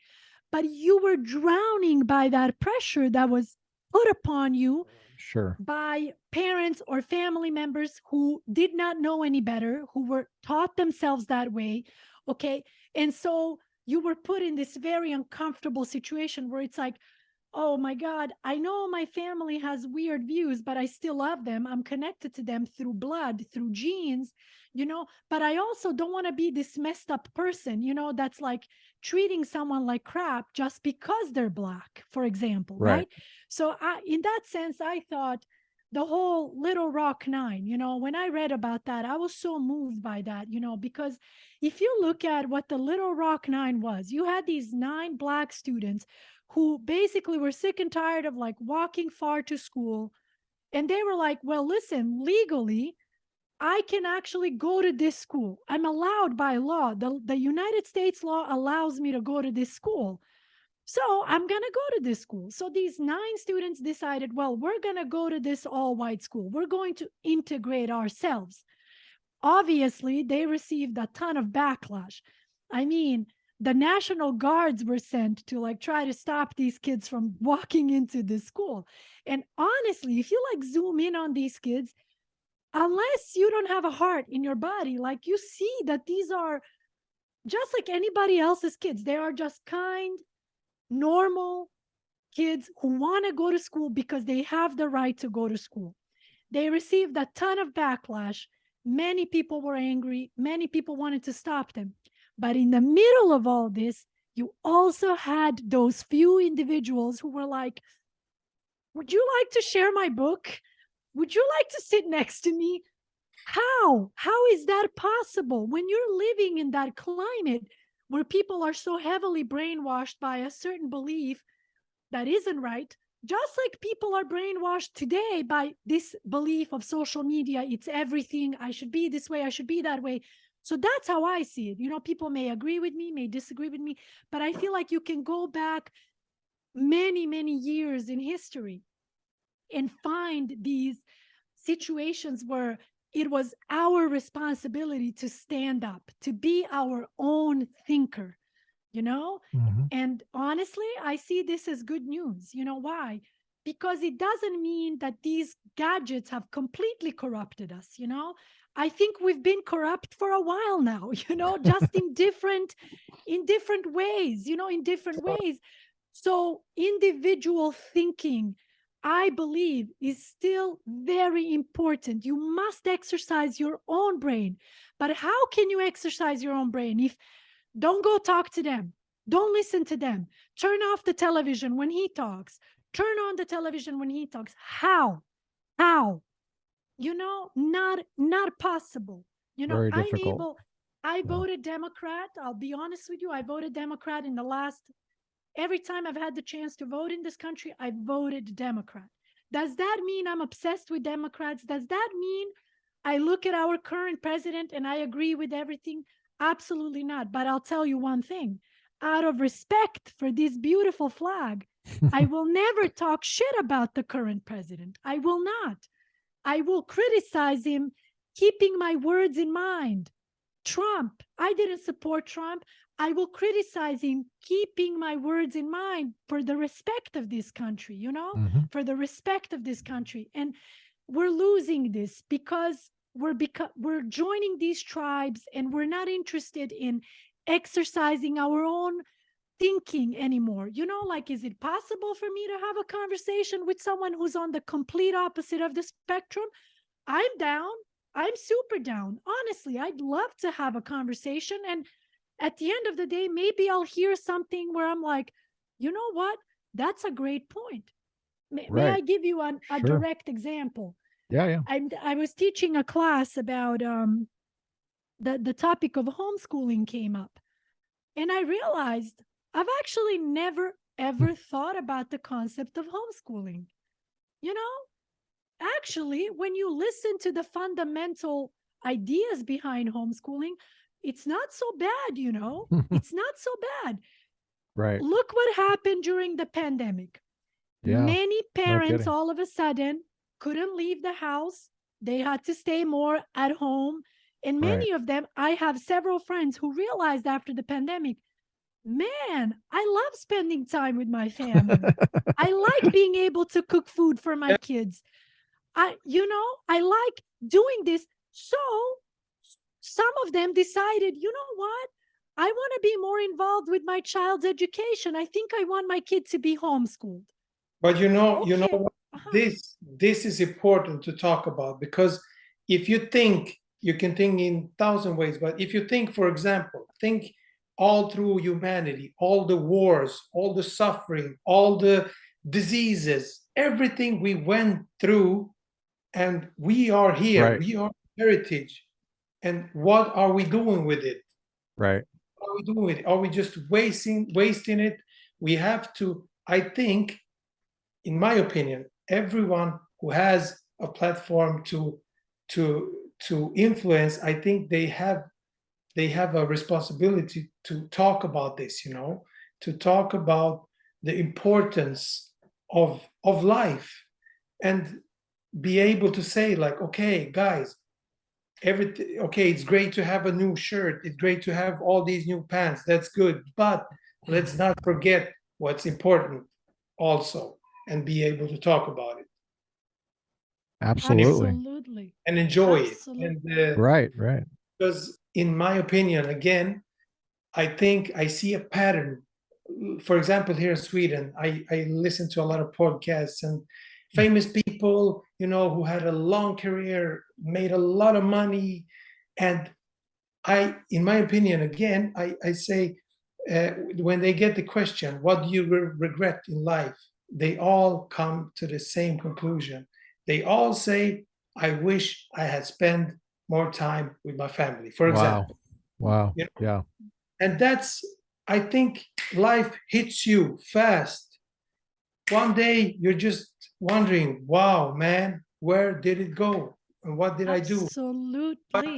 But you were drowning by that pressure that was put upon you Sure. by parents or family members who did not know any better, who were taught themselves that way. Okay. And so you were put in this very uncomfortable situation where it's like, oh my God, I know my family has weird views, but I still love them. I'm connected to them through blood, through genes, but I also don't want to be this messed up person, that's like treating someone like crap just because they're Black, for example, Right. right? So in that sense, I thought the whole Little Rock Nine, when I read about that, I was so moved by that, because if you look at what the Little Rock Nine was, you had these 9 Black students who basically were sick and tired of like walking far to school. And they were like, well, listen, legally, I can actually go to this school. I'm allowed by law. The United States law allows me to go to this school. So I'm going to go to this school. So these 9 students decided, well, we're going to go to this all white school. We're going to integrate ourselves. Obviously, they received a ton of backlash. I mean, the National Guards were sent to like try to stop these kids from walking into the school. And honestly, if you like zoom in on these kids, unless you don't have a heart in your body, like you see that these are just like anybody else's kids. They are just kind, normal kids who want to go to school because they have the right to go to school. They received a ton of backlash. Many people were angry. Many people wanted to stop them. But in the middle of all this, you also had those few individuals who were like, would you like to share my book? Would you like to sit next to me? How? How is that possible when you're living in that climate where people are so heavily brainwashed by a certain belief that isn't right? Just like people are brainwashed today by this belief of social media, it's everything. I should be this way. I should be that way. So that's how I see it. People may agree with me, may disagree with me, but I feel like you can go back many, many years in history and find these situations where it was our responsibility to stand up, to be our own thinker, Mhm. And honestly, I see this as good news. You know why? Because it doesn't mean that these gadgets have completely corrupted us, I think we've been corrupt for a while now, just in different ways, in different ways. So individual thinking, I believe, is still very important. You must exercise your own brain. But how can you exercise your own brain if don't go talk to them? Don't listen to them. Turn off the television when he talks. Turn on the television when he talks. How? How? Not possible. Very I'm difficult. able. I Yeah. voted Democrat. I'll be honest with you. I voted Democrat in the last, every time I've had the chance to vote in this country, I voted Democrat. Does that mean I'm obsessed with Democrats? Does that mean I look at our current president and I agree with everything? Absolutely not. But I'll tell you one thing. Out of respect for this beautiful flag, I will never talk shit about the current president. I will not. I will criticize him, keeping my words in mind. Trump, I didn't support Trump. I will criticize him, keeping my words in mind for the respect of this country, Mhm. for the respect of this country. And we're losing this because we're joining these tribes and we're not interested in exercising our own thinking anymore. Like, is it possible for me to have a conversation with someone who's on the complete opposite of the spectrum? I'm down. I'm super down. Honestly, I'd love to have a conversation. And at the end of the day, maybe I'll hear something where I'm like, you know what? That's a great point. May I Right. give you a Sure. direct example? Yeah, yeah. I was teaching a class about the topic of homeschooling came up. And I realized I've actually never, ever thought about the concept of homeschooling. You know, actually, when you listen to the fundamental ideas behind homeschooling, it's not so bad, It's not so bad. Right. Look what happened during the pandemic. Yeah. Many No parents kidding. all of a sudden couldn't leave the house. They had to stay more at home. And Right. many of them, I have several friends who realized after the pandemic, man, I love spending time with my family. I like being able to cook food for my kids. I like doing this. So some of them decided, you know what? I want to be more involved with my child's education. I think I want my kid to be homeschooled. But you know Okay. what? Uh-huh. This is important to talk about, because if you think, you can think in thousand ways, but if you think, for example, think all through humanity, all the wars, all the suffering, all the diseases, everything we went through, and we are here, Right. we are heritage. And what are we doing with it? Right. What are we doing with it? Are we just wasting it? We have to, I think, in my opinion, everyone who has a platform to influence, I think they have a responsibility to talk about this, to talk about the importance of life, and be able to say, like, okay, guys, everything, okay, it's great to have a new shirt, it's great to have all these new pants, that's good, but let's not forget what's important also, and be able to talk about it Absolutely. Absolutely. and enjoy it. Absolutely. And Right. Right. because in my opinion, again, I think I see a pattern. For example, here in Sweden, I listen to a lot of podcasts, and famous people, who had a long career, made a lot of money. And in my opinion, again, I say, when they get the question, what do you regret in life? They all come to the same conclusion. They all say, I wish I had spent more time with my family, for Wow. example. Wow. You know? Yeah. And I think life hits you fast. One day you're just wondering, wow, man, where did it go? And what did I do? Absolutely.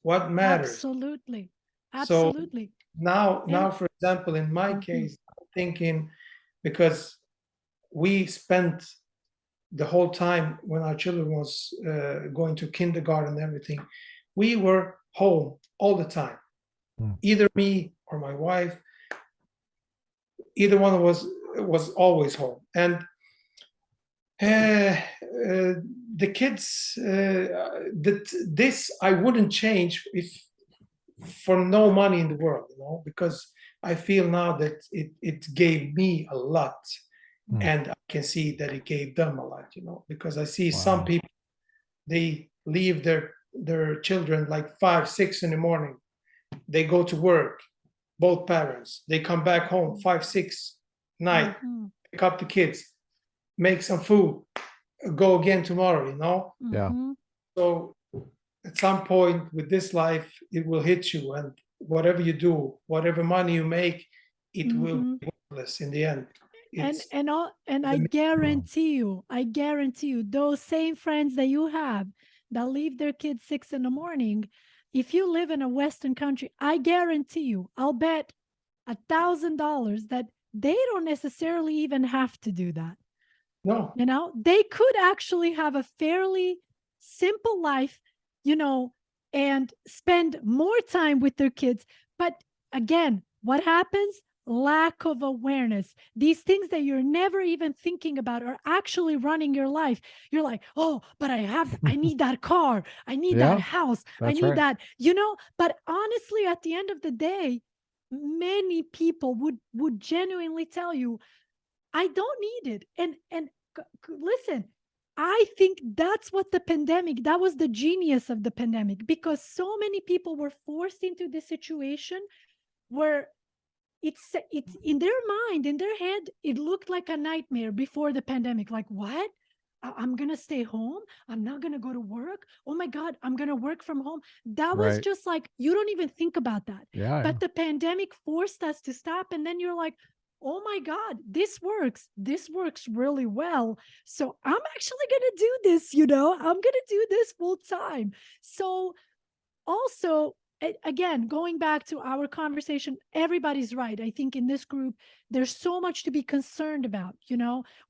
What matters? Absolutely. So Absolutely. now, And for example, in my Mhm. case, I'm thinking, because we spent the whole time when our children was going to kindergarten and everything, we were home all the time. Mm. Either me or my wife, either one was always home. And the kids, this I wouldn't change if for no money in the world, because I feel now that it gave me a lot, Mm. and I can see that it gave them a lot, because I see some Wow. people, they leave their children like 5, 6 in the morning. They go to work, both parents. They come back home 5, 6 night, Mhm. pick up the kids, make some food, go again tomorrow. Yeah. Mhm. So at some point with this life, it will hit you, and whatever you do, whatever money you make, it will Mhm. be worthless in the end. It's And I guarantee you, those same friends that you have that leave their kids 6 in the morning, if you live in a Western country, I guarantee you, I'll bet $1,000 that they don't necessarily even have to do that. no, They could actually have a fairly simple life, and spend more time with their kids. But again, what happens? Lack of awareness. These things that you're never even thinking about are actually running your life. You're like, oh, but I need that car. I need that Yeah. house. I That's need right. that, but honestly, at the end of the day, many people would genuinely tell you, I don't need it. And listen, I think that's what that was the genius of the pandemic, because so many people were forced into this situation where it's in their mind, in their head, it looked like a nightmare before the pandemic. Like, what? I'm gonna stay home. I'm not gonna go to work. Oh my God, I'm gonna work from home. That was Right. just like, you don't even think about that. Yeah. But the pandemic forced us to stop. And then you're like, oh my God, this works. This works really well. So I'm actually gonna do this, I'm gonna do this full time. So also, again, going back to our conversation, everybody's right. I think in this group, there's so much to be concerned about,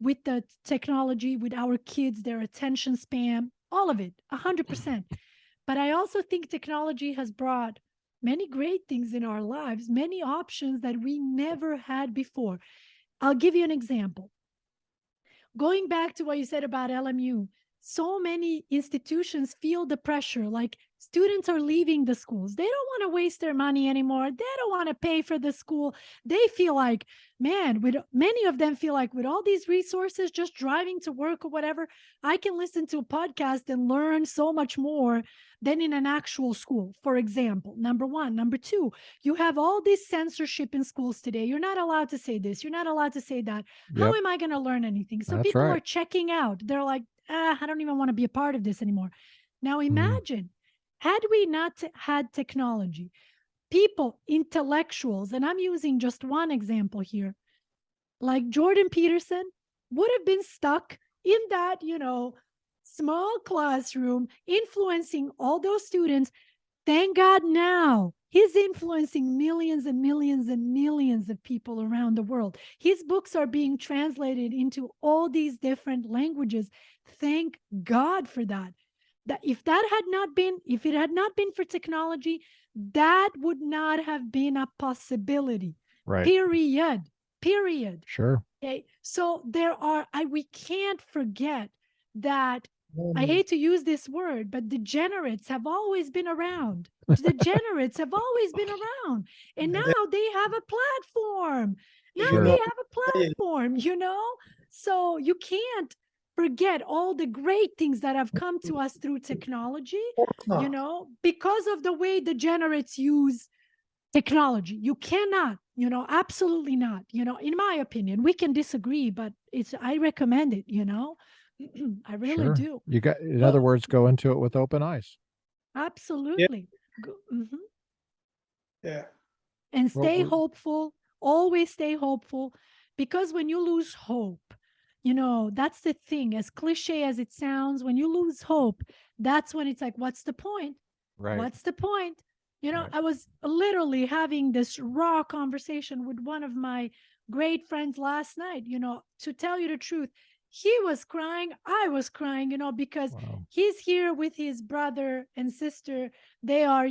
with the technology, with our kids, their attention span, all of it, 100%. But I also think technology has brought many great things in our lives, many options that we never had before. I'll give you an example. Going back to what you said about LMU, so many institutions feel the pressure, like Students are leaving the schools. They don't want to waste their money anymore. They don't want to pay for the school. They feel like, man, many of them feel like with all these resources, just driving to work or whatever, I can listen to a podcast and learn so much more than in an actual school, for example. Number one. Number two, you have all this censorship in schools today. You're not allowed to say this. You're not allowed to say that. How Yep. am I going to learn anything? So That's people right. are checking out. They're like, I don't even want to be a part of this anymore. Now imagine, had we not had technology, people, intellectuals, and I'm using just one example here, like Jordan Peterson would have been stuck in that, small classroom, influencing all those students. Thank God now he's influencing millions and millions and millions of people around the world. His books are being translated into all these different languages. Thank God for that. That if it had not been for technology, that would not have been a possibility. Right. Period. Sure. Okay. So we can't forget that. I hate to use this word, but degenerates have always been around. Degenerates have always been around. And now they have a platform. Sure. They have a platform, So you can't forget all the great things that have come to us through technology, because of the way degenerates use technology. You cannot, absolutely not, in my opinion. We can disagree, but I recommend it, I really Sure. do. You got, in other words, go into it with open eyes. Absolutely. Yeah. And stay hopeful, always stay hopeful, because when you lose hope, that's the thing, as cliche as it sounds, when you lose hope, that's when it's like, what's the point? Right. What's the point? Right. I was literally having this raw conversation with one of my great friends last night, to tell you the truth. He was crying, I was crying, because he's here with his brother and sister. They are,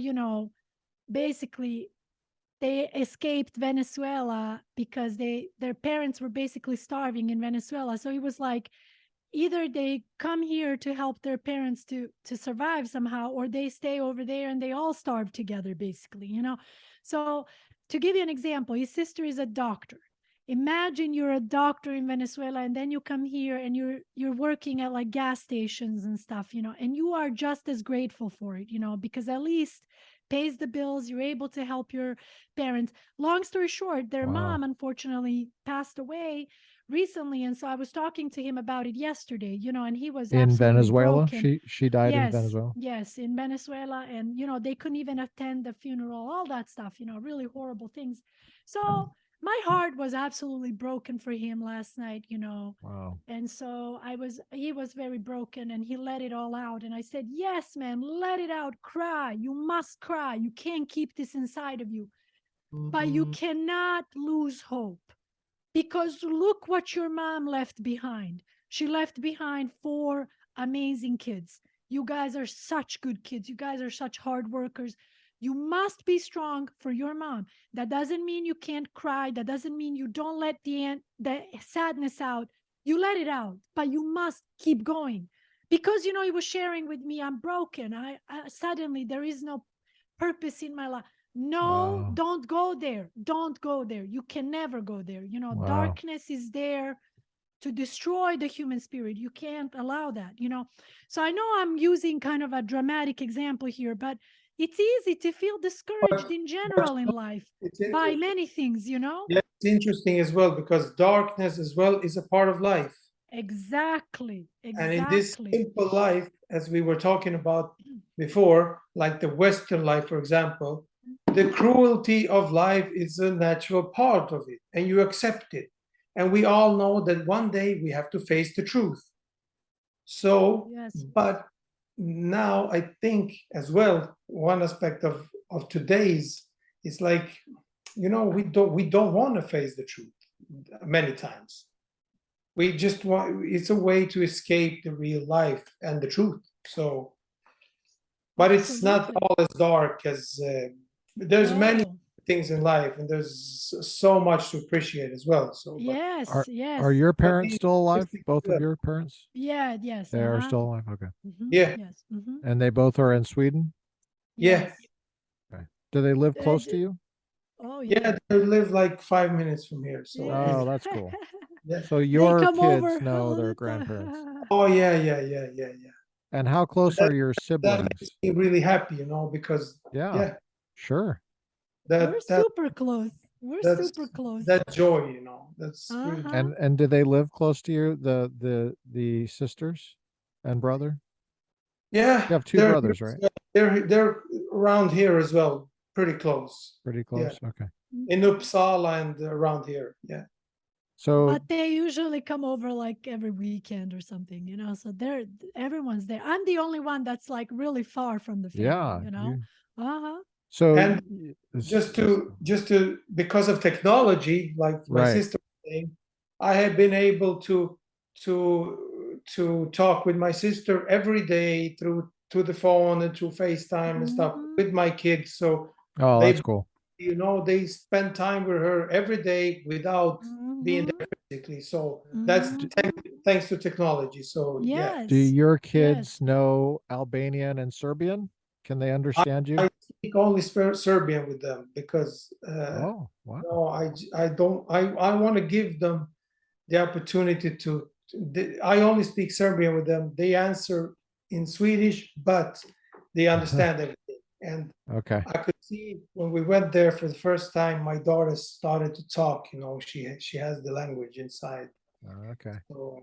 basically, they escaped Venezuela because their parents were basically starving in Venezuela. So he was like, either they come here to help their parents to survive somehow, or they stay over there and they all starve together, basically, So to give you an example, his sister is a doctor. Imagine you're a doctor in Venezuela, and then you come here and you're working at like gas stations and stuff, and you are just as grateful for it, because at least pays the bills, you're able to help your parents. Long story short, their mom unfortunately passed away recently, and so I was talking to him about it yesterday, and he was in Venezuela. broken. She died in Yes, Venezuela. yes, in Venezuela, and they couldn't even attend the funeral, all that stuff, really horrible things. So my heart was absolutely broken for him last night, Wow. and so he was very broken, and he let it all out. And I said, yes, man, let it out, cry. You must cry. You can't keep this inside of you, but you cannot lose hope, because look what your mom left behind. She left behind 4 amazing kids. You guys are such good kids. You guys are such hard workers. You must be strong for your mom. That doesn't mean you can't cry. That doesn't mean you don't let the sadness out. You let it out, but you must keep going. Because, he was sharing with me, I'm broken. I suddenly, there is no purpose in my life. No, don't go there. Don't go there. You can never go there. Darkness is there to destroy the human spirit. You can't allow that, So I know I'm using kind of a dramatic example here, but it's easy to feel discouraged in general in life by many things, Yeah, it's interesting as well, because darkness as well is a part of life. Exactly. And in this simple life, as we were talking about before, like the Western life, for example, the cruelty of life is a natural part of it, and you accept it. And we all know that one day we have to face the truth. So, but now I think as well, one aspect of today's is like, we don't want to face the truth many times. We just want, it's a way to escape the real life and the truth. So, but it's not all as dark as there's many things in life, and there's so much to appreciate as well. So yes. Are your parents still alive? Both of your parents? Yes. They are still alive. Okay. Yeah. Yes. And they both are in Sweden? Yeah, Yes. Okay. Do they live close to d- you? Oh yeah, yeah. they live like 5 minutes from here. So Oh, Yes. that's cool. yeah. So They your come kids over know all their the grandparents. time. Oh yeah. And how close That are your that siblings? makes me really happy, you know, because Yeah, yeah, sure. We're that super close. We're that's super close. that joy, you know, that's really Uh-huh. And do they live close to you, the sisters and brother? yeah. You have two brothers, right? They're around here as well, pretty close. Pretty Yeah, close. Okay. in Uppsala and around here. Yeah, So But they usually come over like every weekend or something, so everyone's there. I'm the only one that's like really far from the family, yeah, you Uh-huh. so and just to because of technology, like my right. sister was saying, I have been able to talk with my sister every day through the phone and through FaceTime and stuff Mhm. with my kids. So Oh, they that's cool. they spend time with her every day without being Mhm. there physically. So that's Mhm. thanks to technology. So yeah, Do Yes. your Yes. kids know Albanian and Serbian? Can they understand you? I speak only Serbian with them because Oh, wow. no, I don't. I want to give them the opportunity to. I only speak Serbian with them. They answer in Swedish, but they understand everything. And Okay. I could see when we went there for the first time, my daughter started to talk. You know, she has the language inside. Okay. So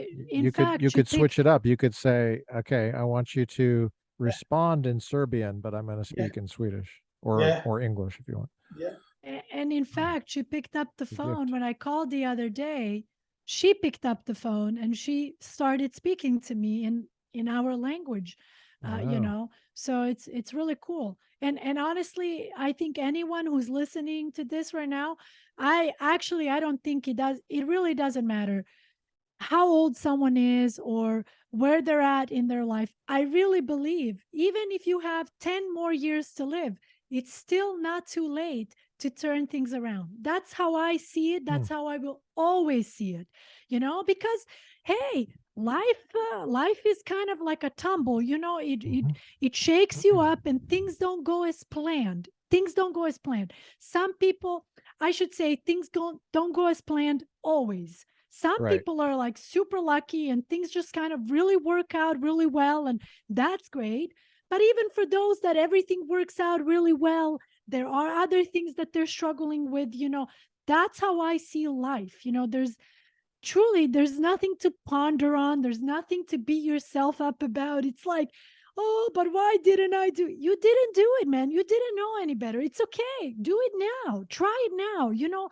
In You could fact, she switch picked it up. You could say, okay, I want you to respond in Serbian, but I'm going to yeah, speak in Swedish yeah, or English if you want. yeah. And in fact, she picked up the It's a phone gift. when I called the other day. She picked up the phone and she started speaking to me in our language, Oh, So it's really cool. And honestly, I think anyone who's listening to this right now, I don't think it really doesn't matter how old someone is or where they're at in their life. I really believe even if you have 10 more years to live, it's still not too late to turn things around. That's how I see it. hmm. That's how I will always see it, because hey, life is kind of like a tumble, Mhm. it shakes you up and things don't go as planned. Things don't go as planned. Some people, I should say, things don't go as planned always. Some Right. people are like super lucky and things just kind of really work out really well, and that's great. But even for those that everything works out really well, there are other things that they're struggling with. That's how I see life. There's nothing to ponder on. There's nothing to beat yourself up about. It's like, oh, but why didn't I do? You didn't do it, man. You didn't know any better. It's okay. Do it now. Try it now.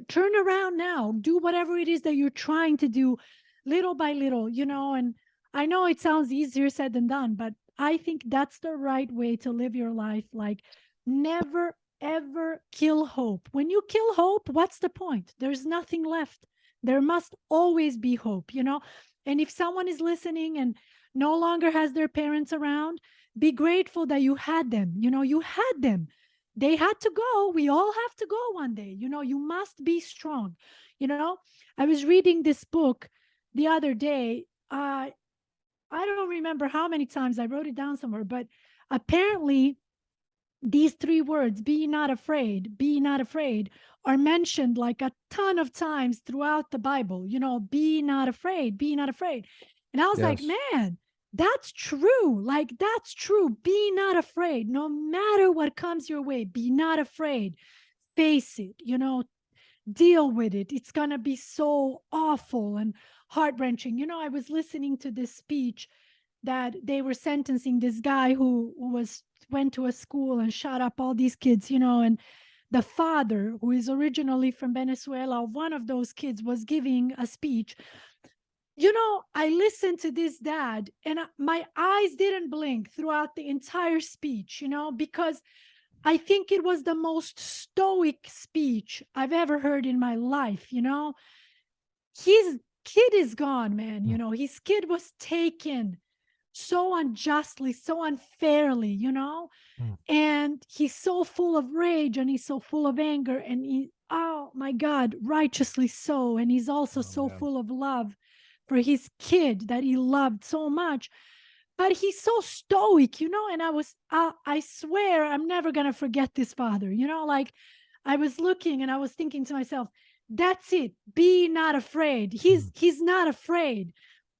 Turn around now. Do whatever it is that you're trying to do, little by little. And I know it sounds easier said than done, but I think that's the right way to live your life. Like, never ever kill hope. When you kill hope, what's the point? There's nothing left. There must always be hope. And if someone is listening and no longer has their parents around, be grateful that you had them. You had them. They had to go. We all have to go one day. You must be strong. I was reading this book the other day. I don't remember how many times I wrote it down somewhere, but apparently these three words, be not afraid, are mentioned like a ton of times throughout the Bible. Be not afraid, be not afraid. And I was like, Yes. man, that's true. Like, that's true. Be not afraid. No matter what comes your way, be not afraid. Face it, deal with it. It's going to be so awful and heart-wrenching. I was listening to this speech that they were sentencing this guy who went to a school and shot up all these kids, and the father, who is originally from Venezuela, one of those kids, was giving a speech. I listened to this dad and my eyes didn't blink throughout the entire speech, because I think it was the most stoic speech I've ever heard in my life. His kid is gone, man. His kid was taken so unjustly, so unfairly, Mm. and he's so full of rage and he's so full of anger and oh my God, righteously so. And he's also Oh so man. full of love for his kid that he loved so much. but he's so stoic, you know, and I swear I'm never going to forget this father, you know, like I was looking and I was thinking to myself, that's it. Be not afraid. He's not afraid.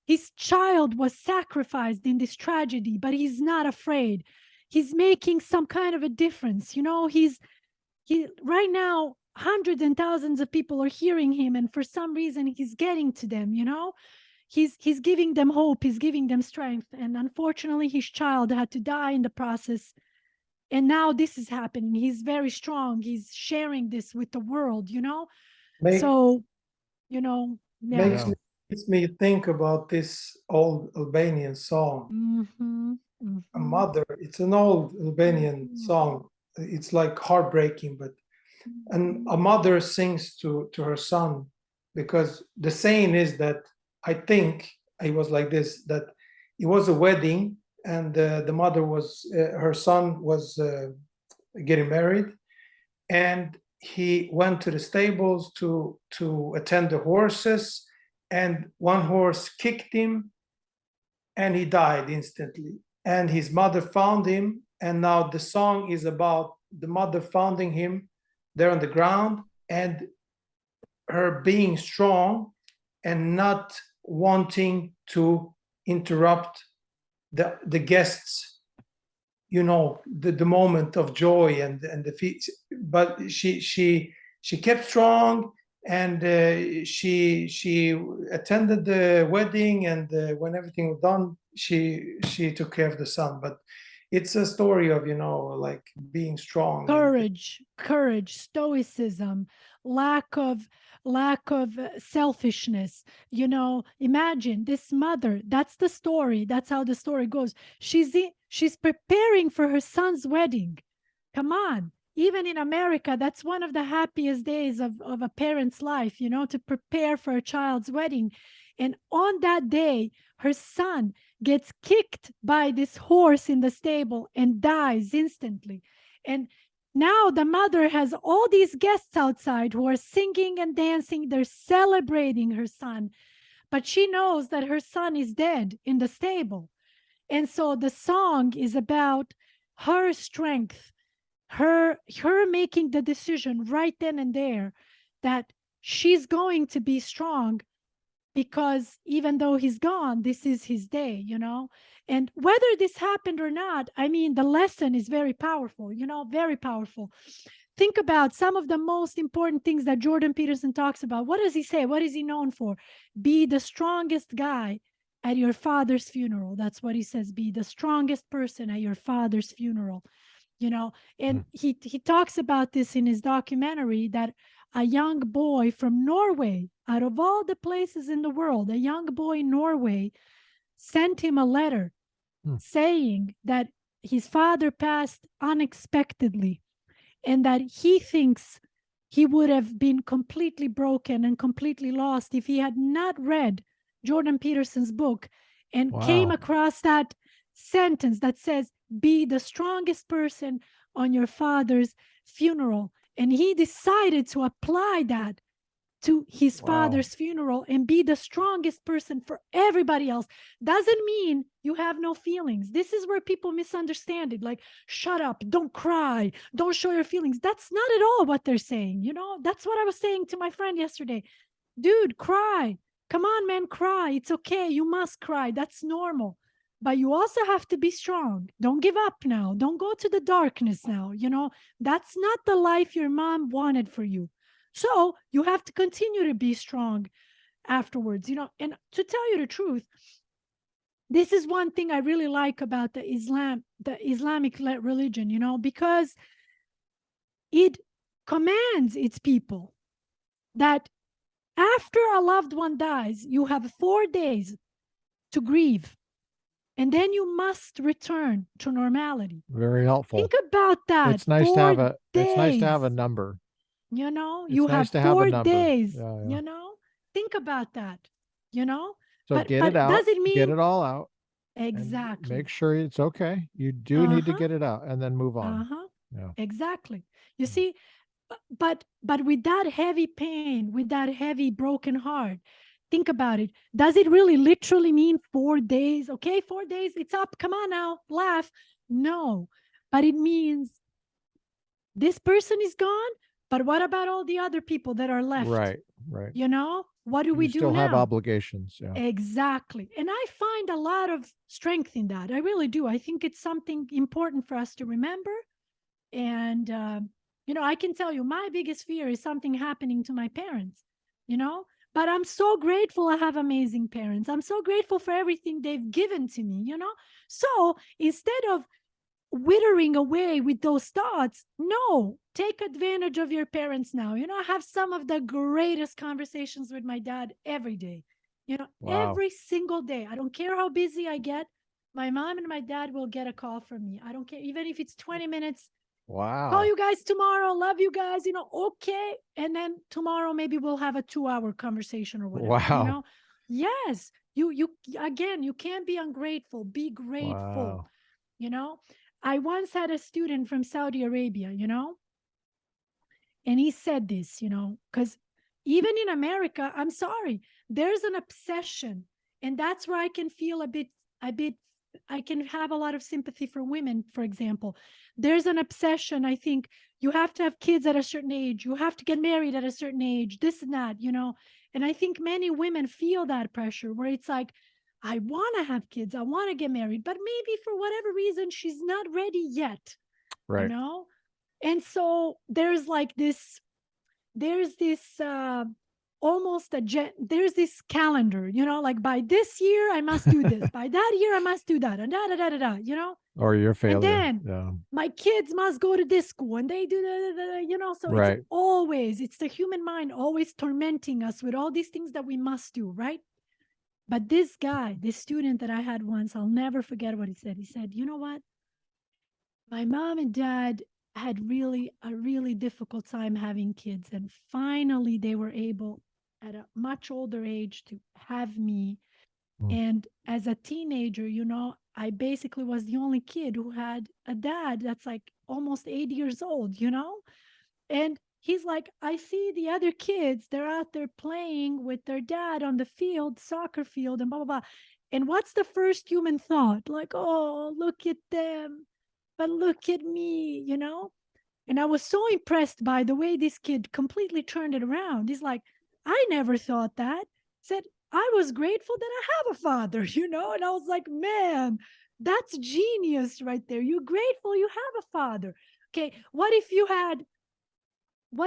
His child was sacrificed in this tragedy, but he's not afraid. He's making some kind of a difference. You know, he right now, hundreds and thousands of people are hearing him, and for some reason he's getting to them, you know. He's giving them hope, he's giving them strength. And unfortunately, his child had to die in the process. And now this is happening. He's very strong. He's sharing this with the world, you know. Make, So, you know, yeah. makes me think about this old Albanian song. A mother, it's an old Albanian song. It's like heartbreaking, but and a mother sings to her son, because the saying is that, I think it was like this, that it was a wedding, and the mother was her son was getting married, and he went to the stables to attend the horses, and one horse kicked him and he died instantly, and his mother found him. And now the song is about the mother finding him there on the ground, and her being strong and not wanting to interrupt the guests, you know, the moment of joy and the feast. But she kept strong, and she attended the wedding, and when everything was done, she took care of the son. But it's a story of, you know, like being strong, courage, stoicism, lack of selfishness. You know, imagine this mother. That's the story. That's how the story goes. She's preparing for her son's wedding. Come on. Even in America, that's one of the happiest days of a parent's life, you know, to prepare for a child's wedding. And on that day, her son gets kicked by this horse in the stable and dies instantly. And now the mother has all these guests outside who are singing and dancing. They're celebrating her son. But she knows that her son is dead in the stable. And so the song is about her strength, her making the decision right then and there that she's going to be strong, because even though he's gone, this is his day, you know. And whether this happened or not, I mean, the lesson is very powerful, you know, very powerful. Think about some of the most important things that Jordan Peterson talks about. What does he say? What is he known for? Be the strongest guy at your father's funeral. That's what he says. Be the strongest person at your father's funeral, you know. And he talks about this in his documentary, that a young boy from Norway, out of all the places in the world, a young boy in Norway sent him a letter saying that his father passed unexpectedly, and that he thinks he would have been completely broken and completely lost if he had not read Jordan Peterson's book and came across that sentence that says, be the strongest person on your father's funeral. And he decided to apply that to his father's funeral and be the strongest person for everybody else. Doesn't mean you have no feelings. This is where people misunderstand it. Like, shut up, don't cry, don't show your feelings. That's not at all what they're saying. You know, that's what I was saying to my friend yesterday. Dude, cry. Come on, man, cry. It's okay. You must cry. That's normal. But you also have to be strong. Don't give up now. Don't go to the darkness now. You know, that's not the life your mom wanted for you. So you have to continue to be strong afterwards, you know. And to tell you the truth, this is one thing I really like about the Islamic religion, you know, because it commands its people that after a loved one dies, you have 4 days to grieve. And then you must return to normality. Very helpful. Think about that. It's nice to have a number. You know, it's you nice have to 4 have days. Yeah. You know, think about that. You know, so get it out. Does it mean get it all out? Exactly. Make sure it's okay. You do need to get it out and then move on. Yeah. Exactly. You see, but with that heavy pain, with that heavy broken heart, Think about it. Does it really literally mean 4 days? Okay, 4 days, it's up. Come on now, laugh. No, but it means this person is gone, but what about all the other people that are left? Right. Right. You know, what do we You do still have now? obligations. Yeah. Exactly. And I find a lot of strength in that. I really do. I think it's something important for us to remember. And, you know, I can tell you my biggest fear is something happening to my parents, you know, but I'm so grateful I have amazing parents. I'm so grateful for everything they've given to me, you know. So instead of withering away with those thoughts, no, take advantage of your parents now. You know, I have some of the greatest conversations with my dad every day, you know, Wow. every single day. I don't care how busy I get. My mom and my dad will get a call from me. I don't care, even if it's 20 minutes. Wow. Call you guys tomorrow. Love you guys, you know, okay. And then tomorrow, maybe we'll have a 2-hour conversation or whatever, you Wow. know? Yes. You, again, you can't be ungrateful. Be grateful, Wow. you know? I once had a student from Saudi Arabia, you know, and he said this, you know, because even in America, I'm sorry, there's an obsession. And that's where I can feel a bit, I can have a lot of sympathy for women, for example. There's an obsession. I think you have to have kids at a certain age, you have to get married at a certain age, this and that, you know. And I think many women feel that pressure where it's like, I want to have kids, I want to get married, but maybe for whatever reason, she's not ready yet, you Right. know? And so there's like this, there's this almost there's this calendar, you know, like by this year I must do this, by that year I must do that, and da da da da da, you know. Or your And failure. then Yeah. my kids must go to this school and they do that, you know. So Right. it's always, it's the human mind always tormenting us with all these things that we must do, right? But this guy, this student that I had once, I'll never forget what he said. He said, you know what? My mom and dad had a really difficult time having kids. And finally, they were able at a much older age to have me. Mm. And as a teenager, you know, I basically was the only kid who had a dad that's like almost 80 years old, you know? And he's like, I see the other kids, they're out there playing with their dad on the field, soccer field, and blah, blah, blah. And what's the first human thought? Like, oh, look at them, but look at me, you know? And I was so impressed by the way this kid completely turned it around. He's like, I never thought that. Said, I was grateful that I have a father, you know? And I was like, man, that's genius right there. You're grateful you have a father. Okay, what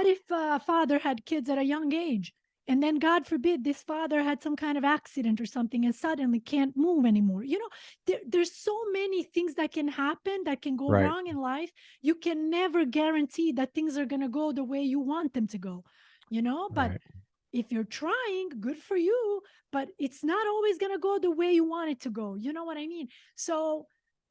if father had kids at a young age, and then God forbid this father had some kind of accident or something and suddenly can't move anymore? You know, there's so many things that can happen, that can go Right. wrong in life. You can never guarantee that things are going to go the way you want them to go, you know. But Right. if you're trying, good for you, but it's not always going to go the way you want it to go. You know what I mean? So,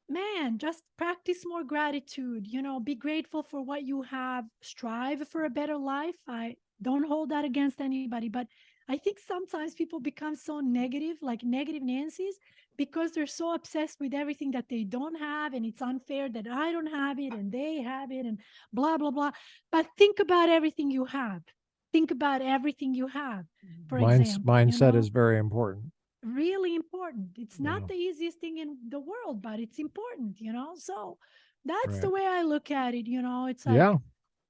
man, just practice more gratitude, you know, be grateful for what you have, strive for a better life. I don't hold that against anybody, but I think sometimes people become so negative, like negative Nancy's, because they're so obsessed with everything that they don't have, and it's unfair that I don't have it and they have it and blah, blah, blah. But think about everything you have. Think about everything you have, for example, you Mindset know, is very important. really important. It's Yeah. not the easiest thing in the world, but it's important, you know? So that's the Right. way I look at it, you know? It's like, Yeah.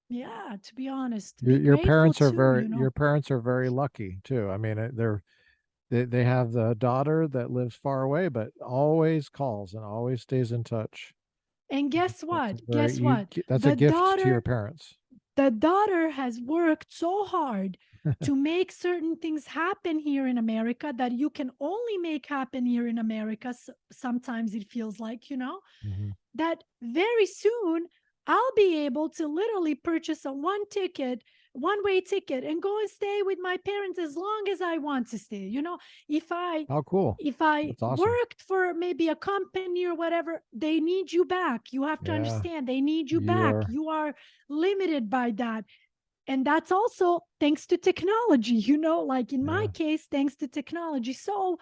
yeah, to be honest, Your be grateful too, you know? your parents are very lucky too. I mean, they have the daughter that lives far away, but always calls and always stays in touch. And guess That's a what? very that's a The gift to your daughter parents. the daughter has worked so hard to make certain things happen here in America that you can only make happen here in America. Sometimes it feels like, you know, Mhm. that very soon I'll be able to literally purchase a one-way ticket and go and stay with my parents as long as I want to stay. You know, if I Oh, cool. if I That's awesome. worked for maybe a company or whatever, they need you back. You have to Yeah. understand, they need you You back. are. You are limited by that. And that's also thanks to technology, you know, like in my Yeah. case, thanks to technology. So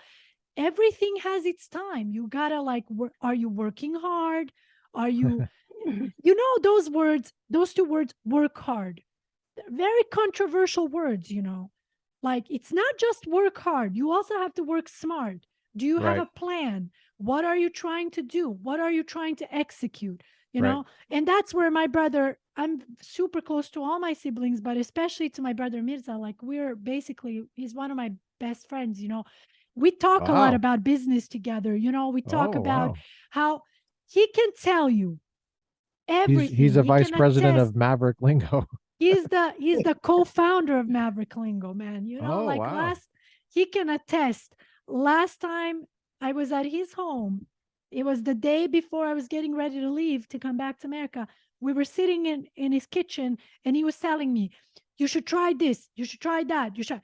everything has its time. You gotta like, are you working hard? Are you, you know, those words, those two words, work hard. They're very controversial words, you know. Like, it's not just work hard. You also have to work smart. Do you have Right. a plan? What are you trying to do? What are you trying to execute? You Right. know, and that's where my brother, I'm super close to all my siblings, but especially to my brother Mirza. Like, we're basically, he's one of my best friends, you know. We talk a lot Wow. about business together. You know, we talk Oh, about wow. how he can tell you He's everything. a He vice can president attest. of Maverick Lingo. He's the co-founder of Maverick Lingo, man. You know, Oh, like wow. he can attest. Last time I was at his home, it was the day before I was getting ready to leave to come back to America. We were sitting in his kitchen, and he was telling me, "You should try this. You should try that. You should."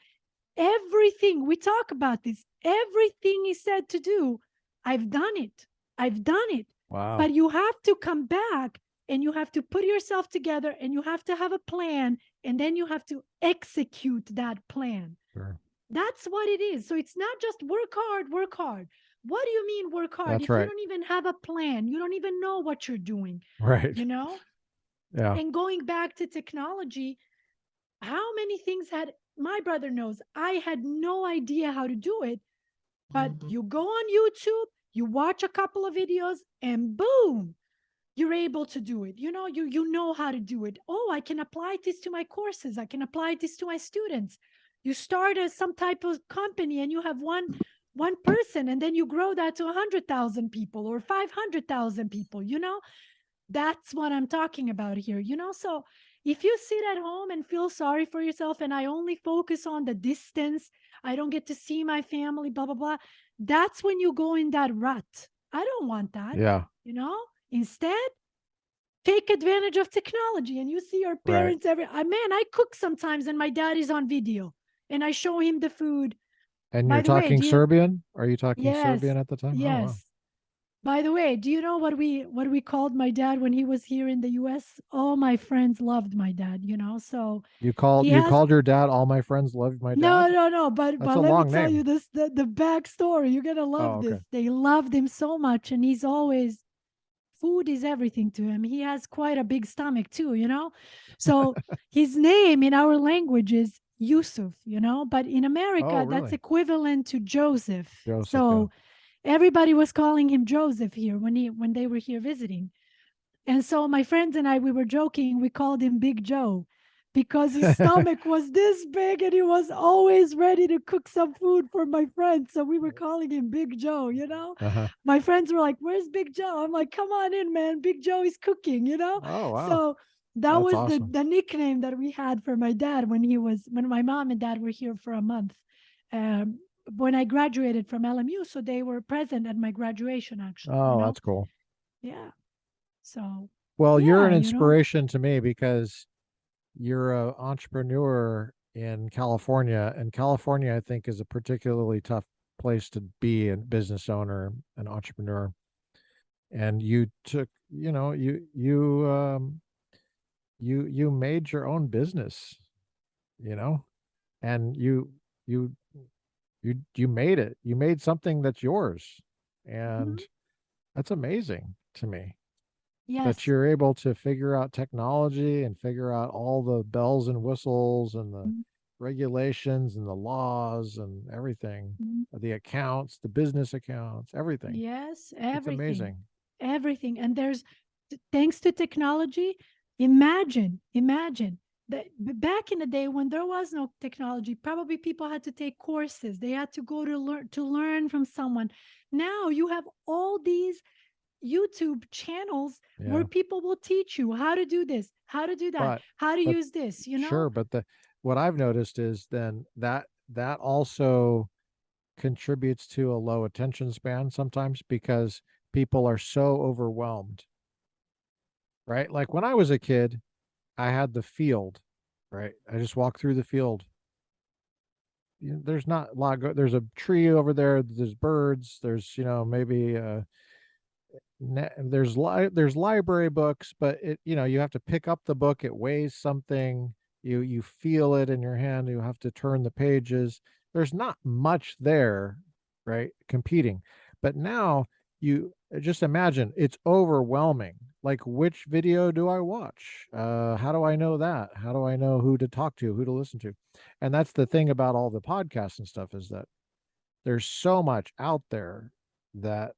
Everything we talk about this, everything he said to do, I've done it. I've done it. Wow. But you have to come back, and you have to put yourself together, and you have to have a plan, and then you have to execute that plan. Sure. That's what it is. So it's not just work hard, work hard. What do you mean work hard That's if you right. don't even have a plan? You don't even know what you're doing, Right. you know? Yeah. And going back to technology, how many things had my brother knows? I had no idea how to do it, but you go on YouTube, you watch a couple of videos, and boom, you're able to do it. You know, you know how to do it. Oh, I can apply this to my courses. I can apply this to my students. You start some type of company, and you have one person, and then you grow that to 100,000 people or 500,000 people. You know, that's what I'm talking about here. You know, so if you sit at home and feel sorry for yourself, and I only focus on the distance, I don't get to see my family, blah blah blah, that's when you go in that rut. I don't want that. Yeah. You know, instead, take advantage of technology, and you see your Right. parents man, I cook sometimes, and my dad is on video, and I show him the food. And By you're the way, talking Serbian? Are you talking yes, Serbian at the time? Oh, wow. yes. By the way, do you know what we called my dad when he was here in the US? All my friends loved my dad, you know. So he You has called your dad "All my friends love my no, dad"? no, no, but That's a let me long tell you name. this, the backstory. You're gonna Oh, love okay. this. They loved him so much, and he's always food is everything to him. He has quite a big stomach too, you know? So his name in our language is Yusuf, you know, but in Oh, America, that's really? equivalent to Joseph. Joseph, yeah. So everybody was calling him Joseph here when they were here visiting. And so my friends and I, we were joking, we called him Big Joe because his stomach was this big, and he was always ready to cook some food for my friends. So we were calling him Big Joe, you know? Uh-huh. My friends were like, "Where's Big Joe?" I'm like, "Come on in, man. Big Joe is cooking," you know? Oh, wow. So that That's was awesome. the nickname that we had for my dad when my mom and dad were here for a month. Um, when I graduated from LMU, so they were present at my graduation, actually, you Oh, know? that's cool. Yeah. So Well, you're yeah, an you know. inspiration to me because you're an entrepreneur in California, and California, I think, is a particularly tough place to be a business owner, an entrepreneur. And you took, you made your own business, you know, and you you made it. You made something that's yours, and Mhm. that's amazing to me. That Yes. you're able to figure out technology and figure out all the bells and whistles and the Mhm. regulations and the laws and everything, Mhm. the accounts, the business accounts, everything. Yes, It's everything. amazing. Everything. And there's thanks to technology, imagine that back in the day when there was no technology, probably people had to take courses. They had to go to learn from someone. Now you have all these YouTube channels where Yeah. people will teach you how to do this, how to do that, But how to but use this, you know? sure, but the what I've noticed is then that also contributes to a low attention span sometimes because people are so overwhelmed, right? Like when I was a kid, I had the field, right? I just walked through the field. There's not a lot. There's a tree over there. There's birds. There's maybe there's library books, but you have to pick up the book. It weighs something. You feel it in your hand. You have to turn the pages. There's not much there, right? Competing, but now just imagine, it's overwhelming. Like, which video do I watch? How do I know that? How do I know who to talk to, who to listen to? And that's the thing about all the podcasts and stuff, is that there's so much out there that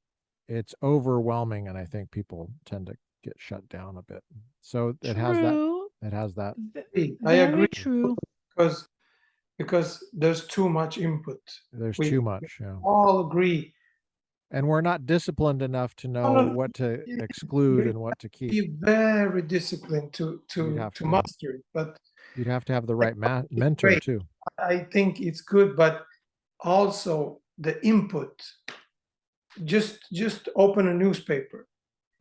it's overwhelming, and I think people tend to get shut down a bit. So it has that. True. It has that. I agree, Very true. because there's too much input. There's We too much. Yeah. all agree. And we're not disciplined enough to know no, what to exclude and what to keep. Be very disciplined to have to. master it. But You'd have to have the right mentor great. too. I think it's good, but also the input. Just open a newspaper.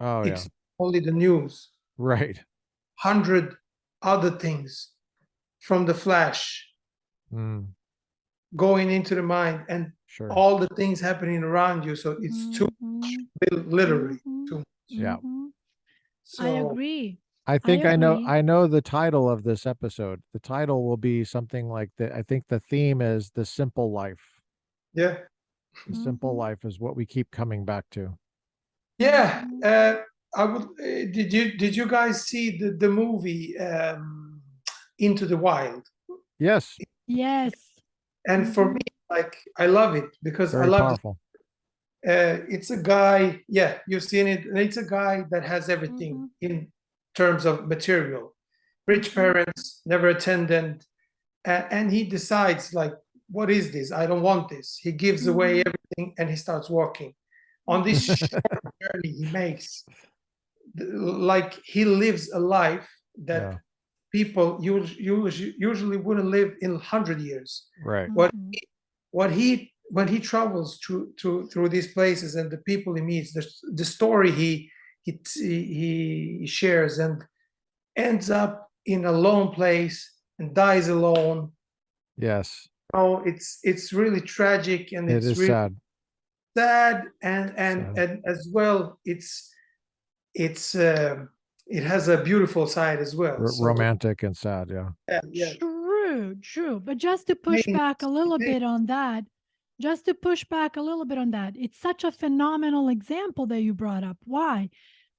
Oh yeah. It's only the news. Right. 100 other things from the flash Mm, going into the mind, and sure. all the things happening around you. So it's too much, literally too much. Yeah. So I agree. I think I agree. know the title of this episode. The title will be something like that. I think the theme is the simple life. yeah. The simple life is what we keep coming back to. Yeah. I would. Did you guys see the movie Into the Wild? Yes. Yes. And for me, like, I love it because Very I love powerful. it's a guy. Yeah, you've seen it, and it's a guy that has everything in terms of material. Rich parents, never attendant, and he decides, like, what is this? I don't want this. He gives away everything, and he starts walking on this short journey he makes. Like, he lives a life that people usually wouldn't live in 100 years. Right. When he travels through these places and the people he meets, the story he shares, and ends up in a lone place and dies alone. Yes. Oh, it's really tragic, and It it's is really sad, and Sad. as well, it has a beautiful side as well. Romantic and sad. Yeah. Yeah. True. But just to push back a little bit on that, it's such a phenomenal example that you brought up. Why?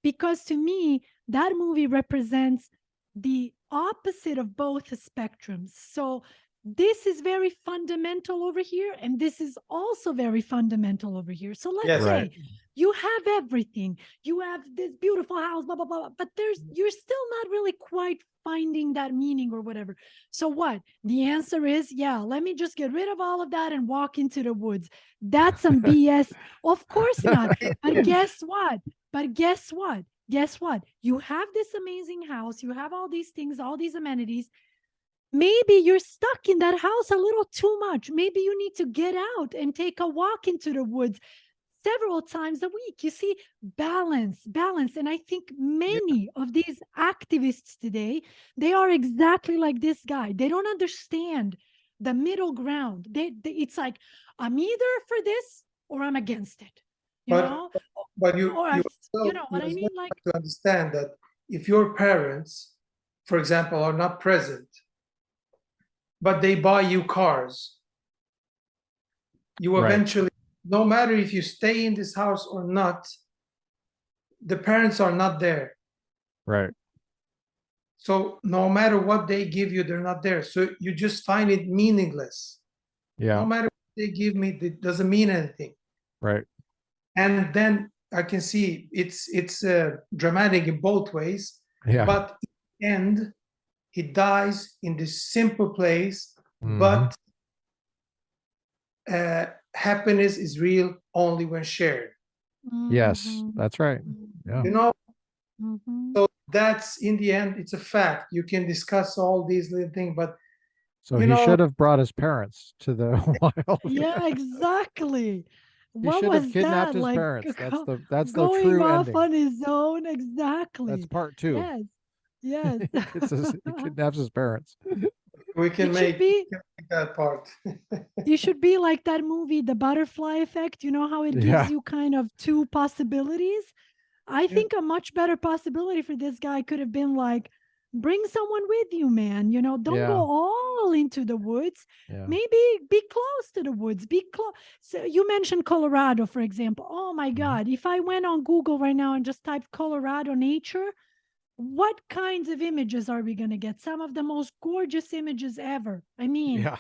Because to me, that movie represents the opposite of both spectrums. So this is very fundamental over here, and this is also very fundamental over here. So let's say you have everything. You have this beautiful house, blah, blah, blah, but you're still not really quite finding that meaning or whatever. So what? The answer is, let me just get rid of all of that and walk into the woods. That's some BS. Of course not. But guess what? Guess what? You have this amazing house. You have all these things, all these amenities. Maybe you're stuck in that house a little too much. Maybe you need to get out and take a walk into the woods several times a week. You see, balance. And I think many of these activists today, they are exactly like this guy. They don't understand the middle ground. It's like, I'm either for this or I'm against it. But you know what I mean? Like, to understand that if your parents, for example, are not present, but they buy you cars, you eventually, no matter if you stay in this house or not, the parents are not there. Right. So no matter what they give you, they're not there. So you just find it meaningless. Yeah. No matter what they give me, it doesn't mean anything. Right. And then I can see it's dramatic in both ways. Yeah. But in the end, he dies in this simple place, but happiness is real only when shared. Yes, that's right. Yeah. So that's, in the end, it's a fact. You can discuss all these little things, but so he should have brought his parents to the wild. Yeah, exactly. He should have kidnapped his parents. That's the true off ending. On his own, exactly. That's part 2. Yes. He kidnaps his parents. We can make that part. You should be like that movie, The Butterfly Effect. You know how it gives you kind of 2 possibilities? I think a much better possibility for this guy could have been like, bring someone with you, man. You know, don't go Yeah. all into the woods. Yeah. Maybe be close to the woods. Be close. So you mentioned Colorado, for example. Oh my God. If I went on Google right now and just typed Colorado nature, what kinds of images are we going to get? Some of the most gorgeous images ever. I mean, Yeah.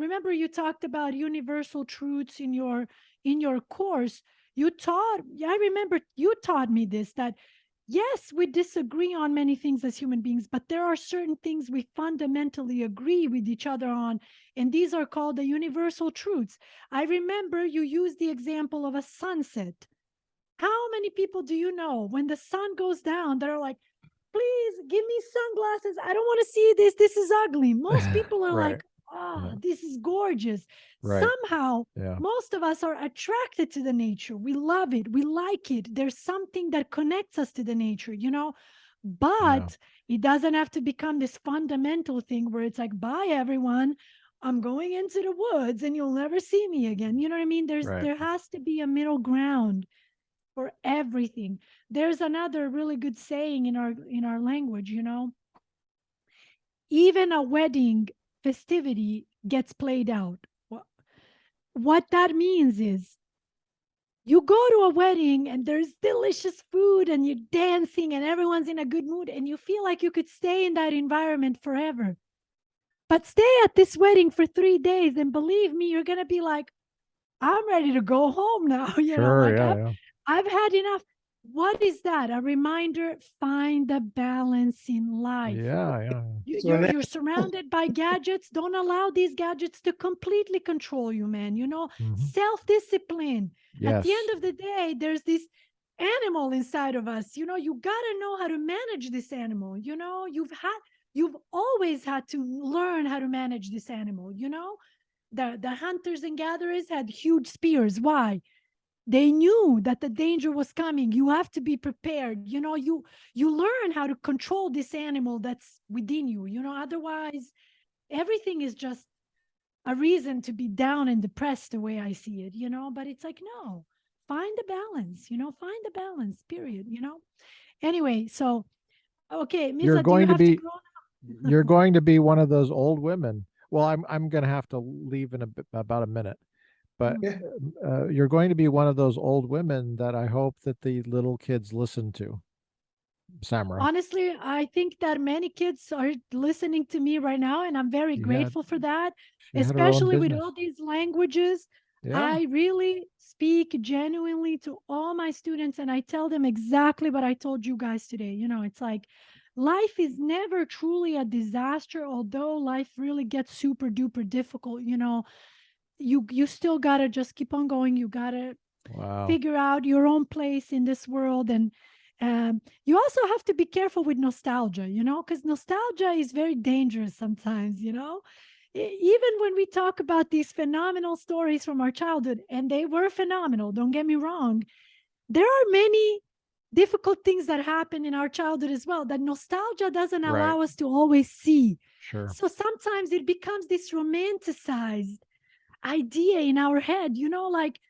remember you talked about universal truths in your course. I remember you taught me this, that yes, we disagree on many things as human beings, but there are certain things we fundamentally agree with each other on, and these are called the universal truths. I remember you used the example of a sunset. How many people do you know when the sun goes down that are like, please give me sunglasses. I don't want to see this. This is ugly. Most people are Right. like, ah, Yeah. this is gorgeous. Right. Somehow, Yeah. most of us are attracted to the nature. We love it. We like it. There's something that connects us to the nature, but it doesn't have to become this fundamental thing where it's like, bye, everyone. I'm going into the woods and you'll never see me again. You know what I mean? Right. There has to be a middle ground for everything. There's another really good saying in our language, even a wedding festivity gets played out. What that means is you go to a wedding and there's delicious food and you're dancing and everyone's in a good mood and you feel like you could stay in that environment forever. But stay at this wedding for 3 days and believe me, you're going to be like, I'm ready to go home now. Sure. Yeah. I've had enough. What is that? A reminder, find the balance in life. Yeah. So You're surrounded by gadgets. Don't allow these gadgets to completely control you, man. Self-discipline. At the Yes. end of the day, there's this animal inside of us. You got to know how to manage this animal. You've always had to learn how to manage this animal. The hunters and gatherers had huge spears. Why? They knew that the danger was coming. You have to be prepared. You learn how to control this animal that's within you. Otherwise, everything is just a reason to be down and depressed the way I see it. But it's like, no, find the balance. Find the balance. Period. Anyway, so okay, You're Mirza, do you going to have to be go? you're going to be one of those old women. Well, I'm going to have to leave in about a minute, but yeah, you're going to be one of those old women that I hope that the little kids listen to. Samra. Honestly, I think that many kids are listening to me right now, and I'm very She had grateful for that, she had her own especially with business. all these languages. Yeah. I really speak genuinely to all my students, and I tell them exactly what I told you guys today. It's like life is never truly a disaster, although life really gets super duper difficult. You still gotta just keep on going. You gotta Wow. figure out your own place in this world. And you also have to be careful with nostalgia, because nostalgia is very dangerous sometimes. Even when we talk about these phenomenal stories from our childhood, and they were phenomenal, don't get me wrong, there are many difficult things that happen in our childhood as well that nostalgia doesn't allow us to always see. Sure. So sometimes it becomes this romanticized idea in our head, like,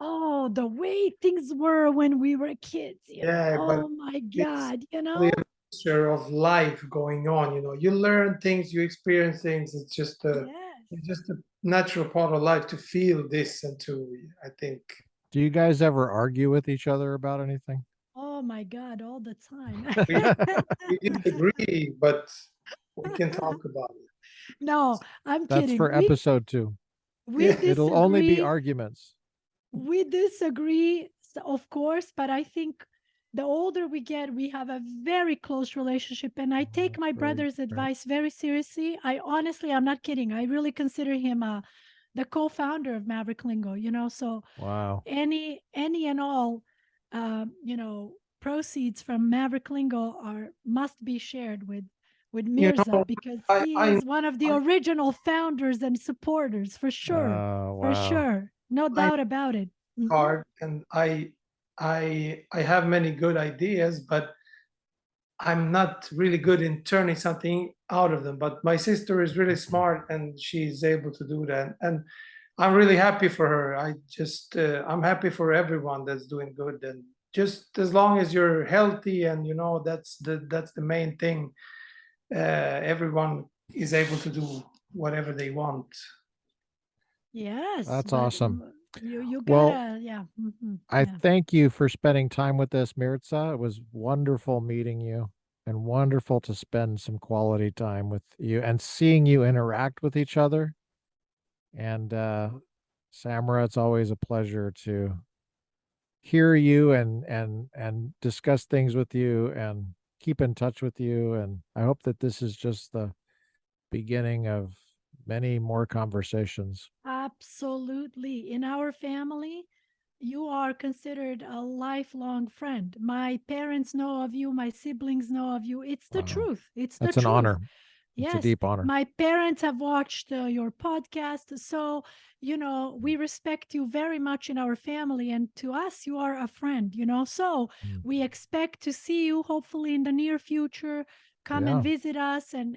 oh, the way things were when we were kids, yeah, but oh my it's God, really a mixture of life going on. You learn things, you experience things. It's just a natural part of life to feel this and to, I think. Do you guys ever argue with each other about anything? Oh my God, all the time. We disagree, but we can talk about it. No, I'm That's kidding. for episode 2. We It'll only be disagree. arguments. We disagree, of course, but I think the older we get, we have a very close relationship. And I take my brother's advice very seriously. I'm not kidding. I really consider him the co-founder of Maverick Lingo, so Wow. any and all, proceeds from Maverick Lingo must be shared with Mirza, because he is one of the original founders and supporters, for sure. Wow. For sure. No doubt about it. Hard, and I have many good ideas, but I'm not really good in turning something out of them. But my sister is really smart, and she's able to do that. And I'm really happy for her. I'm happy for everyone that's doing good, and just as long as you're healthy, and that's the main thing. Everyone is able to do whatever they want. Yes, That's but awesome. you Well, gotta, yeah. I Yeah. thank you for spending time with us, Mirza. It was wonderful meeting you and wonderful to spend some quality time with you and seeing you interact with each other. And Samra, it's always a pleasure to hear you and discuss things with you and keep in touch with you. And I hope that this is just the beginning of many more conversations. Absolutely. In our family, you are considered a lifelong friend. My parents know of you, my siblings know of you. It's the Wow. truth. It's the That's an truth. honor. It's a Yes, deep honor. my parents have watched your podcast. So, we respect you very much in our family. And to us, you are a friend, So Mm. we expect to see you hopefully in the near future. Come and Yeah, visit us. And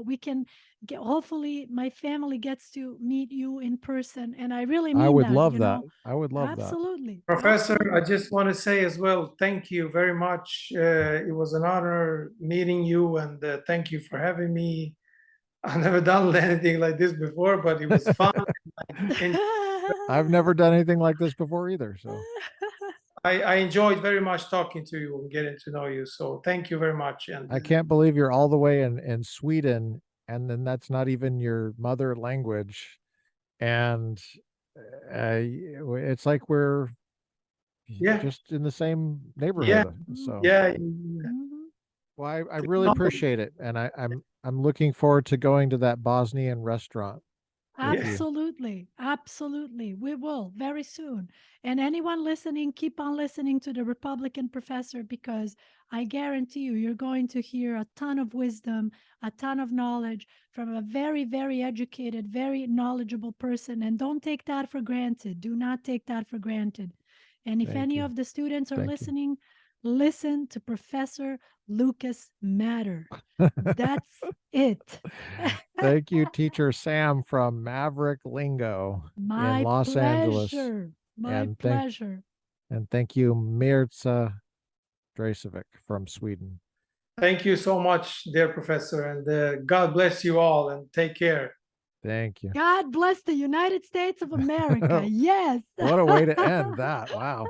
we can get, hopefully, my family gets to meet you in person. And I really I mean would that, love that. I would love that. Absolutely. Professor, I Absolutely. just want to say as well, thank you very much. It was an honor meeting you, and thank you for having me. I've never done anything like this before, but it was fun. And I've never done anything like this before either. So I enjoyed very much talking to you and getting to know you. So thank you very much. And I can't believe you're all the way in Sweden, and then that's not even your mother language. And it's like we're yeah, just in the same yeah, neighborhood. So, yeah. Mhm. well, I really appreciate it, and I'm looking forward to going to that Bosnian restaurant with Yes. you. Absolutely. Absolutely. We will very soon. And anyone listening, keep on listening to the Republican professor, because I guarantee you, you're going to hear a ton of wisdom, a ton of knowledge from a very, very educated, very knowledgeable person. And don't take that for granted. Do not take that for granted. And if Thank any you. of the students are Thank you. listening, listen to Professor Lucas Matter. That's it. Thank you, teacher Sam from Maverick Lingo in My Los Angeles. pleasure. My And pleasure. thank you, Mirza Dracevic from Sweden. Thank you so much, dear professor, and God bless you all, and take care. Thank you. God bless the United States of America. Yes. What a way to end that. Wow.